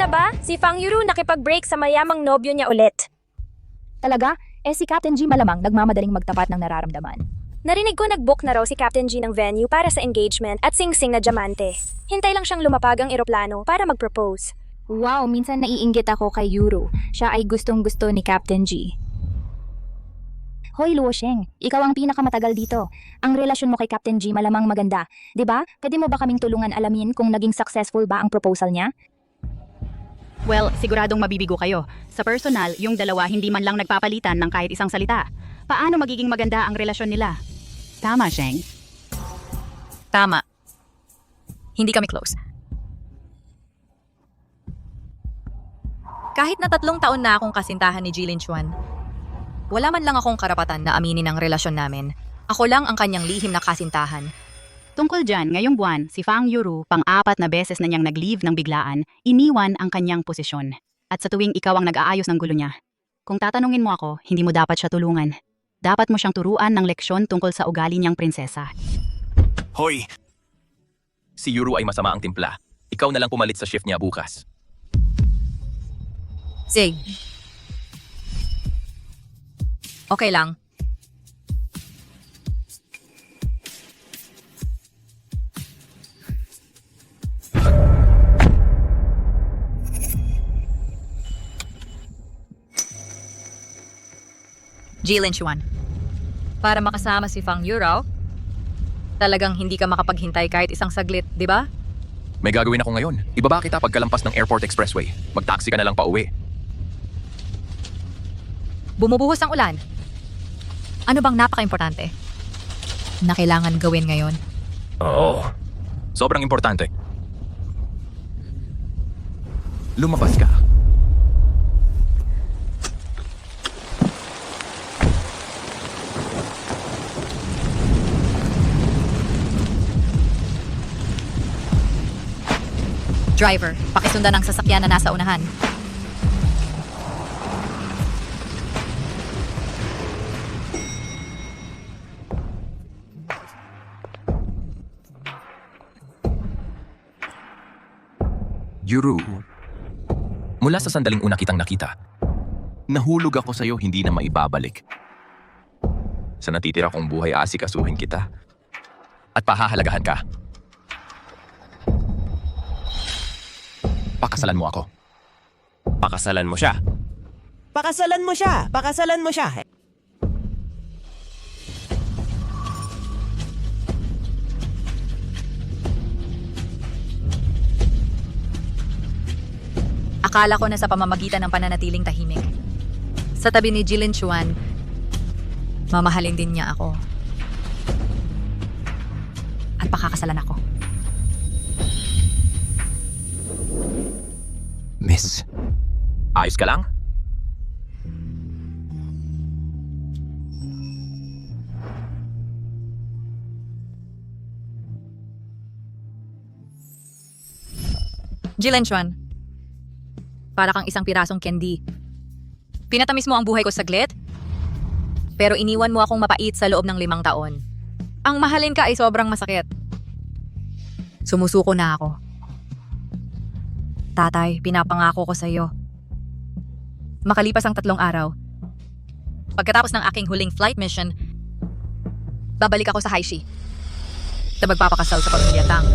na ba? Si Fang Yuru nakipag-break sa mayamang nobyo niya ulit. Talaga? Si Captain G malamang nagmamadaling magtapat ng nararamdaman. Narinig ko nag-book na raw si Captain G ng venue para sa engagement at sing-sing na diamante. Hintay lang siyang lumapag ang eroplano para mag-propose. Wow, minsan naiinggit ako kay Yuru. Siya ay gustong-gusto ni Captain G. Hoy Luo Sheng, ikaw ang pinakamatagal dito. Ang relasyon mo kay Captain G malamang maganda. 'Di ba? Pwede mo ba kaming tulungan alamin kung naging successful ba ang proposal niya? Well, siguradong mabibigo kayo. Sa personal, yung dalawa hindi man lang nagpapalitan ng kahit isang salita. Paano magiging maganda ang relasyon nila? Tama, Sheng. Tama. Hindi kami close. Kahit na 3 taon na akong kasintahan ni Jilin Chuan, wala man lang akong karapatan na aminin ang relasyon namin. Ako lang ang kanyang lihim na kasintahan. Tungkol dyan, ngayong buwan, si Fang Yuru, pang-4 na beses na niyang nag-leave ng biglaan, iniwan ang kanyang posisyon. At sa tuwing ikaw ang nag-aayos ng gulo niya, kung tatanungin mo ako, hindi mo dapat siya tulungan. Dapat mo siyang turuan ng leksyon tungkol sa ugali niyang prinsesa. Hoy! Si Yuru ay masama ang timpla. Ikaw na lang pumalit sa shift niya bukas. Zig. Okay lang. Jilin Chuan. Para makasama si Fang Yurao, talagang hindi ka makapaghintay kahit isang saglit, di ba? May gagawin ako ngayon. Ibaba kita pagkalampas ng Airport Expressway. Mag-taxi ka na lang pa uwi. Bumubuhos ang ulan. Ano bang napaka-importante na kailangan gawin ngayon? Oo. Sobrang importante. Lumabas ka. Driver, pakisundan ang sasakyan na nasa unahan. Yuru, mula sa sandaling una kitang nakita, nahulog ako sa'yo hindi na maibabalik. Sa natitira kong buhay, aasikasuhin kita. At pahahalagahan ka. Pakasalan mo ako. Pakasalan mo siya. Pakasalan mo siya! Pakasalan mo siya! Akala ko na sa pamamagitan ng pananatiling tahimik. Sa tabi ni Jilin Chuan, mamahalin din niya ako. At pakakasalan ako. Miss, ayos ka lang? Jilin Chuan, para kang isang pirasong candy. Pinatamis mo ang buhay ko saglit, pero iniwan mo akong mapait sa loob ng 5 taon. Ang mahalin ka ay sobrang masakit. Sumusuko na ako. Tatay, pinapangako ko sa iyo. Makalipas ang 3 araw, pagkatapos ng aking huling flight mission, babalik ako sa Haishi. At magpapakasal sa pamilya Tang.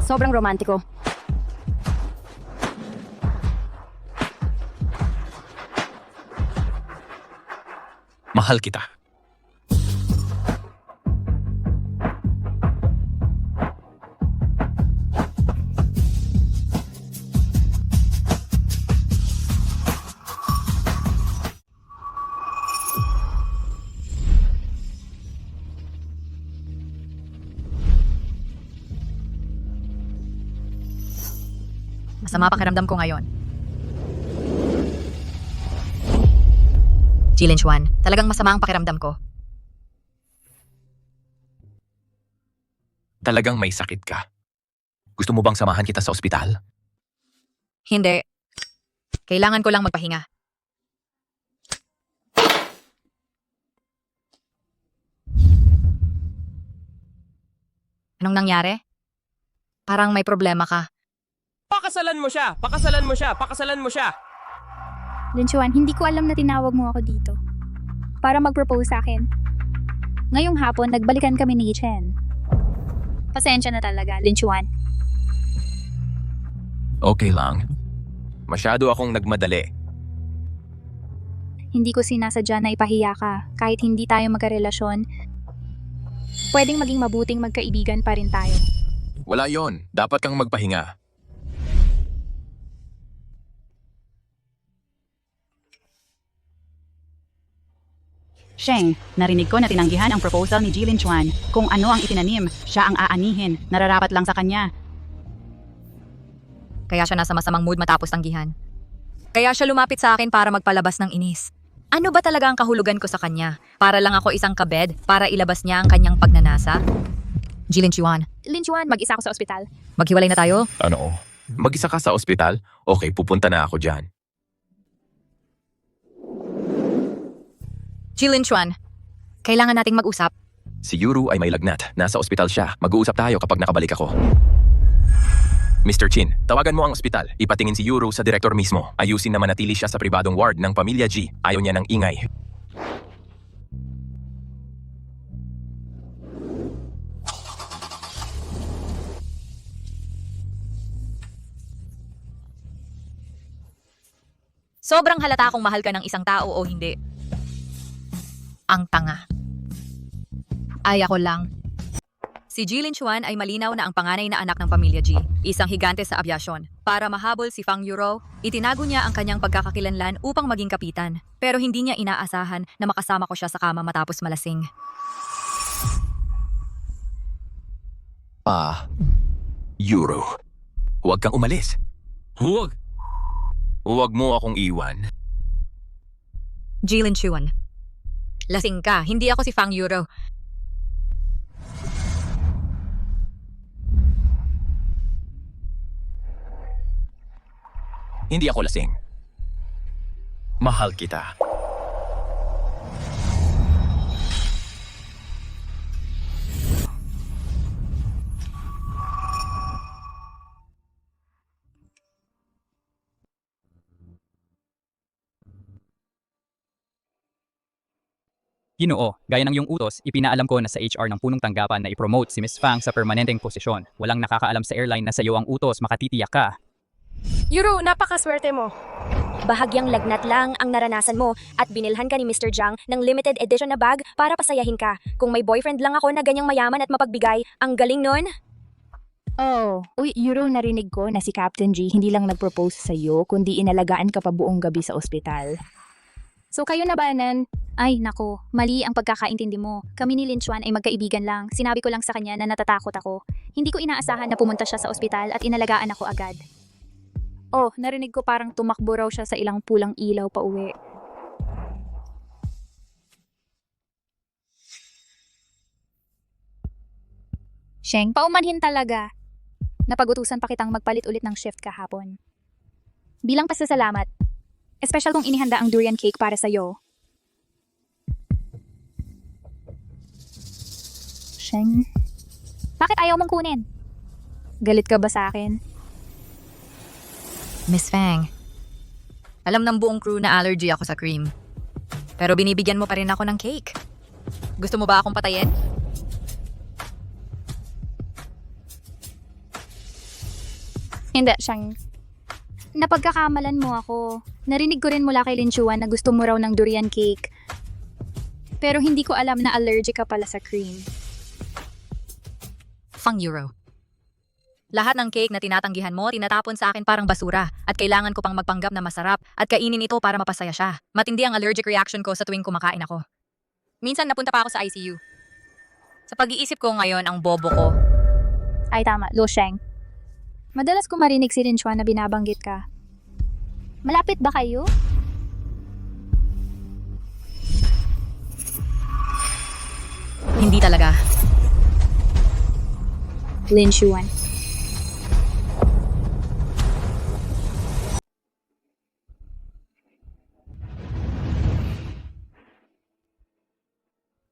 Sobrang romantiko. Mahal kita. Masama pakiramdam ko ngayon. Jilin Chuan, talagang masama ang pakiramdam ko. Talagang may sakit ka. Gusto mo bang samahan kita sa ospital? Hindi. Kailangan ko lang magpahinga. Anong nangyari? Parang may problema ka. Pakasalan mo siya! Pakasalan mo siya! Pakasalan mo siya! Linchuan, hindi ko alam na tinawag mo ako dito. Para mag-propose sa akin. Ngayong hapon, nagbalikan kami ni Chen. Pasensya na talaga, Linchuan. Okay lang. Masyado akong nagmadali. Hindi ko sinasadya na ipahiya ka. Kahit hindi tayo magkarelasyon, pwedeng maging mabuting magkaibigan pa rin tayo. Wala yon. Dapat kang magpahinga. Sheng, narinig ko na tinanggihan ang proposal ni Jilin Chuan. Kung ano ang itinanim, siya ang aanihin. Nararapat lang sa kanya. Kaya siya nasa masamang mood matapos tanggihan. Kaya siya lumapit sa akin para magpalabas ng inis. Ano ba talaga ang kahulugan ko sa kanya? Para lang ako isang kabed para ilabas niya ang kanyang pagnanasa? Jilin Chuan, Linchuan, mag-isa ako sa ospital. maghiwalay na tayo? Ano? Mag-isa ka sa ospital? Okay, pupunta na ako dyan. Jilin Chuan, kailangan nating mag-usap. Si Yuru ay may lagnat. Nasa ospital siya. Mag-uusap tayo kapag nakabalik ako. Mr. Chin, tawagan mo ang ospital. Ipatingin si Yuru sa direktor mismo. Ayusin na manatili siya sa pribadong ward ng Pamilya G. Ayaw niya ng ingay. Sobrang halata kung mahal ka ng isang tao o hindi. Ang tanga. Ay ako lang. Si Jilin Chuan ay malinaw na ang panganay na anak ng Pamilya G, isang higante sa abyasyon. Para mahabol si Fang Yuro, itinago niya ang kanyang pagkakakilanlan upang maging kapitan. Pero hindi niya inaasahan na makasama ko siya sa kama matapos malasing. Yuru. Huwag kang umalis. Huwag! Huwag mo akong iwan. Jilin Chuan. Lasing ka, hindi ako si Fang Yuro. Hindi ako lasing. Mahal kita. Ginoo, gaya ng iyong utos, ipinaalam ko na sa HR ng punong tanggapan na i-promote si Miss Fang sa permanenteng posisyon. Walang nakakaalam sa airline na sa iyo ang utos, makatitiyak ka. Yuru, napakaswerte mo. Bahagyang lagnat lang ang naranasan mo at binilhan ka ni Mr. Zhang ng limited edition na bag para pasayahin ka. Kung may boyfriend lang ako na ganyang mayaman at mapagbigay, ang galing nun. Oh, uy, Yuro, narinig ko na si Captain G hindi lang nag-propose sa iyo, kundi inalagaan ka pa buong gabi sa ospital. So kayo na ba, Nan? Ay, nako, mali ang pagkakaintindi mo. Kami ni Linchuan ay magkaibigan lang. Sinabi ko lang sa kanya na natatakot ako. Hindi ko inaasahan na pumunta siya sa ospital at inalagaan ako agad. Oh, narinig ko parang tumakbo raw siya sa ilang pulang ilaw pa uwi. Sheng, paumanhin talaga. Napag-utusan pa kitang magpalit ulit ng shift kahapon. Bilang pasasalamat, espesyal kong inihanda ang durian cake para sa'yo. Sheng, bakit ayaw mong kunin? Galit ka ba sa akin? Miss Fang, alam ng buong crew na allergy ako sa cream. Pero binibigyan mo pa rin ako ng cake. Gusto mo ba akong patayin? Hindi, Sheng. Napagkakamalan mo ako. Narinig ko rin mula kay Linchuan na gusto mo raw ng durian cake. Pero hindi ko alam na allergic ka pala sa cream. Fang Yuro. Lahat ng cake na tinatanggihan mo, tinatapon sa akin parang basura at kailangan ko pang magpanggap na masarap at kainin ito para mapasaya siya. Matindi ang allergic reaction ko sa tuwing kumakain ako. Minsan napunta pa ako sa ICU. Sa pag-iisip ko ngayon ang bobo ko. Ay tama, Lo Sheng. Madalas ko marinig si Linchuan na binabanggit ka. Malapit ba kayo? Hindi talaga. Linchuan.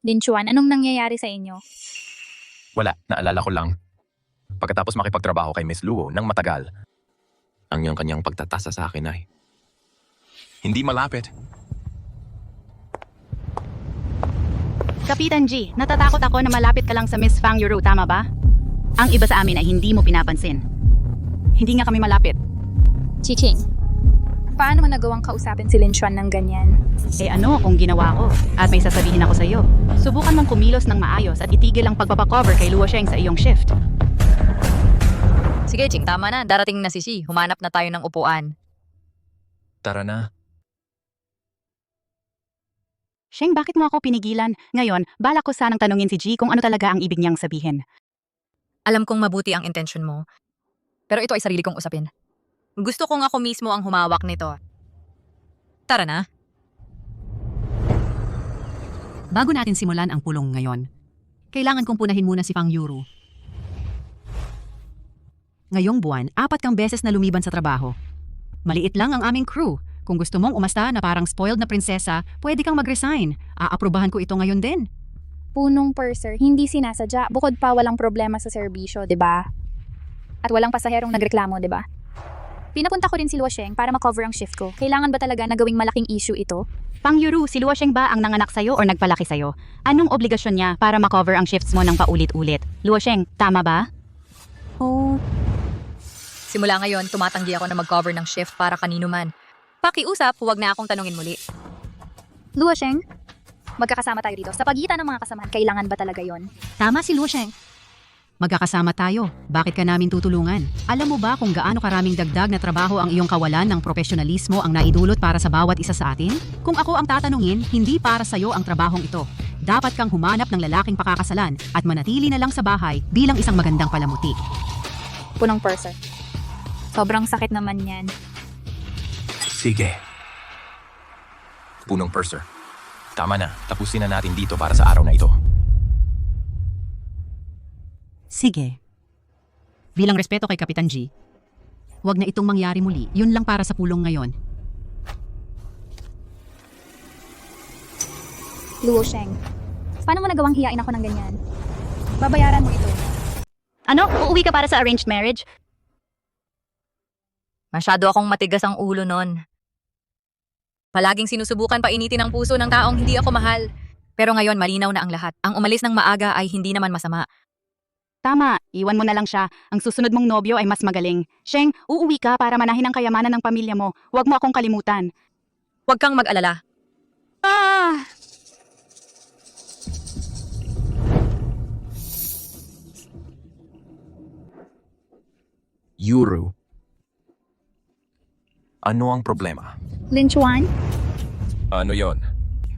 Linchuan, anong nangyayari sa inyo? Wala, naalala ko lang. pagkatapos makipagtrabaho kay Miss Luo ng matagal. Ang iyong kanyang pagtatasa sa akin ay hindi malapit. Kapitan G, natatakot ako na malapit ka lang sa Miss Fang Yuru, tama ba? Ang iba sa amin ay hindi mo pinapansin. Hindi nga kami malapit. Chiching, paano mo nagawang kausapin si Lin Chuan ng ganyan? Eh ano kung ginawa ko? At may sasabihin ako sa iyo. Subukan mong kumilos ng maayos at itigil ang pagpapakover kay Luo Sheng sa iyong shift. Sige, Ching, tama na. Darating na si Shi. Humanap na tayo ng upuan. Tara na. Sheng, bakit mo ako pinigilan? Ngayon, balak ko sanang tanungin si G kung ano talaga ang ibig niyang sabihin. Alam kong mabuti ang intensyon mo. Pero ito ay sarili kong usapin. Gusto kong ako mismo ang humawak nito. Tara na. Bago natin simulan ang pulong ngayon, kailangan kong punahin muna si Fang Yuru. Ngayong buwan, 4 kang beses na lumiban sa trabaho. Maliit lang ang aming crew. Kung gusto mong umasta na parang spoiled na prinsesa, pwede kang mag-resign. Aaprubahan ko ito ngayon din. Punong purser, hindi sinasadya. Bukod pa walang problema sa serbisyo, 'di ba? At walang pasaherong nagreklamo, 'di ba? Pinapunta ko rin si Luo Sheng para ma-cover ang shift ko. Kailangan ba talaga na gawing malaking issue ito? Fang Yuru, si Luo Sheng ba ang nanganak sa'yo o nagpalaki sa'yo? Anong obligasyon niya para ma-cover ang shifts mo ng paulit-ulit? Luo Sheng, tama ba? Oh, Simula ngayon, tumatanggi ako na mag-cover ng shift para kanino man. Pakiusap, huwag na akong tanungin muli. Luo Sheng, magkakasama tayo dito. Sa pagitan ng mga kasamahan, kailangan ba talaga yon? Tama si Luo Sheng. Magkakasama tayo. Bakit ka namin tutulungan? Alam mo ba kung gaano karaming dagdag na trabaho ang iyong kawalan ng profesionalismo ang naidulot para sa bawat isa sa atin? Kung ako ang tatanungin, hindi para sa'yo ang trabahong ito. Dapat kang humanap ng lalaking pakakasalan at manatili na lang sa bahay bilang isang magandang palamuti. Punong purser. Sobrang sakit naman yan. Sige. Punong purser. Tama na, tapusin na natin dito para sa araw na ito. Sige. Bilang respeto kay Kapitan G, huwag na itong mangyari muli. Yun lang para sa pulong ngayon. Luo Sheng, paano mo nagawang hiyain ako ng ganyan? Babayaran mo ito. Ano? Uuwi ka para sa arranged marriage? Masyado akong matigas ang ulo nun. Palaging sinusubukan painitin ang puso ng taong hindi ako mahal. Pero ngayon malinaw na ang lahat. Ang umalis ng maaga ay hindi naman masama. Tama, iwan mo na lang siya. Ang susunod mong nobyo ay mas magaling. Sheng, uuwi ka para manahin ang kayamanan ng pamilya mo. Huwag mo akong kalimutan. Huwag kang mag-alala. Ah! Yuru. Ano ang problema? Lin Chuan, Ano yon?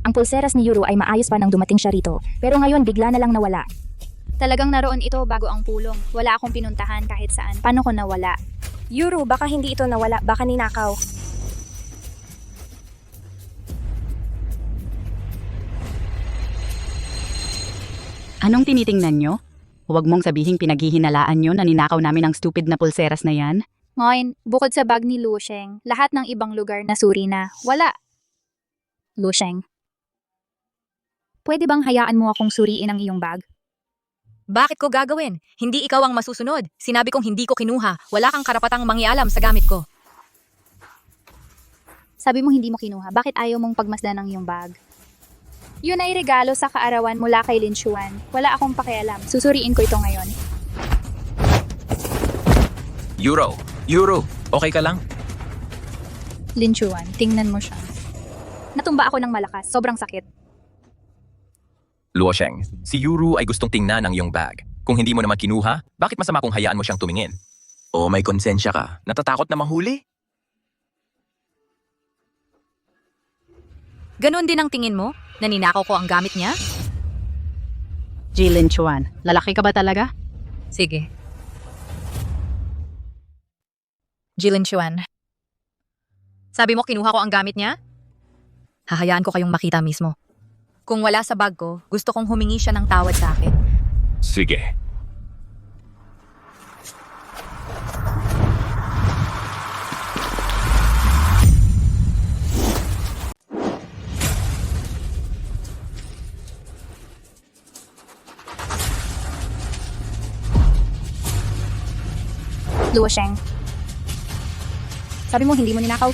ang pulseras ni Yuru ay maayos pa nang dumating siya rito. Pero ngayon bigla na lang nawala. Talagang naroon ito bago ang pulong. Wala akong pinuntahan kahit saan. Paano ko nawala? Yuru, baka hindi ito nawala, baka ninakaw. Anong tinitingnan nyo? Huwag mong sabihing pinaghihinalaan nyo na ninakaw namin ang stupid na pulseras na yan. Ngayon, bukod sa bag ni Luo Sheng, lahat ng ibang lugar na suri na, wala. Luo Sheng, pwede bang hayaan mo akong suriin ang iyong bag? Bakit ko gagawin? Hindi ikaw ang masusunod. Sinabi kong hindi ko kinuha. Wala kang karapatang mangialam sa gamit ko. Sabi mo hindi mo kinuha, bakit ayaw mong pagmasdan ng iyong bag? Yun ay regalo sa kaarawan mula kay Lin Chuan. Wala akong pakialam. Susuriin ko ito ngayon. Yuru, okay ka lang? Lin Chuan, tingnan mo siya. Natumba ako ng malakas. Sobrang sakit. Luo Sheng, si Yuru ay gustong tingnan ang iyong bag. Kung hindi mo naman kinuha, bakit masama kung hayaan mo siyang tumingin? O may konsensya ka? Natatakot na mahuli? Ganon din ang tingin mo? Naninakaw ko ang gamit niya? Jilin Chuan, lalaki ka ba talaga? Sige. Jilin Chuan. Sabi mo kinuha ko ang gamit niya? Hahayaan ko kayong makita mismo. Kung wala sa bag ko, gusto kong humingi siya ng tawad sa akin. Sige. Luo Sheng. Sabi mo hindi mo ninakaw?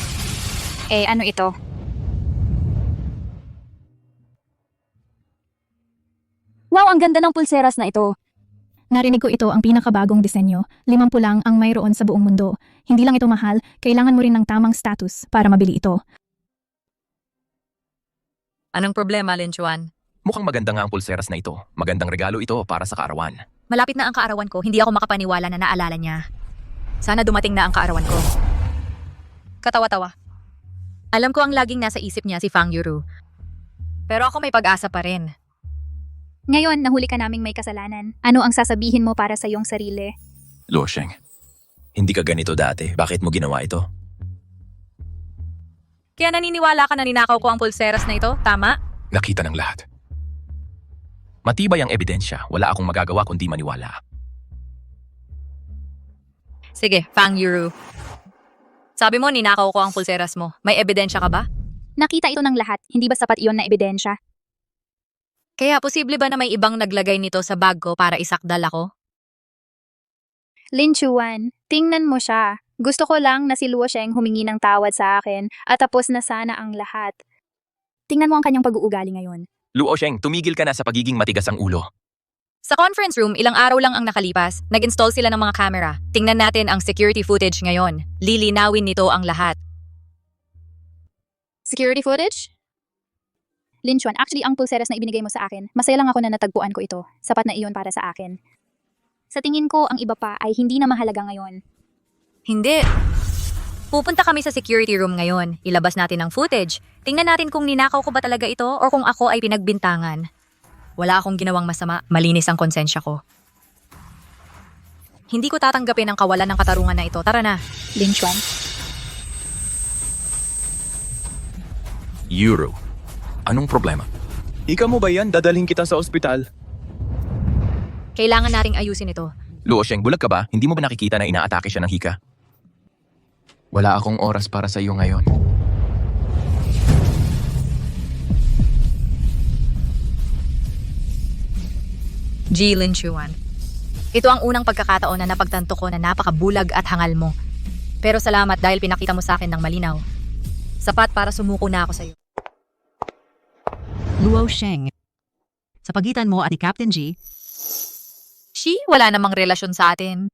Eh, ano ito? Wow, ang ganda ng pulseras na ito. Narinig ko ito ang pinakabagong disenyo. 50 lang ang mayroon sa buong mundo. Hindi lang ito mahal, kailangan mo rin ng tamang status para mabili ito. Anong problema, Lin Chuan? Mukhang maganda nga ang pulseras na ito. Magandang regalo ito para sa kaarawan. Malapit na ang kaarawan ko, hindi ako makapaniwala na naalala niya. Sana dumating na ang kaarawan ko. Katawa-tawa. Alam ko ang laging nasa isip niya si Fang Yuru. Pero ako may pag-asa pa rin. Ngayon, nahuli ka naming may kasalanan. Ano ang sasabihin mo para sa iyong sarili? Luo Sheng, hindi ka ganito dati. Bakit mo ginawa ito? Kaya naniniwala ka na ninakaw ko ang pulseras na ito, tama? Nakita ng lahat. Matibay ang ebidensya. Wala akong magagawa kundi maniwala. Sige, Fang Yuru. Sabi mo ninakaw ko ang pulseras mo. May ebidensya ka ba? Nakita ito ng lahat. Hindi ba sapat iyon na ebidensya? Kaya posible ba na may ibang naglagay nito sa bag ko para isakdal ako? Lin Chuan, tingnan mo siya. Gusto ko lang na si Luo Sheng humingi ng tawad sa akin at tapos na sana ang lahat. Tingnan mo ang kanyang pag-uugali ngayon. Luo Sheng, tumigil ka na sa pagiging matigas ang ulo. Sa conference room, ilang araw lang ang nakalipas. Nag-install sila ng mga camera. Tingnan natin ang security footage ngayon. Lilinawin nito ang lahat. Security footage? Lin Chuan, actually ang pulseras na ibinigay mo sa akin, masaya lang ako na natagpuan ko ito. Sapat na iyon para sa akin. Sa tingin ko, ang iba pa ay hindi na mahalaga ngayon. Hindi. Pupunta kami sa security room ngayon. Ilabas natin ang footage. Tingnan natin kung ninakaw ko ba talaga ito o kung ako ay pinagbintangan. Wala akong ginawang masama. Malinis ang konsensya ko. Hindi ko tatanggapin ang kawalan ng katarungan na ito. Tara na. Lin Chuan. Euro. Anong problema? Ikaw mo ba yan? Dadalhin kita sa ospital. Kailangan nating ayusin ito. Luo Sheng, bulag ka ba? Hindi mo ba nakikita na inaatake siya ng hika? Wala akong oras para sa iyo ngayon. Lin Chuan. Ito ang unang pagkakataon na napagtanto ko na napakabulag at hangal mo. Pero salamat dahil pinakita mo sa akin ng malinaw. Sapat para sumuko na ako sa iyo. Luo Sheng. Sa pagitan mo at ni Captain G, Wala namang relasyon sa atin.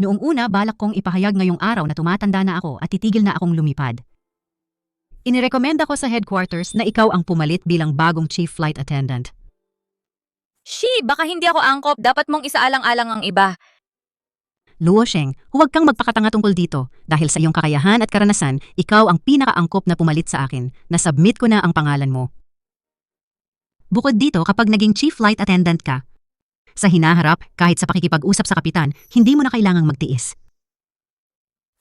noong una balak kong ipahayag ngayong araw na tumatanda na ako at titigil na akong lumipad. Inirekomenda ko sa headquarters na ikaw ang pumalit bilang bagong chief flight attendant. Baka hindi ako angkop. Dapat mong isaalang-alang ang iba. Luo Sheng, huwag kang magpakatanga tungkol dito. Dahil sa iyong kakayahan at karanasan, ikaw ang pinakaangkop na pumalit sa akin. Nasubmit ko na ang pangalan mo. Bukod dito, kapag naging chief flight attendant ka, sa hinaharap, kahit sa pakikipag-usap sa kapitan, hindi mo na kailangang magtiis.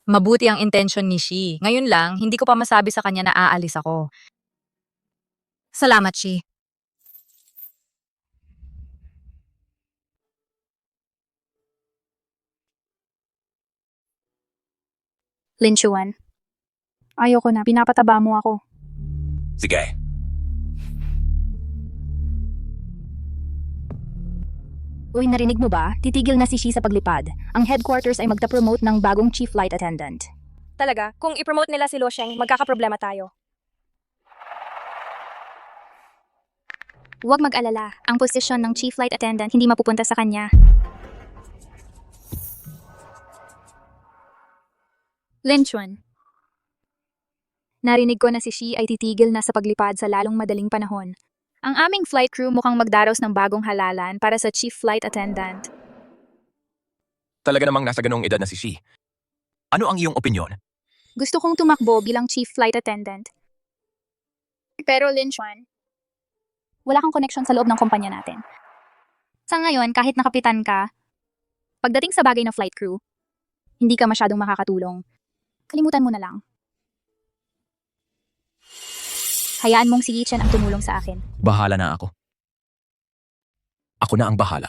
Mabuti ang intention ni Shi. Ngayon lang, hindi ko pa masabi sa kanya na aalis ako. Salamat, Shi. Lin Chuan. Ayoko na, pinapataba mo ako. Sige. Uy, narinig mo ba? Titigil na si Shi sa paglipad. Ang headquarters ay magta-promote ng bagong chief flight attendant. Talaga, kung i-promote nila si Luo Sheng, magkakaproblema tayo. Huwag mag-alala, ang posisyon ng chief flight attendant hindi mapupunta sa kanya. Lin Chuan. Narinig ko na si Shi ay titigil na sa paglipad sa lalong madaling panahon. Ang aming flight crew mukhang magdaros ng bagong halalan para sa chief flight attendant. Talaga namang nasa ganong edad na si Shi. Ano ang iyong opinyon? Gusto kong tumakbo bilang chief flight attendant. Pero Lin Chuan, wala kang connection sa loob ng kumpanya natin. Sa ngayon, kahit nakapitan ka, pagdating sa bagay na flight crew, hindi ka masyadong makakatulong. Kalimutan mo na lang. Hayaan mong si Yichen ang tumulong sa akin. Bahala na ako. Ako na ang bahala.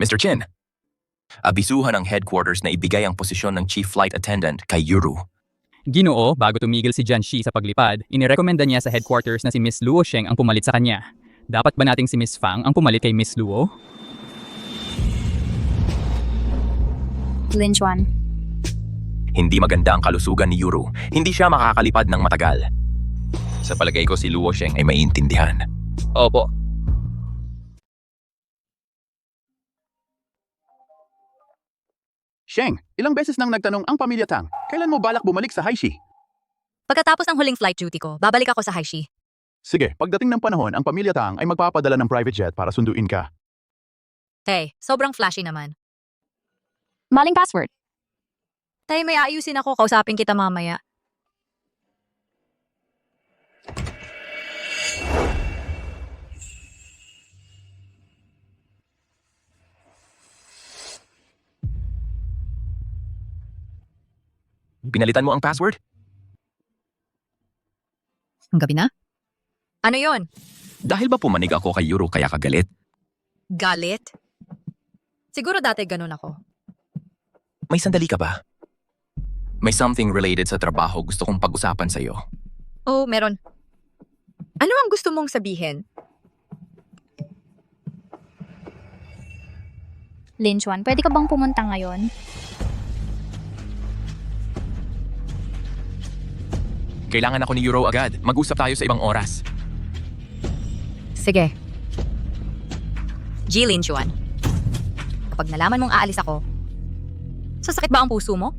Mr. Chen, abisuhan ng headquarters na ibigay ang posisyon ng Chief Flight Attendant kay Yuru. Ginoo, bago tumigil si Jianxi sa paglipad, inirekomenda niya sa headquarters na si Miss Luo Sheng ang pumalit sa kanya. Dapat ba nating si Miss Fang ang pumalit kay Miss Luo? Lin Chuan. Hindi maganda ang kalusugan ni Yuru. Hindi siya makakalipad ng matagal. Sa palagay ko si Luo Sheng ay maiintindihan. Opo. Sheng, ilang beses nang nagtanong ang pamilya Tang, kailan mo balak bumalik sa Haishi? Pagkatapos ng huling flight duty ko, babalik ako sa Haishi. Sige, pagdating ng panahon, ang pamilya Tang ay magpapadala ng private jet para sunduin ka. Hey, sobrang flashy naman. Maling password. Tay, may ayusin ako. Kausapin kita mamaya. Pinalitan mo ang password? Ang gabi na? Ano yon? Dahil ba pumanig ako kay Yuru kaya ka galit? Galit? Siguro dati ganun ako. May sandali ka ba? May something related sa trabaho gusto kong pag-usapan sa'yo. Oh, meron. Ano ang gusto mong sabihin? Lin Chuan, pwede ka bang pumunta ngayon? Kailangan ako ni Yuro agad. Mag-usap tayo sa ibang oras. Sige. Jilin Chuan. Kapag nalaman mong aalis ako, sasakit ba ang puso mo?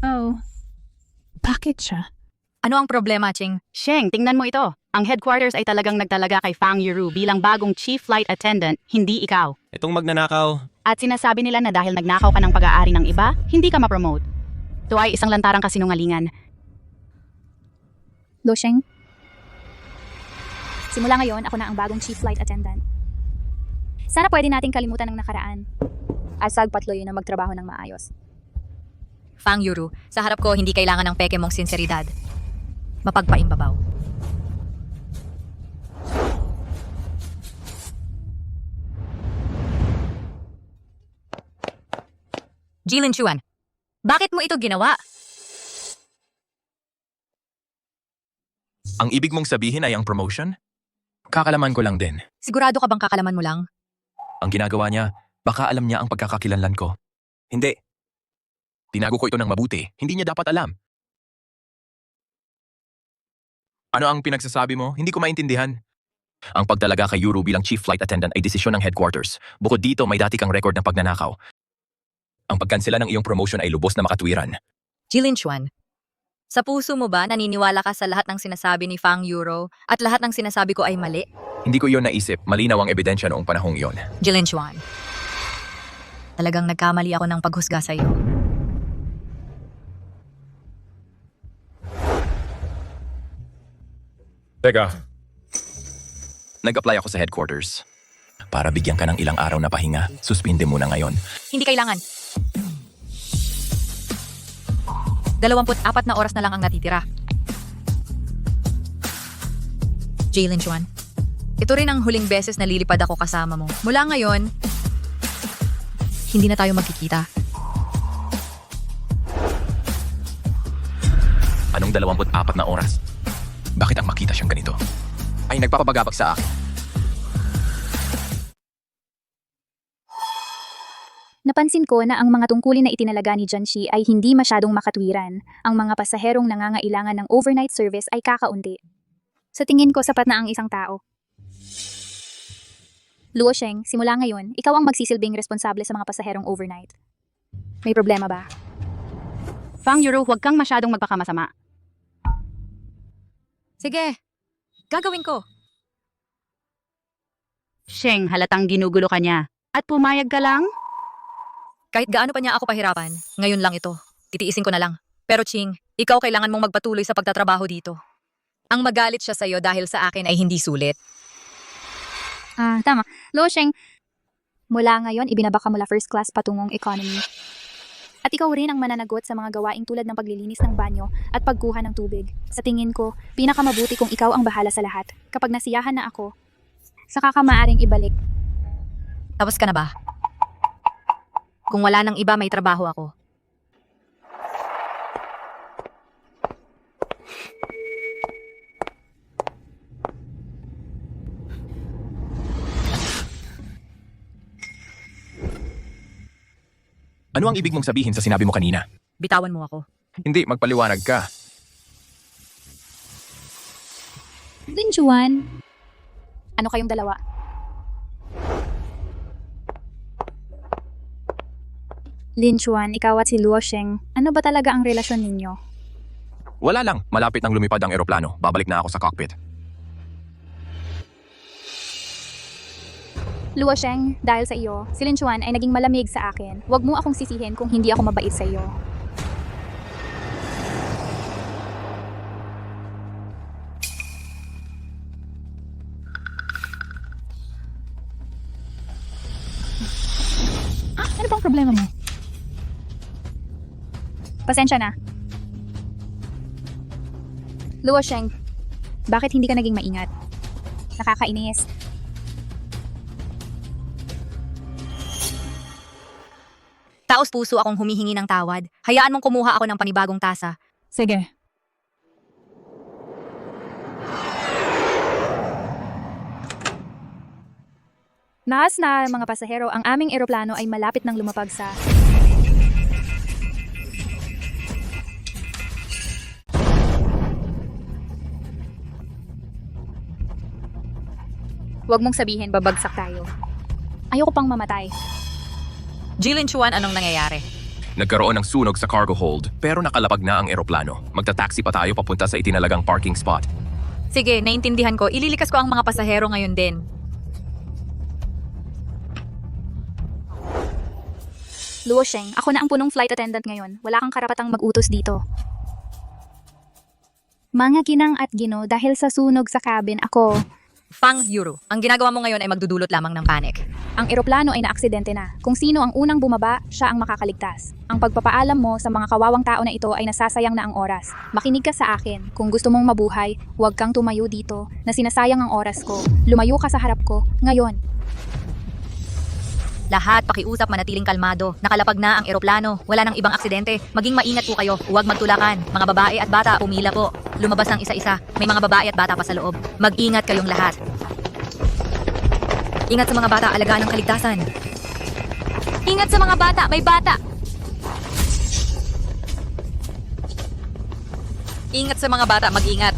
Oh, bakit siya? Ano ang problema, Ching? Sheng, tingnan mo ito. Ang headquarters ay talagang nagtalaga kay Fang Yuru bilang bagong chief flight attendant, hindi ikaw. Itong magnanakaw. At sinasabi nila na dahil nagnakaw ka ng pag-aari ng iba, hindi ka ma-promote. Ito ay isang lantarang kasinungalingan. Luo Sheng? Simula ngayon, ako na ang bagong chief flight attendant. Sana pwede nating kalimutan ng nakaraan. Asag patloy na magtrabaho ng maayos. Fang Yuru, sa harap ko hindi kailangan ng peke mong sinseridad. Mapagpaimbabaw. Jilin Chuan, bakit mo ito ginawa? Ang ibig mong sabihin ay ang promotion? Kakalaman ko lang din. Sigurado ka bang kakalaman mo lang? Ang ginagawa niya, baka alam niya ang pagkakakilanlan ko. Hindi. Tinago ko ito ng mabuti. Hindi niya dapat alam. Ano ang pinagsasabi mo? Hindi ko maintindihan. Ang pagtalaga kay Yuru bilang chief flight attendant ay desisyon ng headquarters. Bukod dito, may dati kang record ng pagnanakaw. Ang pagkansela ng iyong promotion ay lubos na makatwiran. Jilin Chuan, sa puso mo ba naniniwala ka sa lahat ng sinasabi ni Fang Yuro at lahat ng sinasabi ko ay mali? Hindi ko iyon naisip. Malinaw ang ebidensya noong panahong iyon. Jilin Chuan, talagang nagkamali ako ng paghusga sa iyo. Teka. Nag-apply ako sa headquarters. Para bigyan ka ng ilang araw na pahinga, suspinde muna ngayon. Hindi kailangan. 24 na oras na lang ang natitira. Jilin Chuan, ito rin ang huling beses na lilipad ako kasama mo. Mula ngayon, hindi na tayo magkikita. Anong 24 na oras? Bakit ang makita siyang ganito? Ay nagpapabagabag sa akin. Napansin ko na ang mga tungkulin na itinalaga ni Jianxi ay hindi masyadong makatwiran. Ang mga pasaherong nangangailangan ng overnight service ay kakaunti. Sa tingin ko, sapat na ang isang tao. Luo Sheng, simula ngayon, ikaw ang magsisilbing responsable sa mga pasaherong overnight. May problema ba? Fang Yuru, huwag kang masyadong magpakamasama. Sige, gagawin ko. Sheng, halatang ginugulo ka niya. At pumayag ka lang? Kahit gaano pa niya ako pahirapan, ngayon lang ito. Titiisin ko na lang. Pero Ching, ikaw kailangan mong magpatuloy sa pagtatrabaho dito. Ang magalit siya sa'yo dahil sa akin ay hindi sulit. Tama. Luo Sheng, mula ngayon, ibinaba ka mula first class patungong economy. At ikaw rin ang mananagot sa mga gawaing tulad ng paglilinis ng banyo at pagkuha ng tubig. Sa tingin ko, pinakamabuti kung ikaw ang bahala sa lahat. Kapag nasiyahan na ako, saka ka maaaring ibalik. Tapos ka na ba? Kung wala nang iba, may trabaho ako. Ano ang ibig mong sabihin sa sinabi mo kanina? Bitawan mo ako. Hindi, magpaliwanag ka. Lin Chuan. Ano kayong dalawa? Lin Chuan, ikaw at si Luo Sheng, ano ba talaga ang relasyon ninyo? Wala lang, malapit nang lumipad ang eroplano. Babalik na ako sa cockpit. Luo Sheng, dahil sa iyo, si Lin Chuan ay naging malamig sa akin. Huwag mo akong sisihin kung hindi ako mabait sa iyo. Ano bang problema mo? Pasensya na. Luo Sheng, bakit hindi ka naging maingat? Nakakainis. Taos puso akong humihingi ng tawad. Hayaan mong kumuha ako ng panibagong tasa. Sige. Naas na mga pasahero, ang aming eroplano ay malapit ng lumapag sa... Huwag mong sabihin babagsak tayo. Ayoko pang mamatay. Jilin Chuan, anong nangyayari? Nagkaroon ng sunog sa cargo hold, pero nakalapag na ang eroplano. Magta-taxi pa tayo papunta sa itinalagang parking spot. Sige, naintindihan ko. Ililikas ko ang mga pasahero ngayon din. Luo Sheng, ako na ang punong flight attendant ngayon. Wala kang karapatang mag-utos dito. Mga ginang at gino, dahil sa sunog sa cabin, ako... Fang Yuru, ang ginagawa mo ngayon ay magdudulot lamang ng panic. Ang eroplano ay naaksidente na. Kung sino ang unang bumaba, siya ang makakaligtas. Ang pagpapaalam mo sa mga kawawang tao na ito ay nasasayang na ang oras. Makinig ka sa akin. Kung gusto mong mabuhay, huwag kang tumayo dito na sinasayang ang oras ko. Lumayo ka sa harap ko, ngayon. Lahat pakiusap, manatiling kalmado. Nakalapag na ang eroplano. Wala nang ibang aksidente. Maging maingat po kayo. Huwag magtulakan. Mga babae at bata, pumila po. Lumabas ng isa-isa. May mga babae at bata pa sa loob. Mag-ingat kayong lahat. Ingat sa mga bata, alagaan ang kaligtasan. Ingat sa mga bata, may bata! Ingat sa mga bata, mag-ingat.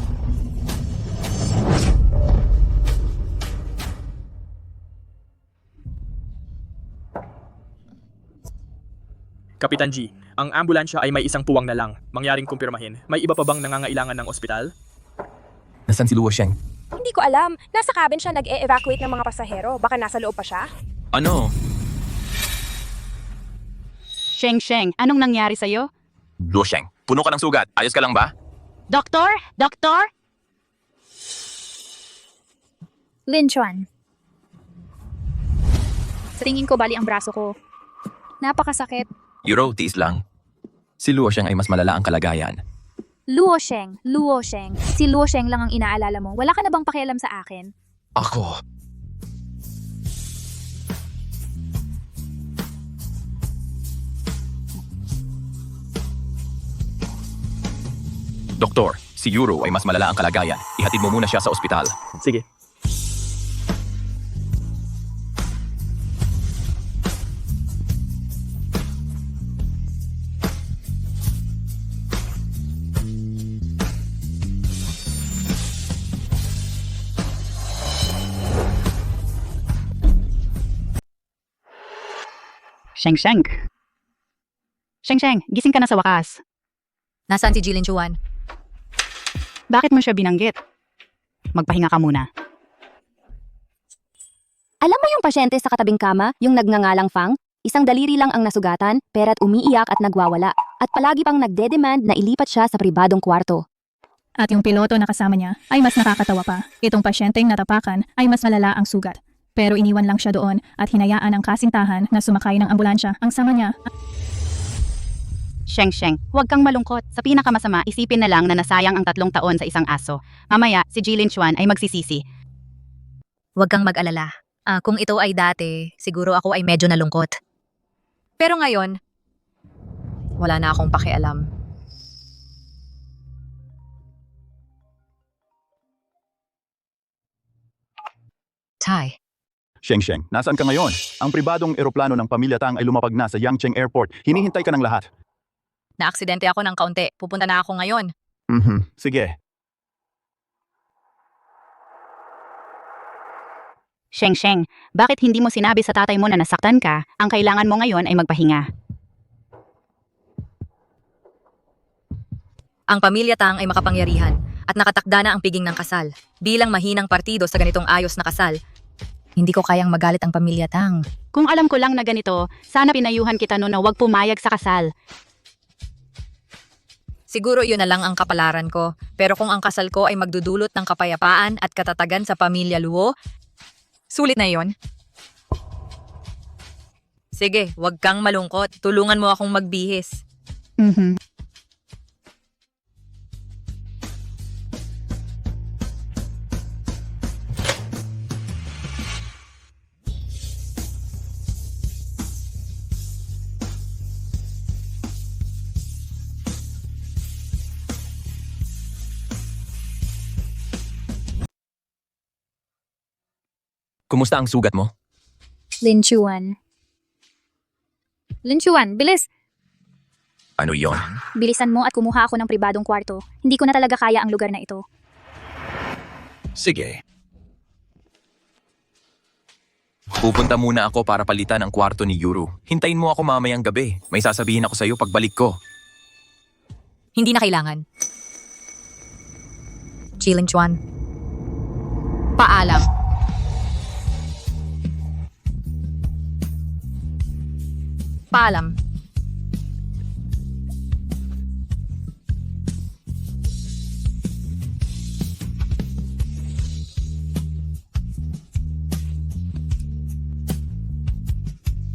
Kapitan G, ang ambulansya ay may isang puwang na lang. Mangyaring kumpirmahin. May iba pa bang nangangailangan ng ospital? Nasaan si Luo Sheng? Hindi ko alam. Nasa cabin siya nag-e-evacuate ng mga pasahero. Baka nasa loob pa siya. Ano? Sheng, anong nangyari sa'yo? Luo Sheng, puno ka ng sugat. Ayos ka lang ba? Doktor? Doktor? Lin Chuan. Sa tingin ko, bali ang braso ko. Napakasakit. Euro, tiis lang. Si Luo Sheng ay mas malala ang kalagayan. Luo Sheng. Si Luo Sheng lang ang inaalala mo. Wala ka na bang pakialam sa akin? Ako. Doktor, si Euro ay mas malala ang kalagayan. Ihatid mo muna siya sa ospital. Sige. Sheng. Sheng, gising ka na sa wakas. Nasaan si Jilin Chuan? Bakit mo siya binanggit? Magpahinga ka muna. Alam mo yung pasyente sa katabing kama, yung nagngangalang Fang? Isang daliri lang ang nasugatan, pera't umiiyak at nagwawala. At palagi pang nagde-demand na ilipat siya sa pribadong kwarto. At yung piloto na kasama niya ay mas nakakatawa pa. Itong pasyenteng natapakan ay mas malala ang sugat. Pero iniwan lang siya doon at hinayaan ang kasintahan na sumakay ng ambulansya. Ang sama niya, Sheng, huwag kang malungkot. Sa pinakamasama, isipin na lang na nasayang ang 3 taon sa isang aso. Mamaya, si Jilin Chuan ay magsisisi. Huwag kang mag-alala. Kung ito ay dati, siguro ako ay medyo nalungkot. Pero ngayon, wala na akong pakialam. Tai. Sheng, nasaan ka ngayon? Ang pribadong eroplano ng pamilya Tang ay lumapag na sa Yangcheng Airport. Hinihintay ka ng lahat. Naaksidente ako ng kaunti. Pupunta na ako ngayon. Sige. Sheng, bakit hindi mo sinabi sa tatay mo na nasaktan ka? Ang kailangan mo ngayon ay magpahinga. Ang pamilya Tang ay makapangyarihan at nakatakda na ang piging ng kasal. Bilang mahinang partido sa ganitong ayos na kasal, hindi ko kayang magalit ang pamilya Tang. Kung alam ko lang na ganito, sana pinayuhan kita noon na huwag pumayag sa kasal. Siguro yun na lang ang kapalaran ko. Pero kung ang kasal ko ay magdudulot ng kapayapaan at katatagan sa pamilya Luo, sulit na yon. Sige, huwag kang malungkot. Tulungan mo akong magbihis. Kumusta ang sugat mo? Linchuan, bilis! Ano yon? Bilisan mo at kumuha ako ng pribadong kwarto. Hindi ko na talaga kaya ang lugar na ito. Sige. Pupunta muna ako para palitan ang kwarto ni Yuru. Hintayin mo ako mamayang gabi. May sasabihin ako sa'yo pagbalik ko. Hindi na kailangan. Jilin Chuan. Paalam. Paalam.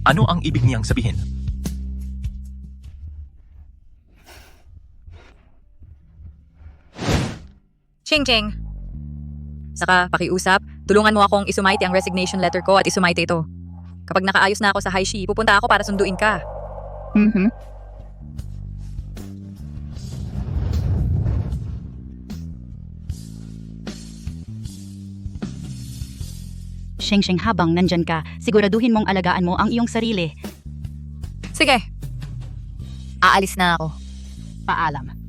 Ano ang ibig niyang sabihin? Ching. Saka, pakiusap, tulungan mo akong isumayti ang resignation letter ko at isumayti ito. Kapag nakaayos na ako sa Haishi, pupunta ako para sunduin ka. Sheng, habang nandyan ka, siguraduhin mong alagaan mo ang iyong sarili. Sige. Aalis na ako. Paalam.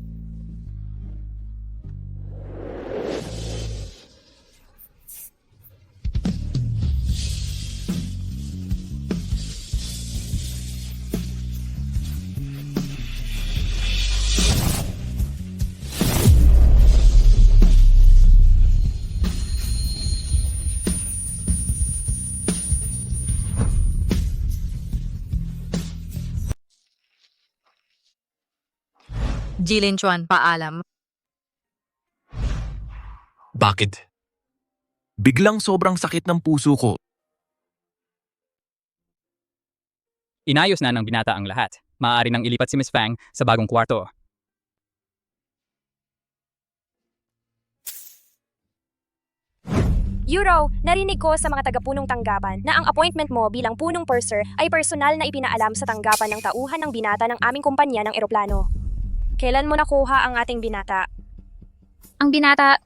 Jilin Chuan, paalam. Bakit? Biglang sobrang sakit ng puso ko. Inayos na ng binata ang lahat. Maaari nang ilipat si Miss Fang sa bagong kwarto. Euro, narinig ko sa mga taga-punong tanggapan na ang appointment mo bilang punong purser ay personal na ipinaalam sa tanggapan ng tauhan ng binata ng aming kumpanya ng eroplano. Kailan mo nakuha ang ating binata? Ang binata...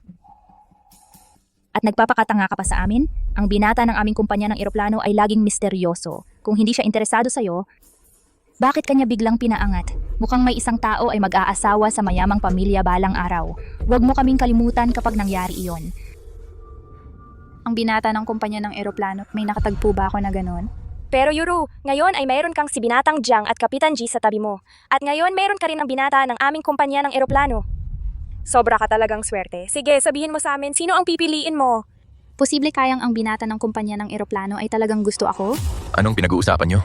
At nagpapakatanga ka pa sa amin? Ang binata ng aming kumpanya ng eroplano ay laging misteryoso. Kung hindi siya interesado sa'yo, bakit kanya biglang pinaangat? Mukhang may isang tao ay mag-aasawa sa mayamang pamilya balang araw. Huwag mo kaming kalimutan kapag nangyari iyon. Ang binata ng kumpanya ng eroplano, may nakatagpo ba ako na ganon? Pero Yuru, ngayon ay mayroon kang si Binatang Jiang at Kapitan G sa tabi mo. At ngayon mayroon ka rin ang binata ng aming kumpanya ng eroplano. Sobra ka talagang swerte. Sige, sabihin mo sa amin, sino ang pipiliin mo? Posible kayang ang binata ng kumpanya ng eroplano ay talagang gusto ako? Anong pinag-uusapan niyo?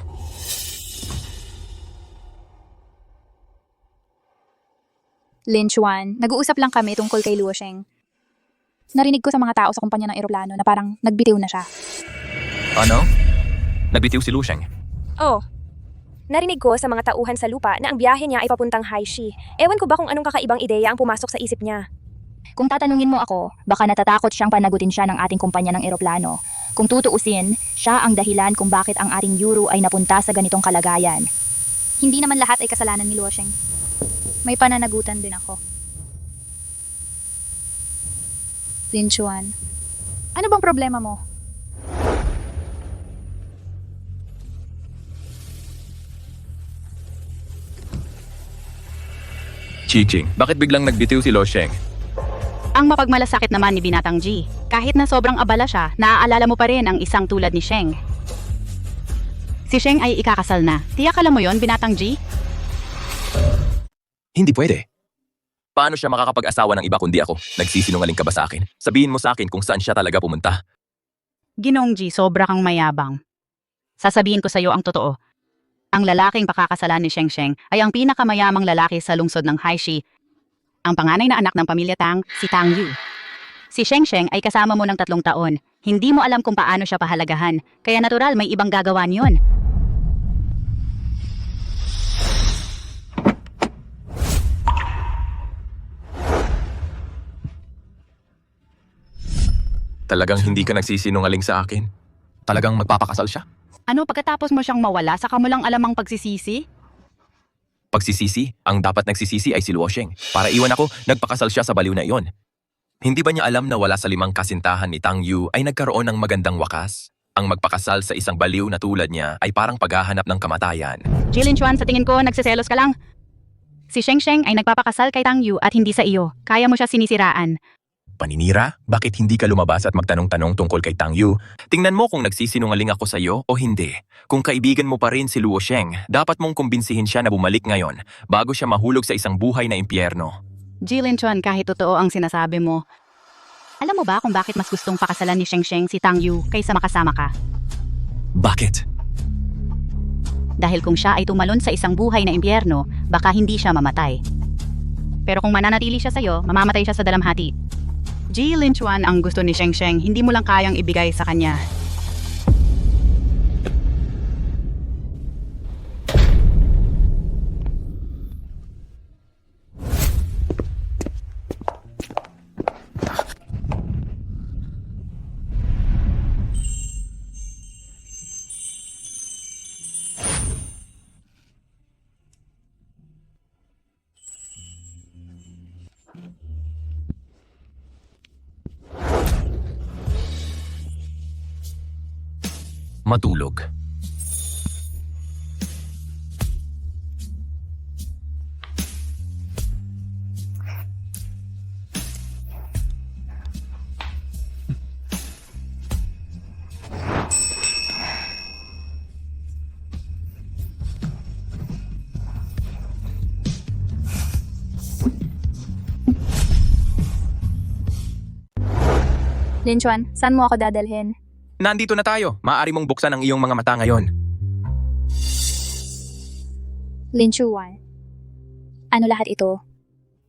Lin Chuan, nag-uusap lang kami tungkol kay Luo Sheng. Narinig ko sa mga tao sa kumpanya ng eroplano na parang nagbitiw na siya. Ano? Nagbitiw si Lu Sheng. Oh, narinig ko sa mga tauhan sa lupa na ang biyahe niya ay papuntang Haishi. Ewan ko ba kung anong kakaibang ideya ang pumasok sa isip niya. Kung tatanungin mo ako, baka natatakot siyang panagutin siya ng ating kumpanya ng eroplano. Kung tutuusin, siya ang dahilan kung bakit ang ating Yuru ay napunta sa ganitong kalagayan. Hindi naman lahat ay kasalanan ni Luo Sheng. May pananagutan din ako. Lin Chuan, ano bang problema mo? Chiching, bakit biglang nagbitiw si Lo Sheng? Ang mapagmalasakit naman ni Binatang G, kahit na sobrang abala siya, naaalala mo pa rin ang isang tulad ni Sheng. Si Sheng ay ikakasal na. Tiyak alam mo yon, Binatang G? Hindi pwede. Paano siya makakapag-asawa ng iba kundi ako? Nagsisinungaling ka ba sa akin? Sabihin mo sa akin kung saan siya talaga pumunta. Ginong G, sobra kang mayabang. Sasabihin ko sa iyo ang totoo. Ang lalaking pakakasalan ni Sheng Sheng ay ang pinakamayamang lalaki sa lungsod ng Haishi. Ang panganay na anak ng pamilya Tang, si Tang Yu. Si Sheng Sheng ay kasama mo ng 3 taon. Hindi mo alam kung paano siya pahalagahan, kaya natural may ibang gagawan yon. Talagang hindi ka nagsisinungaling sa akin? Talagang magpapakasal siya? Ano pagkatapos mo siyang mawala, saka mo lang alam ang pagsisisi? Pagsisisi, ang dapat nagsisisi ay si Luo Sheng. Para iwan ako, nagpakasal siya sa baliw na iyon. Hindi ba niya alam na wala sa 5 kasintahan ni Tang Yu ay nagkaroon ng magandang wakas? Ang magpakasal sa isang baliw na tulad niya ay parang paghahanap ng kamatayan. Jilin Chuan, sa tingin ko, nagsiselos ka lang. Si Sheng Sheng ay nagpapakasal kay Tang Yu at hindi sa iyo. Kaya mo siya sinisiraan. Paninira? Bakit hindi ka lumabas at magtanong-tanong tungkol kay Tang Yu? Tingnan mo kung nagsisinungaling ako sa iyo o hindi. Kung kaibigan mo pa rin si Luo Sheng, dapat mong kumbinsihin siya na bumalik ngayon bago siya mahulog sa isang buhay na impyerno. Jilin Chuan, kahit totoo ang sinasabi mo, alam mo ba kung bakit mas gustong pakasalan ni Sheng Sheng si Tang Yu kaysa makasama ka? Bakit? Dahil kung siya ay tumalon sa isang buhay na impyerno, baka hindi siya mamatay. Pero kung mananatili siya sa'yo, mamamatay siya sa dalamhati. Jilin Chuan, ang gusto ni Sheng Sheng, hindi mo lang kayang ibigay sa kanya. Matulog. Lin Chuan, saan mo ako dadalhin? Nandito na tayo. Maaari mong buksan ang iyong mga mata ngayon. Lin Chuan, ano lahat ito?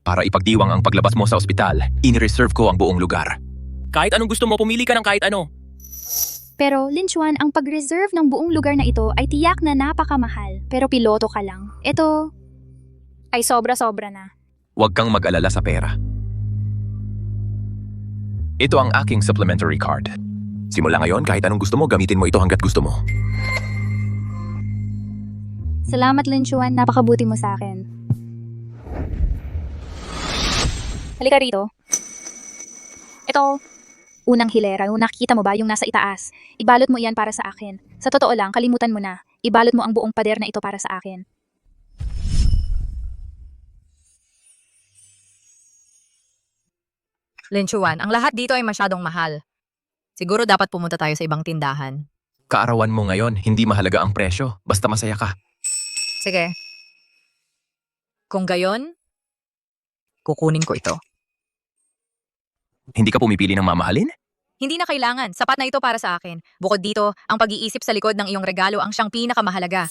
Para ipagdiwang ang paglabas mo sa ospital, inireserve ko ang buong lugar. Kahit anong gusto mo, pumili ka ng kahit ano. Pero Lin Chuan, ang pag-reserve ng buong lugar na ito ay tiyak na napakamahal. Pero piloto ka lang. Ito ay sobra-sobra na. Huwag kang mag-alala sa pera. Ito ang aking supplementary card. Simula ngayon, kahit anong gusto mo, gamitin mo ito hanggat gusto mo. Salamat Lin Chuan, napakabuti mo sa akin. Halika rito. Ito, unang hilera, yung nakikita mo ba yung nasa itaas? Ibalot mo iyan para sa akin. Sa totoo lang, kalimutan mo na. Ibalot mo ang buong pader na ito para sa akin. Lin Chuan, ang lahat dito ay masyadong mahal. Siguro dapat pumunta tayo sa ibang tindahan. Kaarawan mo ngayon, hindi mahalaga ang presyo. Basta masaya ka. Sige. Kung gayon, kukunin ko ito. Hindi ka pumipili ng mamahalin? Hindi na kailangan. Sapat na ito para sa akin. Bukod dito, ang pag-iisip sa likod ng iyong regalo ang siyang pinakamahalaga.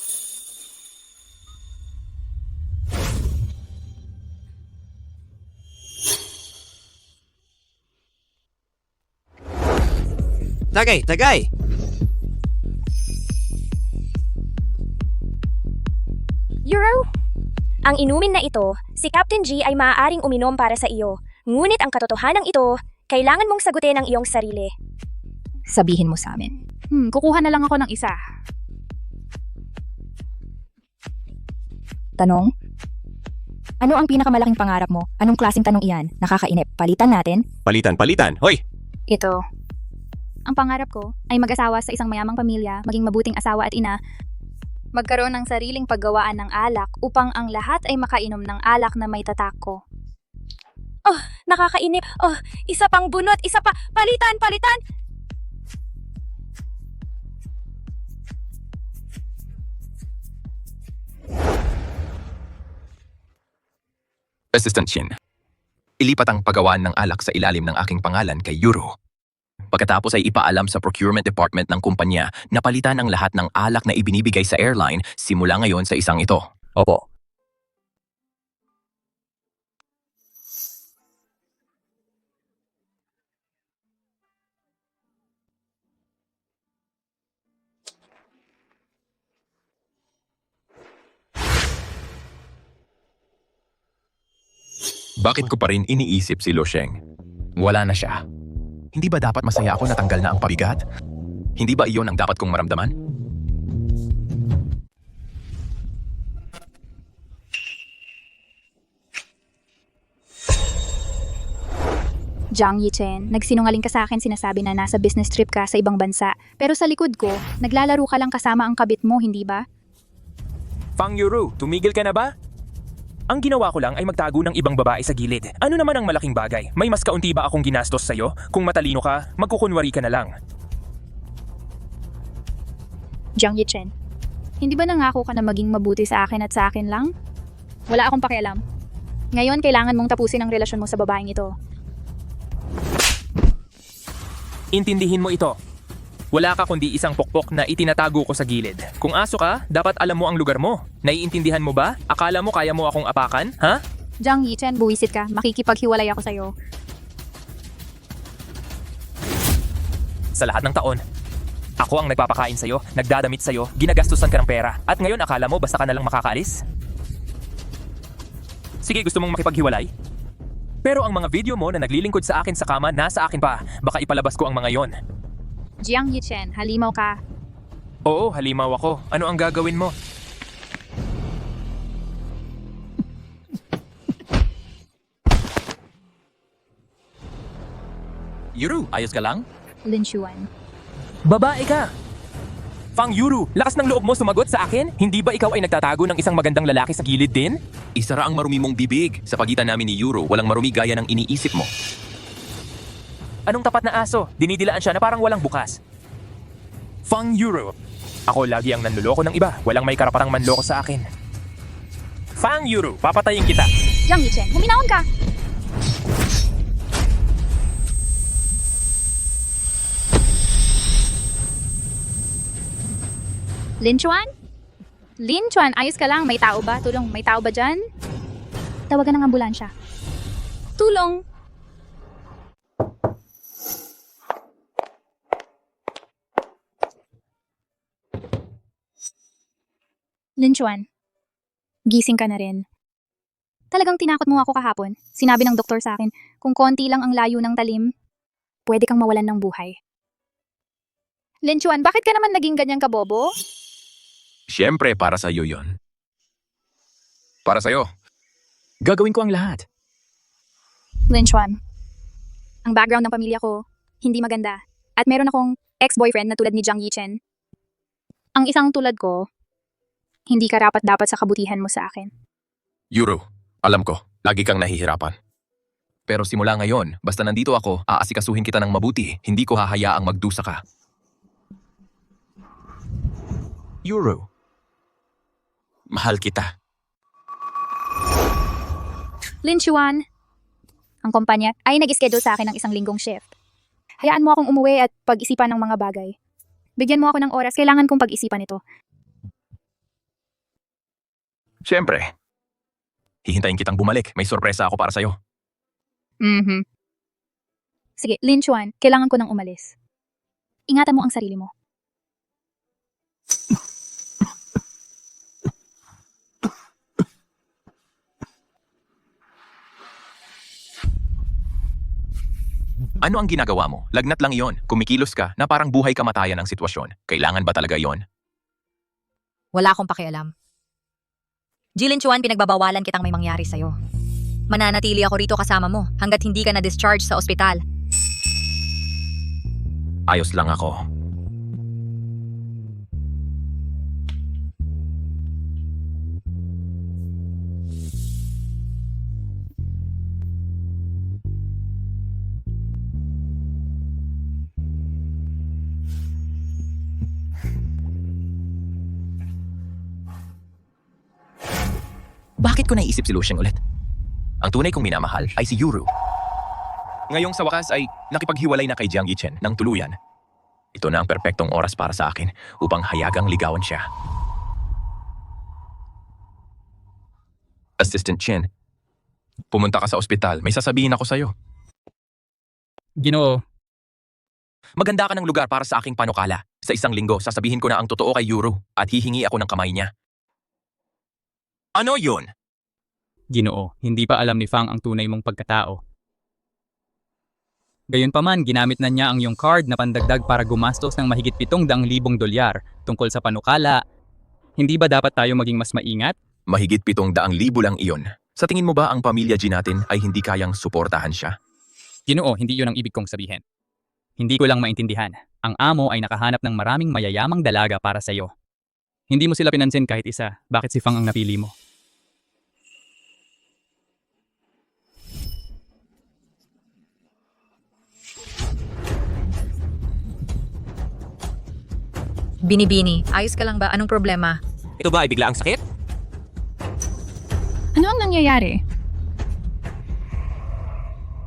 Tagay! Euro? Ang inumin na ito, si Captain G ay maaaring uminom para sa iyo. Ngunit ang katotohanan ito, kailangan mong sagutin ang iyong sarili. Sabihin mo sa amin. Kukuha na lang ako ng isa. Tanong? Ano ang pinakamalaking pangarap mo? Anong klaseng tanong iyan? Nakakainip. Palitan natin? Palitan! Hoy! Ito. Ang pangarap ko ay mag-asawa sa isang mayamang pamilya, maging mabuting asawa at ina, Magkaroon ng sariling paggawaan ng alak upang ang lahat ay makainom ng alak na may tatako. Nakakainip. Isa pang bunot, isa pa. Palitan, palitan! Assistant Shin, ilipat ang paggawaan ng alak sa ilalim ng aking pangalan kay Yuro. Pagkatapos ay ipaalam sa procurement department ng kumpanya na palitan ang lahat ng alak na ibinibigay sa airline simula ngayon sa isang ito. Opo. Bakit ko pa rin iniisip si Lo Sheng? Wala na siya. Hindi ba dapat masaya ako na tanggal na ang pabigat? Hindi ba iyon ang dapat kong maramdaman? Jiang Yichen, nagsinungaling ka sa akin sinasabi na nasa business trip ka sa ibang bansa. Pero sa likod ko, naglalaro ka lang kasama ang kabit mo, hindi ba? Fang Yuru, tumigil ka na ba? Ang ginawa ko lang ay magtago ng ibang babae sa gilid. Ano naman ang malaking bagay? May mas kaunti ba akong ginastos sa'yo? Kung matalino ka, magkukunwari ka na lang. Jiang Yichen, hindi ba nangako ka na maging mabuti sa akin at sa akin lang? Wala akong pakialam. Ngayon, kailangan mong tapusin ang relasyon mo sa babaeng ito. Intindihin mo ito. Wala ka kundi isang pokpok na itinatago ko sa gilid. Kung aso ka, dapat alam mo ang lugar mo. Naiintindihan mo ba? Akala mo kaya mo akong apakan, ha? Jiang Yichen, buwisit ka. Makikipaghiwalay ako sa'yo. Sa lahat ng taon, ako ang nagpapakain sa'yo, nagdadamit sa'yo, ginagastusan ka ng pera. At ngayon akala mo basta ka nalang makakaalis? Sige, gusto mong makipaghiwalay? Pero ang mga video mo na naglilingkod sa akin sa kama, nasa akin pa. Baka ipalabas ko ang mga yon. Jiang Yichen, halimaw ka. Oo, halimaw ako. Ano ang gagawin mo? Yuro, ayos ka lang? Lin Xuan. Babae ka! Fang Yuru, lakas ng loob mo sumagot sa akin? Hindi ba ikaw ay nagtatago ng isang magandang lalaki sa gilid din? Isara ang marumi mong bibig. Sa pagitan namin ni Yuro, walang marumi gaya ng iniisip mo. Anong tapat na aso? Dinidilaan siya na parang walang bukas. Fang Yuru. Ako lagi ang nanluloko ng iba. Walang may karapatang manloko sa akin. Fang Yuru, papatayin kita. Jiang Yichen, huminahon ka! Lin Xuan? Lin Xuan, ayos ka lang. May tao ba? Tulong, may tao ba dyan? Tawagan ng ambulansya. Tulong! Lin Xuan, gising ka na rin. Talagang tinakot mo ako kahapon. Sinabi ng doktor sa akin, kung konti lang ang layo ng talim, pwede kang mawalan ng buhay. Lin Xuan, bakit ka naman naging ganyang kabobo? Siyempre, para sa'yo yon. Para sa'yo. Gagawin ko ang lahat. Lin Xuan, ang background ng pamilya ko, hindi maganda. At meron akong ex-boyfriend na tulad ni Jiang Yichen. Ang isang tulad ko, hindi karapat-dapat sa kabutihan mo sa akin. Yuro, alam ko, lagi kang nahihirapan. Pero simula ngayon, basta nandito ako, aasikasuhin kita ng mabuti. Hindi ko hahayaang magdusa ka. Yuro, mahal kita. Lin Xuan, ang kumpanya ay nag-schedule sa akin ng isang linggong shift. Hayaan mo akong umuwi at pag-isipan ng mga bagay. Bigyan mo ako ng oras, kailangan kong pag-isipan ito. Siyempre. Hihintayin kitang bumalik. May sorpresa ako para sa'yo. Sige, Lin Xuan, kailangan ko nang umalis. Ingatan mo ang sarili mo. Ano ang ginagawa mo? Lagnat lang iyon. Kumikilos ka na parang buhay kamatayan ang sitwasyon. Kailangan ba talaga iyon? Wala akong pakialam. Jilin Chuan, pinagbabawalan kitang may mangyari sa'yo. Mananatili ako rito kasama mo hanggat hindi ka na-discharge sa ospital. Ayos lang ako. Bakit ko naisip si Lucian ulit? Ang tunay kong minamahal ay si Yuru. Ngayong sa wakas ay nakipaghiwalay na kay Jiang Yichen ng tuluyan. Ito na ang perpektong oras para sa akin upang hayagang ligawan siya. Assistant Chen, pumunta ka sa ospital. May sasabihin ako sa'yo. Ginoo, Maganda ka ng lugar para sa aking panukala. Sa isang linggo, sasabihin ko na ang totoo kay Yuru at hihingi ako ng kamay niya. Ano yun? Ginoo, hindi pa alam ni Fang ang tunay mong pagkatao. Gayunpaman, ginamit na niya ang iyong card na pandagdag para gumastos ng mahigit 700,000 dolyar tungkol sa panukala. Hindi ba dapat tayo maging mas maingat? Mahigit 700,000 lang iyon. Sa tingin mo ba ang pamilya G natin ay hindi kayang suportahan siya? Ginoo, hindi yun ang ibig kong sabihin. Hindi ko lang maintindihan. Ang amo ay nakahanap ng maraming mayayamang dalaga para sa iyo. Hindi mo sila pinansin kahit isa. Bakit si Fang ang napili mo? Binibini, ayos ka lang ba? Anong problema? Ito ba ay bigla ang sakit? Ano ang nangyayari?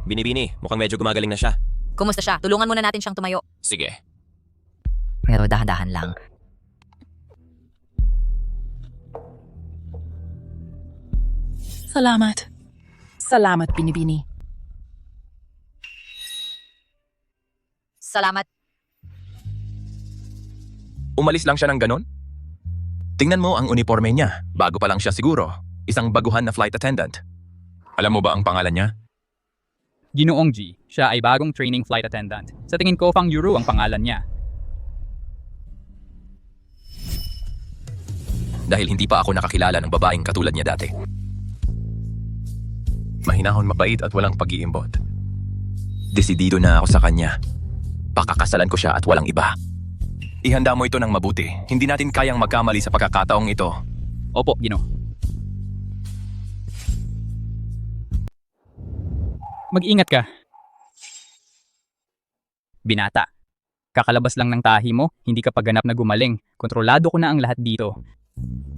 Binibini, mukhang medyo gumagaling na siya. Kumusta siya? Tulungan muna natin siyang tumayo. Sige. Pero dahan-dahan lang. Salamat. Salamat, Binibini. Salamat. Umalis lang siya ng ganon? Tingnan mo ang uniforme niya. Bago pa lang siya siguro. Isang baguhan na flight attendant. Alam mo ba ang pangalan niya? Ginoong G, siya ay bagong training flight attendant. Sa tingin ko, Fang Yuru ang pangalan niya. Dahil hindi pa ako nakakilala ng babaeng katulad niya dati. Mahinahon, mabait at walang pag-iimbot. Desidido na ako sa kanya. Pakakasalan ko siya at walang iba. Ihanda mo ito ng mabuti. Hindi natin kayang magkamali sa pagkakataong ito. Opo, Gino. Mag-ingat ka. Binata. Kakalabas lang ng tahi mo, hindi ka paganap na gumaling. Kontrolado ko na ang lahat dito.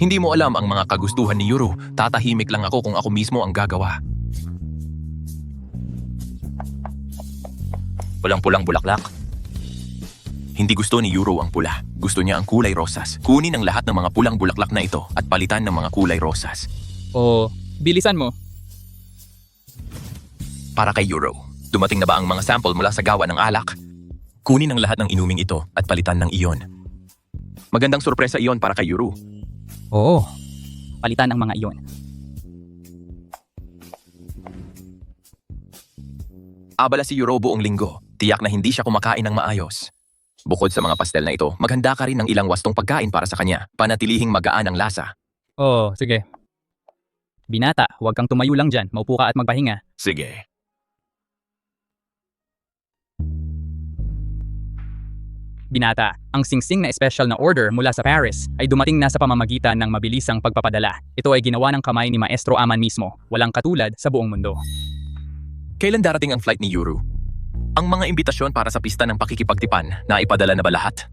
Hindi mo alam ang mga kagustuhan ni Yuru. Tatahimik lang ako kung ako mismo ang gagawa. Pulang-pulang bulaklak. Hindi gusto ni Yuru ang pula. Gusto niya ang kulay rosas. Kunin ang lahat ng mga pulang bulaklak na ito at palitan ng mga kulay rosas. O, bilisan mo. Para kay Yuru, dumating na ba ang mga sample mula sa gawa ng alak? Kunin ang lahat ng inuming ito at palitan ng iyon. Magandang sorpresa iyon para kay Yuru. Oo, palitan ang mga iyon. Abala si Yuru buong linggo. Tiyak na hindi siya kumakain ng maayos. Bukod sa mga pastel na ito, maghanda ka rin ng ilang wastong pagkain para sa kanya. Panatilihing magaan ang lasa. Oo, sige. Binata, huwag kang tumayo lang dyan. Maupo ka at magpahinga. Sige. Binata, ang singsing na special na order mula sa Paris ay dumating na sa pamamagitan ng mabilisang pagpapadala. Ito ay ginawa ng kamay ni Maestro Aman mismo. Walang katulad sa buong mundo. Kailan darating ang flight ni Yuru? Ang mga imbitasyon para sa pista ng pakikipagtipan na ipadala na ba lahat?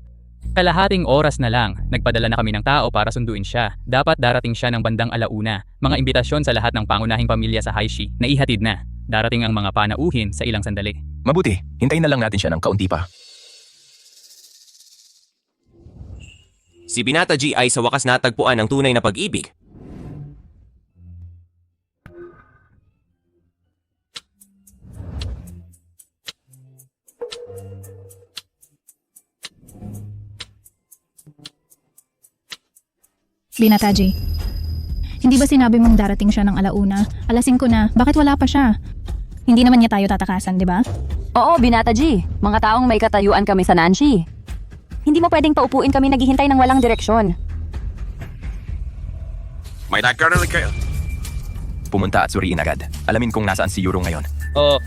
Kalahating oras na lang, nagpadala na kami ng tao para sunduin siya. Dapat darating siya ng bandang 1:00. Mga imbitasyon sa lahat ng pangunahing pamilya sa Haishi na ihatid na. Darating ang mga panauhin sa ilang sandali. Mabuti, hintayin na lang natin siya ng kaunti pa. Si Binata G ay sa wakas natagpuan ang tunay na pag-ibig. Binataji. Hindi ba sinabi mong darating siya ng 1:00? 5:00 na. Bakit wala pa siya? Hindi naman niya tayo tatakasan, di ba? Oo, Binata G. Mga taong may katayuan kami sa Nanshi. Hindi mo pwedeng paupuin kami naghihintay ng walang direksyon. May nagkaroon kayo. Pumunta at suriin agad. Alamin kung nasaan si Yuru ngayon. Oo.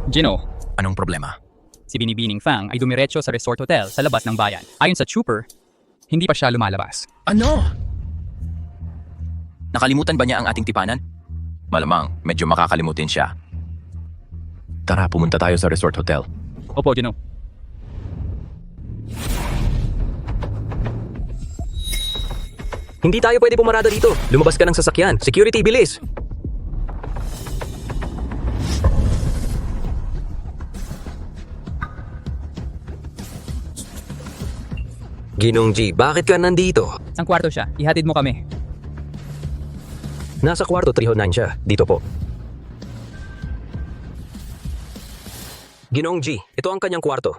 Gino, Anong problema? si Binibining Fang ay dumiretso sa resort hotel sa labas ng bayan. Ayon sa trooper, hindi pa siya lumalabas. Ano? Nakalimutan ba niya ang ating tipanan? Malamang, medyo makakalimutin siya. Tara, pumunta tayo sa resort hotel. Opo, Gino. Hindi tayo pwede pumarada dito. Lumabas ka ng sasakyan. Security, bilis! Ginong G, bakit ka nandito? Ang kwarto siya. Ihatid mo kami. Nasa kwarto 309 siya. Dito po. Ginong G, ito ang kanyang kwarto.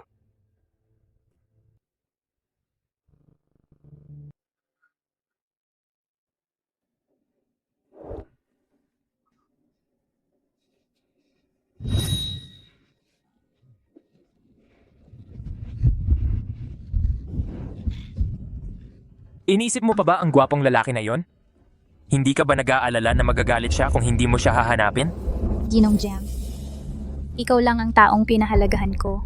Inisip mo pa ba ang gwapong lalaki na yon? Hindi ka ba nag-aalala na magagalit siya kung hindi mo siya hahanapin? Ginong Jam, ikaw lang ang taong pinahalagahan ko.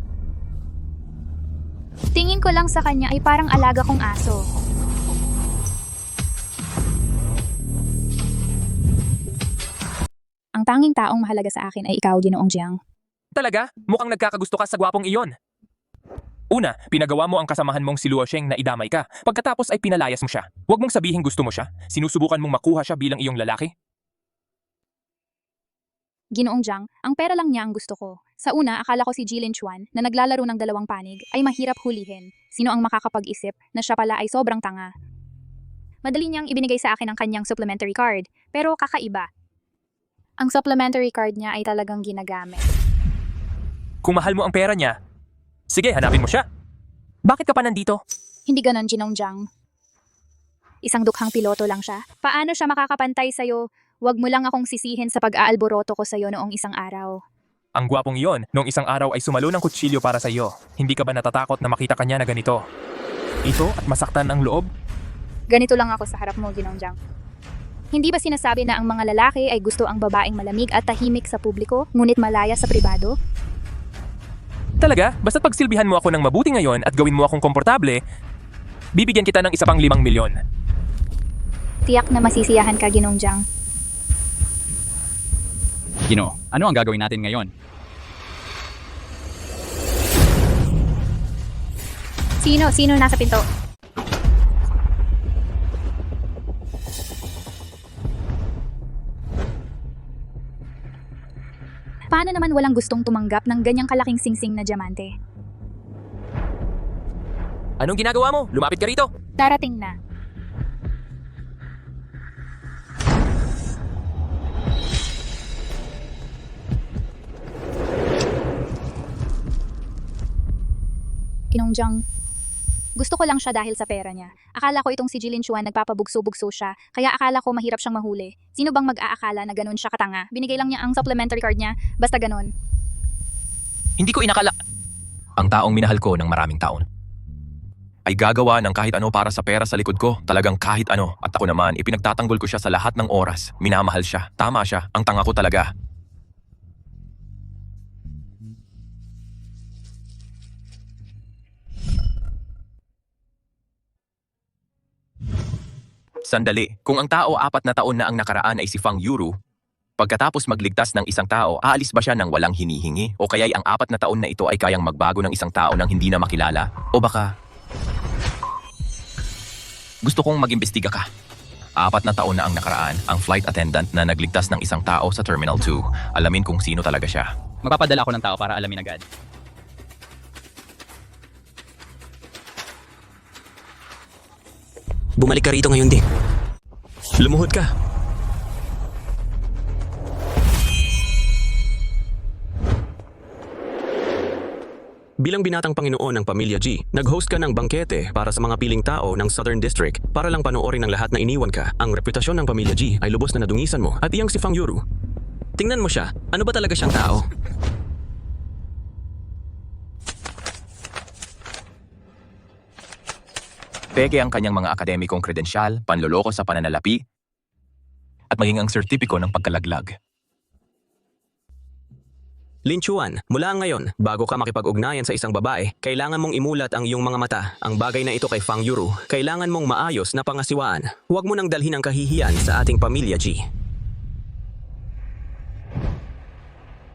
Tingin ko lang sa kanya ay parang alaga kong aso. Ang tanging taong mahalaga sa akin ay ikaw, Ginoong Jiang. Talaga? Mukhang nagkakagusto ka sa gwapong iyon. Una, pinagawa mo ang kasamahan mong si Luo Sheng na idamay ka. Pagkatapos ay pinalayas mo siya. Huwag mong sabihin gusto mo siya. Sinusubukan mong makuha siya bilang iyong lalaki. Ginoong Jiang, ang pera lang niya ang gusto ko. Sa una, akala ko si Jilin Chuan na naglalaro ng dalawang panig ay mahirap hulihin. Sino ang makakapag-isip na siya pala ay sobrang tanga? Madali niyang ibinigay sa akin ang kanyang supplementary card, pero kakaiba. Ang supplementary card niya ay talagang ginagamit. Kung mahal mo ang pera niya, sige, hanapin mo siya. Bakit ka pa nandito? Hindi ganon, Ginong Jiang. Isang dukhang piloto lang siya. Paano siya makakapantay sa'yo? Huwag mo lang akong sisihin sa pag-aalboroto ko sa'yo noong isang araw. Ang gwapong iyon, noong isang araw ay sumalo ng kutsilyo para sa iyo. Hindi ka ba natatakot na makita kanya na ganito? Ito at masaktan ang loob? Ganito lang ako sa harap mo, Ginong Jiang. Hindi ba sinasabi na ang mga lalaki ay gusto ang babaeng malamig at tahimik sa publiko, ngunit malaya sa pribado? Talaga? Basta't pagsilbihan mo ako ng mabuti ngayon at gawin mo akong komportable, bibigyan kita ng isa pang 5 milyon. Tiyak na masisiyahan ka, Ginong Jiang. Gino, ano ang gagawin natin ngayon? Sino nasa pinto? Paano naman walang gustong tumanggap ng ganyang kalaking singsing na diamante? Anong ginagawa mo? Lumapit ka rito. Darating na. Ginong Jiang, gusto ko lang siya dahil sa pera niya. Akala ko itong si Jilin Chuan nagpapabugso-bugso siya, kaya akala ko mahirap siyang mahuli. Sino bang mag-aakala na ganun siya katanga? Binigay lang niya ang supplementary card niya, basta ganun. Hindi ko inakala. Ang taong minahal ko ng maraming taon ay gagawa ng kahit ano para sa pera sa likod ko. Talagang kahit ano. At ako naman, ipinagtatanggol ko siya sa lahat ng oras. Minamahal siya. Tama siya. Ang tanga ko talaga. Sandali, kung ang tao 4 na taon na ang nakaraan ay si Fang Yuru, pagkatapos magligtas ng isang tao, aalis ba siya ng walang hinihingi? O kaya'y ang 4 na taon na ito ay kayang magbago ng isang tao nang hindi na makilala? O baka gusto kong mag-imbestiga ka. 4 na taon na ang nakaraan, ang flight attendant na nagligtas ng isang tao sa Terminal 2. Alamin kung sino talaga siya. Magpapadala ako ng tao para alamin agad. Bumalik ka rito ngayon, Dick. Lumuhod ka. Bilang binatang Panginoon ng Pamilya G, nag-host ka ng bangkete para sa mga piling tao ng Southern District para lang panoorin ng lahat na iniwan ka. Ang reputasyon ng Pamilya G ay lubos na nadungisan mo at iyang si Fang Yuru. Tingnan mo siya, ano ba talaga siyang tao? Peke ang kanyang mga akademikong kredensyal, panloloko sa pananalapi, at maging ang sertipiko ng pagkalaglag. Lin Chuan, mula ngayon, bago ka makipag-ugnayan sa isang babae, kailangan mong imulat ang iyong mga mata. Ang bagay na ito kay Fang Yuru, kailangan mong maayos na pangasiwaan. Huwag mo nang dalhin ang kahihiyan sa ating Pamilya G.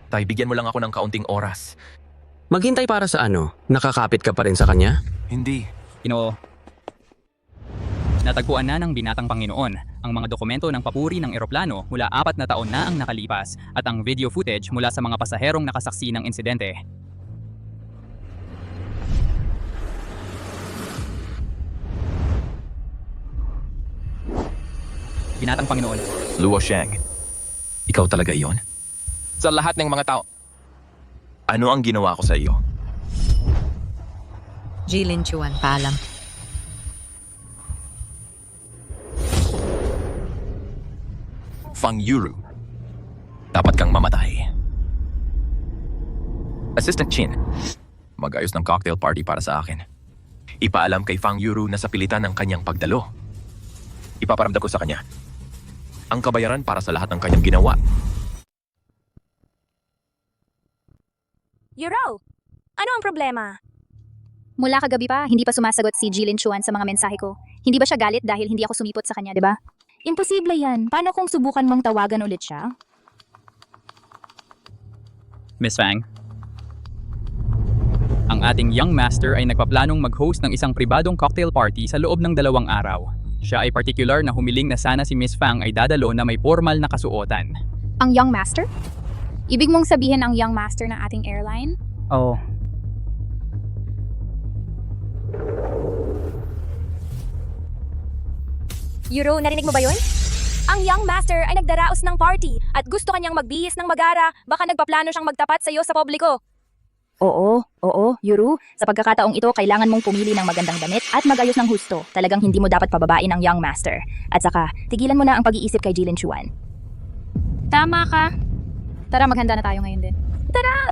Tay, bigyan mo lang ako ng kaunting oras. Maghintay para sa ano? Nakakapit ka pa rin sa kanya? Hindi. Ginoo, Natagpuan na ng binatang Panginoon ang mga dokumento ng papuri ng eroplano mula 4 na taon na ang nakalipas at ang video footage mula sa mga pasaherong nakasaksi ng insidente. Binatang Panginoon. Luo Sheng, ikaw talaga iyon? Sa lahat ng mga tao. Ano ang ginawa ko sa iyo? Jilin Chuan, paalam. Fang Yuru, dapat kang mamatay. Assistant Chin, mag-ayos ng cocktail party para sa akin. Ipaalam kay Fang Yuru na sa pilitan ng kanyang pagdalo. Ipaparamdam ko sa kanya ang kabayaran para sa lahat ng kanyang ginawa. Yuro, ano ang problema? Mula kagabi pa, hindi pa sumasagot si Jilin Chuan sa mga mensahe ko. Hindi ba siya galit dahil hindi ako sumipot sa kanya, di ba? Imposible yan. Paano kung subukan mong tawagan ulit siya? Miss Fang, ang ating young master ay nagpaplanong mag-host ng isang pribadong cocktail party sa loob ng 2 araw. Siya ay particular na humiling na sana si Miss Fang ay dadalo na may formal na kasuotan. Ang young master? Ibig mong sabihin ang young master ng ating airline? Oh. Yuro, narinig mo ba yun? Ang young master ay nagdaraos ng party at gusto kanyang magbihis ng magara. Baka nagpaplano siyang magtapat sa iyo sa publiko. Oo, Yuru. Sa pagkakataong ito, kailangan mong pumili ng magandang damit at magayos ng husto. Talagang hindi mo dapat pababain ang young master. At saka, tigilan mo na ang pag-iisip kay Jilin Chuan. Tama ka. Tara, maghanda na tayo ngayon din. Tara!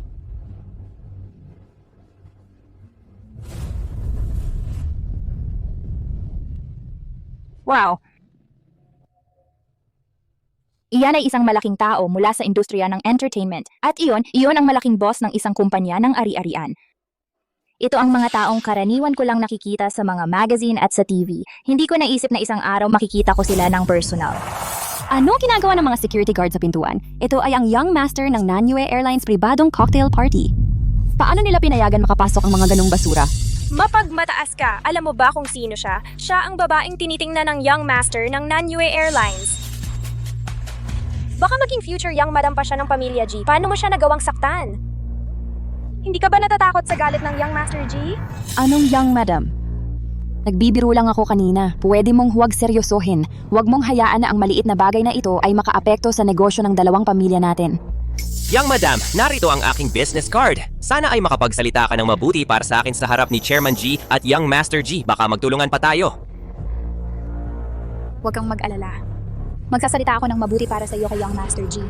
Wow! Iyan ay isang malaking tao mula sa industriya ng entertainment at iyon ang malaking boss ng isang kumpanya ng ari-arian. Ito ang mga taong karaniwan ko lang nakikita sa mga magazine at sa TV. Hindi ko naisip na isang araw makikita ko sila ng personal. Ano ginagawa ng mga security guard sa pintuan? Ito ay ang young master ng Nanyue Airlines pribadong cocktail party. Paano nila pinayagan makapasok ang mga ganong basura? Mapagmataas ka. Alam mo ba kung sino siya? Siya ang babaeng tinitingnan ng young master ng Nanyue Airlines. Baka maging future young madam pa siya ng pamilya G. Paano mo siya nagawang saktan? Hindi ka ba natatakot sa galit ng young master G? Anong young madam? Nagbibiro lang ako kanina. Pwede mong huwag seryosohin. Huwag mong hayaan na ang maliit na bagay na ito ay makaapekto sa negosyo ng 2 pamilya natin. Young Madam, narito ang aking business card. Sana ay makapagsalita ka ng mabuti para sa akin sa harap ni Chairman G at Young Master G. Baka magtulungan pa tayo. Huwag kang mag-alala. Magsasalita ako ng mabuti para sa iyo kay Young Master G.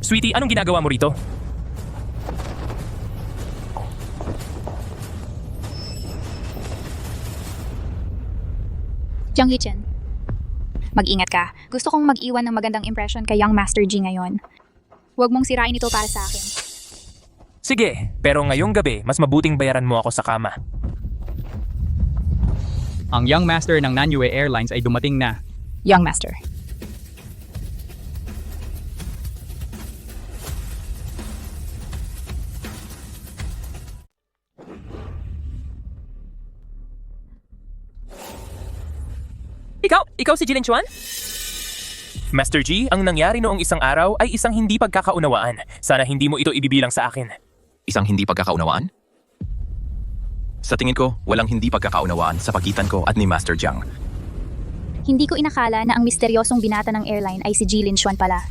Sweetie, anong ginagawa mo rito? Jiang Yichen. Mag-ingat ka. Gusto kong mag-iwan ng magandang impression kay Young Master G ngayon. Huwag mong sirain ito para sa akin. Sige, pero ngayong gabi, mas mabuting bayaran mo ako sa kama. Ang young master ng Nanyue Airlines ay dumating na. Young Master. Ikaw si Jilin Chuan? Master G, ang nangyari noong isang araw ay isang hindi pagkakaunawaan. Sana hindi mo ito ibibilang sa akin. Isang hindi pagkakaunawaan? Sa tingin ko, walang hindi pagkakaunawaan sa pagitan ko at ni Master Jiang. Hindi ko inakala na ang misteryosong binata ng airline ay si Jilin Chuan pala.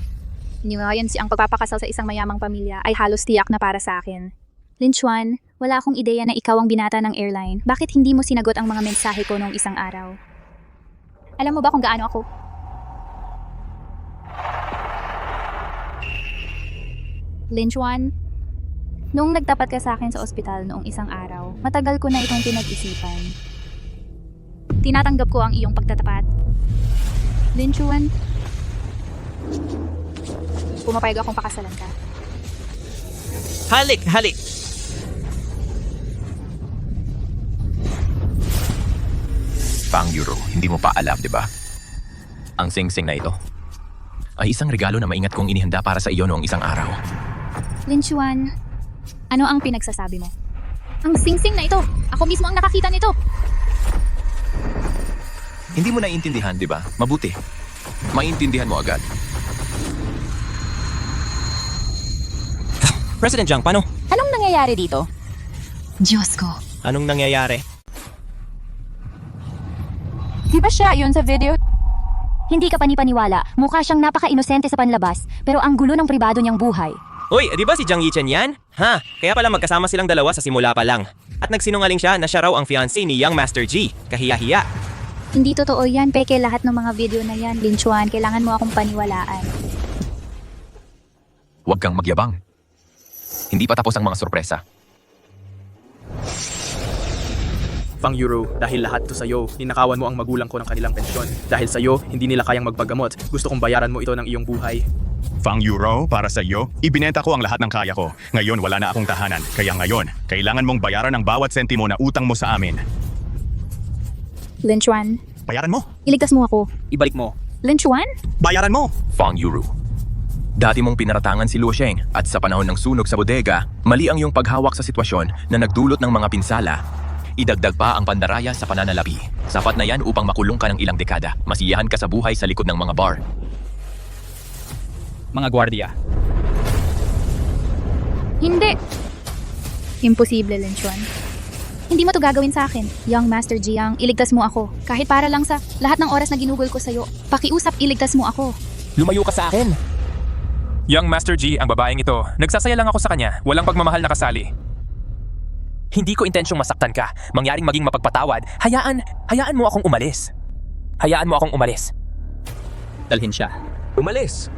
Ngayon ang pagpapakasal sa isang mayamang pamilya ay halos tiyak na para sa akin. Lin Chuan, wala akong ideya na ikaw ang binata ng airline. Bakit hindi mo sinagot ang mga mensahe ko noong isang araw? Alam mo ba kung gaano ako? Lin Chuan, nung nagtapat ka sa akin sa ospital noong isang araw, matagal ko na itong pinag-isipan. Tinatanggap ko ang iyong pagtatapat. Lin Chuan, pumapayag akong pakasalan ka. Halik! Fang Yuru, hindi mo pa alam, di ba? Ang sing-sing na ito ay isang regalo na maingat kong inihanda para sa iyo noong isang araw. Lin Chuan, Ano ang pinagsasabi mo? Ang singsing na ito! Ako mismo ang nakakita nito! Hindi mo naiintindihan, di ba? Mabuti. Maintindihan mo agad. President Jiang, paano? Anong nangyayari dito? Diyos ko. Anong nangyayari? Di ba siya yun sa video? Hindi ka panipaniwala. Mukha siyang napaka-inosente sa panlabas, pero ang gulo ng pribado niyang buhay. Uy, di ba si Jiang Yichen yan? Ha? Kaya pala magkasama silang dalawa sa simula pa lang. At nagsinungaling siya na siya raw ang fiancé ni Young Master G. Kahiya-hiya. Hindi totoo yan, peke lahat ng mga video na yan. Lin Chuan, kailangan mo akong paniwalaan. Huwag kang magyabang. Hindi pa tapos ang mga sorpresa. Fang Yuru, dahil lahat to sa'yo, ninakawan mo ang magulang ko ng kanilang pensyon. Dahil sa'yo, hindi nila kayang magpagamot. Gusto kong bayaran mo ito ng iyong buhay. Fang Euro, para sa iyo, ibinenta ko ang lahat ng kaya ko. Ngayon wala na akong tahanan. Kaya ngayon, kailangan mong bayaran ang bawat sentimo na utang mo sa amin. Lin Chuan, Bayaran mo! iligtas mo ako. Ibalik mo. Lin Chuan? Bayaran mo! Fang Yuru. Dati mong pinaratangan si Luo Sheng at sa panahon ng sunog sa bodega, mali ang iyong paghawak sa sitwasyon na nagdulot ng mga pinsala. Idagdag pa ang pandaraya sa pananalapi. Sapat na yan upang makulong ka ng ilang dekada. Masiyahan ka sa buhay sa likod ng mga bar. Mga gwardiya. Hindi. Imposible, Lin Chuan. Hindi mo to gagawin sa akin. Young Master Jiang, iligtas mo ako. Kahit para lang sa lahat ng oras na ginugol ko sa'yo. Pakiusap, iligtas mo ako. Lumayo ka sa akin! Young Master G, ang babaeng ito, nagsasaya lang ako sa kanya. Walang pagmamahal na kasali. Hindi ko intensyong masaktan ka. Mangyaring maging mapagpatawad. Hayaan mo akong umalis. Hayaan mo akong umalis. Dalhin siya. Umalis.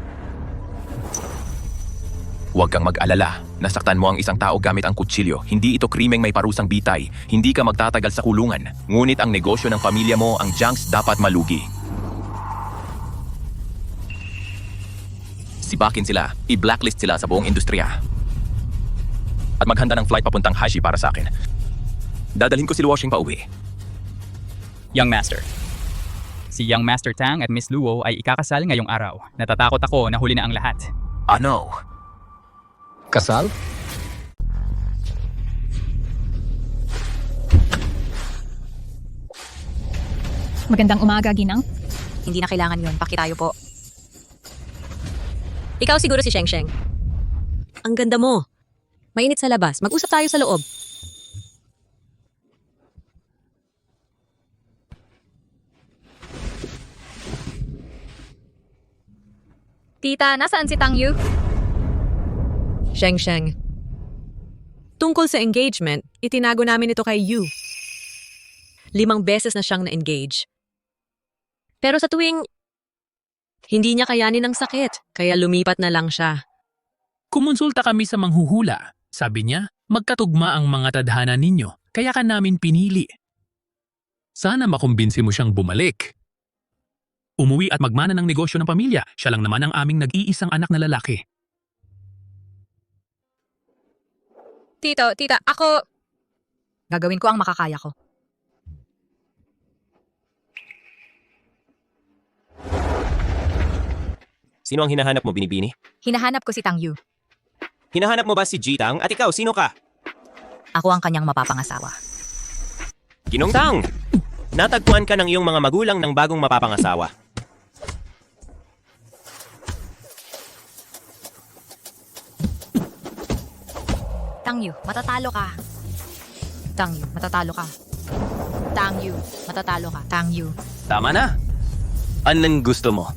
Huwag kang mag-alala. Nasaktan mo ang isang tao gamit ang kutsilyo. Hindi ito krimeng may parusang bitay. Hindi ka magtatagal sa kulungan. Ngunit ang negosyo ng pamilya mo, ang Jiangs, dapat malugi. Sibakin sila. I-blacklist sila sa buong industriya. At maghanda ng flight papuntang Haishi para sa akin. Dadalhin ko si Luo Sheng pa uwi. Young Master. Si Young Master Tang at Miss Luo ay ikakasal ngayong araw. Natatakot ako na huli na ang lahat. Ano? Kasal? Magandang umaga, Ginang. Hindi na kailangan yun. Pakitayo po. Ikaw siguro si Sheng Sheng. Ang ganda mo. Mainit sa labas. Mag-usap tayo sa loob. Tita, nasaan si Tang Yu? Sheng Sheng. Tungkol sa engagement, itinago namin ito kay Yu. 5 beses na siyang na-engage. Pero sa tuwing hindi niya kayanin ang sakit, kaya lumipat na lang siya. Kumonsulta kami sa manghuhula. Sabi niya, magkatugma ang mga tadhana ninyo, kaya ka namin pinili. Sana makumbinsi mo siyang bumalik. Umuwi at magmana ng negosyo ng pamilya. Siya lang naman ang aming nag-iisang anak na lalaki. Tita, ako... Gagawin ko ang makakaya ko. Sino ang hinahanap mo, Binibini? Hinahanap ko si Tang Yu. Hinahanap mo ba si Jitang? At ikaw, sino ka? Ako ang kanyang mapapangasawa. Ginong Tang! Natagpuan ka ng iyong mga magulang ng bagong mapapangasawa. Tang Yu, matatalo ka. Tang Yu, matatalo ka. Tang Yu, matatalo ka. Tang Yu. Tama na. Anong gusto mo?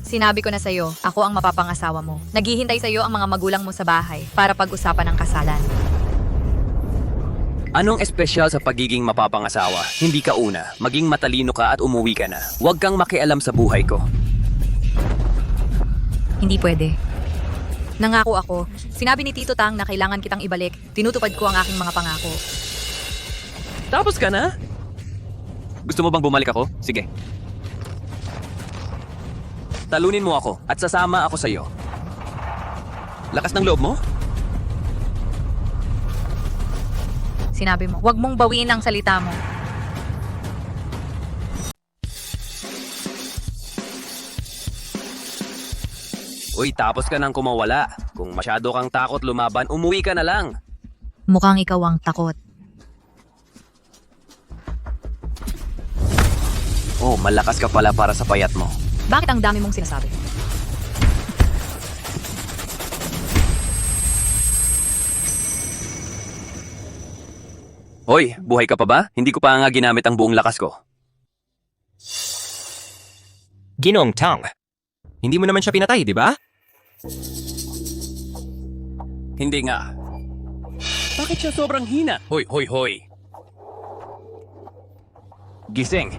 Sinabi ko na sa'yo, ako ang mapapangasawa mo. Naghihintay sa'yo ang mga magulang mo sa bahay para pag-usapan ang kasalan. Anong espesyal sa pagiging mapapangasawa? Hindi ka una, maging matalino ka at umuwi ka na. Huwag kang makialam sa buhay ko. Hindi pwede. Nangako ako. Sinabi ni Tito Tang na kailangan kitang ibalik. Tinutupad ko ang aking mga pangako. Tapos ka na? Gusto mo bang bumalik ako? Sige. Talunin mo ako at sasama ako sa iyo. Lakas ng loob mo? Sinabi mo, huwag mong bawiin ang salita mo. Uy, tapos ka nang kumawala. Kung masyado kang takot lumaban, umuwi ka na lang. Mukhang ikaw ang takot. Oh, malakas ka pala para sa payat mo. Bakit ang dami mong sinasabi? Hoy, buhay ka pa ba? Hindi ko pa nga ginamit ang buong lakas ko. Ginong Tang. Hindi mo naman siya pinatay, di ba? Hindi nga. Bakit siya sobrang hina? Hoy, hoy, hoy. Gising.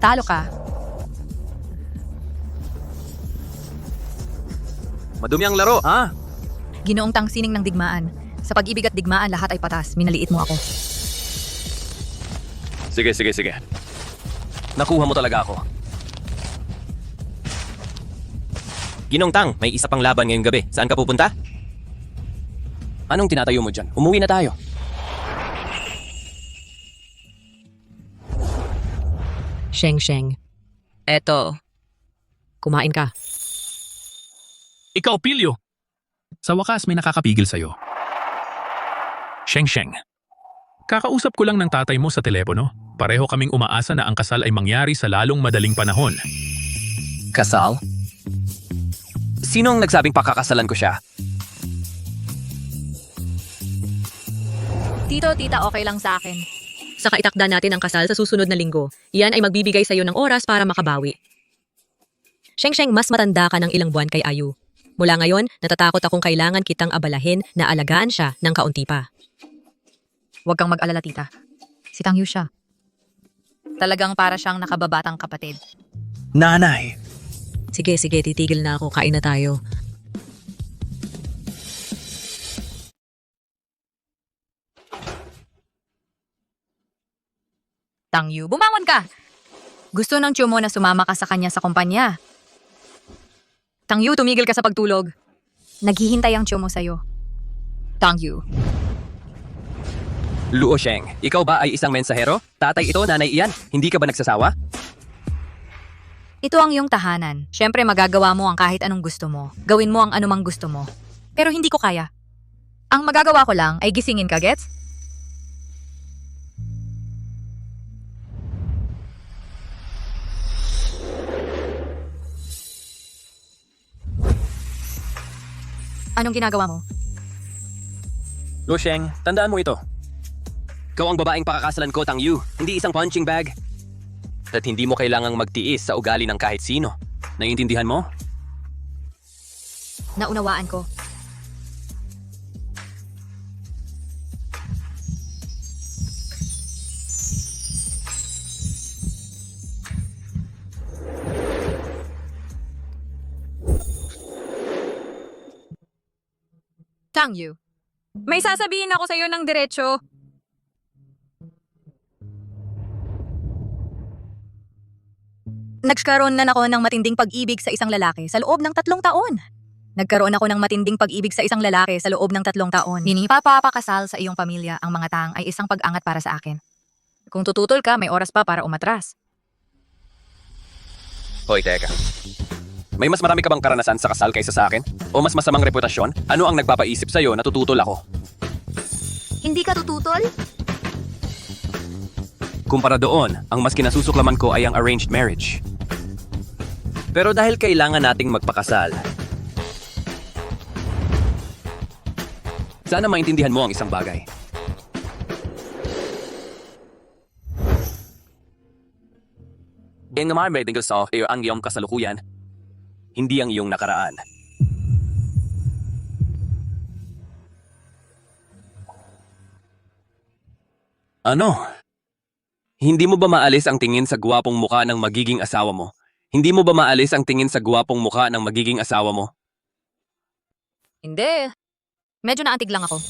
Talo ka. Madumi ang laro, ha? Ginoong tangsining ng digmaan. Sa pag-ibig at digmaan, lahat ay patas. Minaliit mo ako. Sige, sige, sige. Nakuha mo talaga ako. Ginong Tang, may isa pang laban ngayong gabi. Saan ka pupunta? Anong tinatayo mo dyan? Umuwi na tayo. Sheng. Eto. Kumain ka. Ikaw, Pilyo. Sa wakas may nakakapigil sa'yo. Sheng. Kakausap ko lang ng tatay mo sa telepono. Pareho kaming umaasa na ang kasal ay mangyari sa lalong madaling panahon. Kasal? Sino ang nagsabing pakakasalan ko siya? Tito, tita, okay lang sa akin. Saka itakda natin ang kasal sa susunod na linggo. Iyan ay magbibigay sa'yo ng oras para makabawi. Sheng, mas matanda ka ng ilang buwan kay Ayu. Mula ngayon, natatakot akong kailangan kitang abalahin na alagaan siya ng kaunti pa. Huwag kang mag-alala, tita. Si Tang Yu siya. Talagang para siyang nakababatang kapatid. Nanay! Sige, titigil na ako. Kain na tayo. Tang Yu, bumangon ka! Gusto ng Chumo na sumama ka sa kanya sa kumpanya. Tang Yu, tumigil ka sa pagtulog. Naghihintay ang Chumo sa'yo. Tang Yu. Luo Sheng, ikaw ba ay isang mensahero? Tatay ito, nanay iyan. Hindi ka ba nagsasawa? Ito ang iyong tahanan. Siyempre magagawa mo ang kahit anong gusto mo. Gawin mo ang anumang gusto mo. Pero hindi ko kaya. Ang magagawa ko lang ay gisingin ka, gets? Anong ginagawa mo? Luo Sheng, tandaan mo ito. Ikaw ang babaeng pakakasalan ko, Tang Yu. Hindi isang punching bag. At hindi mo kailangang magtiis sa ugali ng kahit sino. Naiintindihan mo? Naunawaan ko. Tang Yu, may sasabihin ako sa iyo ng diretsyo. Nagkaroon na ako ng matinding pag-ibig sa isang lalaki sa loob ng 3 taon. Nagkaroon ako ng matinding pag-ibig sa isang lalaki sa loob ng 3 taon. Papapakasal sa iyong pamilya ang mga Tang ay isang pag-angat para sa akin. Kung tututol ka, may oras pa para umatras. Hoy, teka. May mas marami ka bang karanasan sa kasal kaysa sa akin? O mas masamang reputasyon? Ano ang nagpapaisip sa'yo na tututol ako? Hindi ka tututol? Kumpara doon, ang mas kinasusuklaman ko ay ang arranged marriage. Pero dahil kailangan nating magpakasal, sana maintindihan mo ang isang bagay. Ang naman may tinggal sa ang iyong kasalukuyan, hindi ang iyong nakaraan. Ano? Hindi mo ba maalis ang tingin sa gwapong mukha ng magiging asawa mo? Hindi mo ba maalis ang tingin sa gwapong mukha ng magiging asawa mo? Hindi. Medyo naantig lang ako.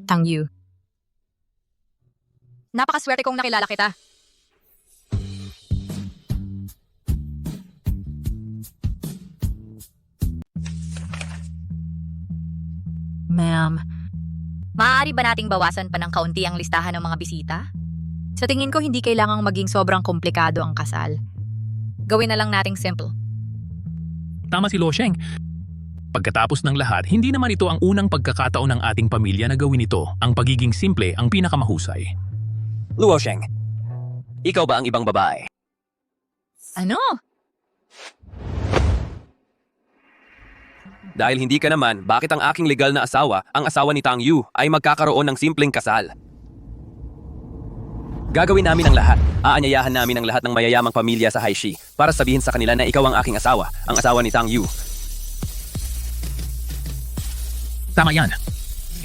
Tang Yu. Napakaswerte kong nakilala kita. Ma'am, Maaari ba nating bawasan pa ng kaunti ang listahan ng mga bisita? Sa tingin ko, hindi kailangang maging sobrang komplikado ang kasal. Gawin na lang nating simple. Tama si Luo Sheng. Pagkatapos ng lahat, hindi naman ito ang unang pagkakataon ng ating pamilya na gawin ito. Ang pagiging simple ang pinakamahusay. Luo Sheng, ikaw ba ang ibang babae? Ano? Dahil hindi ka naman, bakit ang aking legal na asawa, ang asawa ni Tang Yu, ay magkakaroon ng simpleng kasal? Gagawin namin ang lahat. Aanyayahan namin ang lahat ng mayayamang pamilya sa Haishi para sabihin sa kanila na ikaw ang aking asawa, ang asawa ni Tang Yu. Tama yan.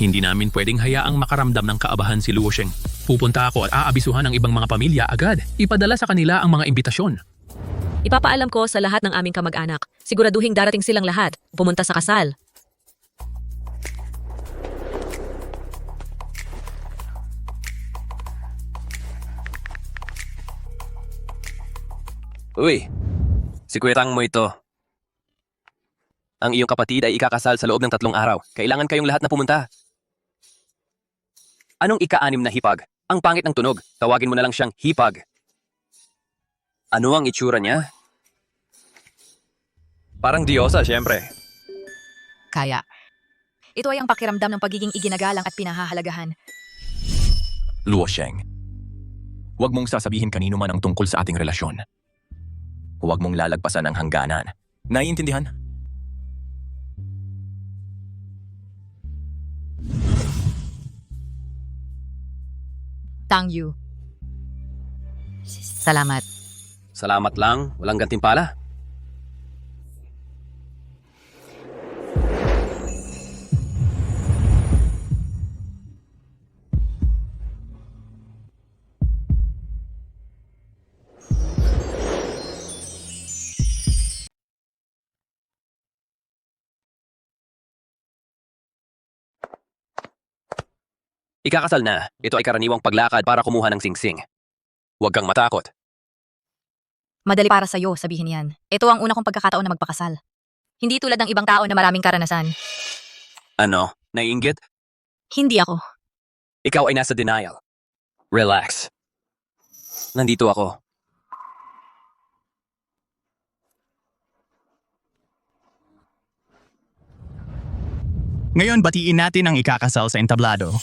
Hindi namin pwedeng hayaang makaramdam ng kaabahan si Luo Sheng. Pupunta ako at aabisuhan ang ibang mga pamilya agad. Ipadala sa kanila ang mga imbitasyon. Ipapaalam ko sa lahat ng aming kamag-anak. Siguraduhin darating silang lahat. Pumunta sa kasal. Uy, sikwetang mo ito. Ang iyong kapatid ay ikakasal sa loob ng 3 araw. Kailangan kayong lahat na pumunta. Anong ika-6 na hipag? Ang pangit ng tunog. Tawagin mo na lang siyang hipag. Ano ang itsura niya? Parang diyosa, syempre. Kaya. Ito ay ang pakiramdam ng pagiging iginagalang at pinahahalagahan. Luo Sheng, huwag mong sasabihin kanino man ang tungkol sa ating relasyon. Huwag mong lalagpasan ang hangganan. Naiintindihan? Tang Yu. Salamat. Salamat lang, walang gantimpala. Ikakasal na. Ito ay karaniwang paglakad para kumuha ng singsing. Huwag kang matakot. Madali para sa'yo, sabihin yan. Ito ang una kong pagkakataon na magpakasal. Hindi tulad ng ibang tao na maraming karanasan. Ano? Naiinggit? Hindi ako. Ikaw ay nasa denial. Relax. Nandito ako. Ngayon, batiin natin ang ikakasal sa entablado.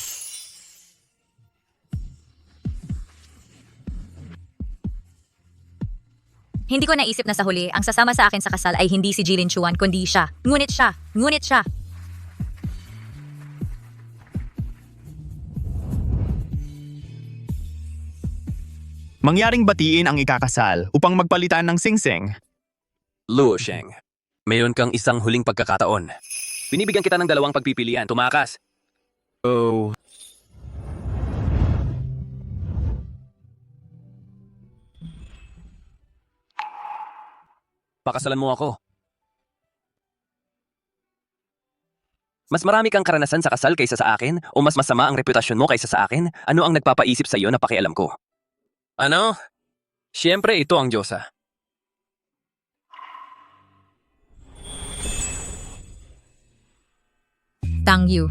Hindi ko naisip na sa huli, ang sasama sa akin sa kasal ay hindi si Jilin Chuan, kundi siya. Ngunit siya. Mangyaring batiin ang ikakasal upang magpalitan ng singsing. Luo Sheng, mayroon kang isang huling pagkakataon. Binibigyan kita ng 2 pagpipilian. Tumakas. Oh. Pakasalan mo ako. Mas marami kang karanasan sa kasal kaysa sa akin? O mas masama ang reputasyon mo kaysa sa akin? Ano ang nagpapaisip sa iyo na pakialam ko? Ano? Siyempre, ito ang Diyosa. Tang Yu.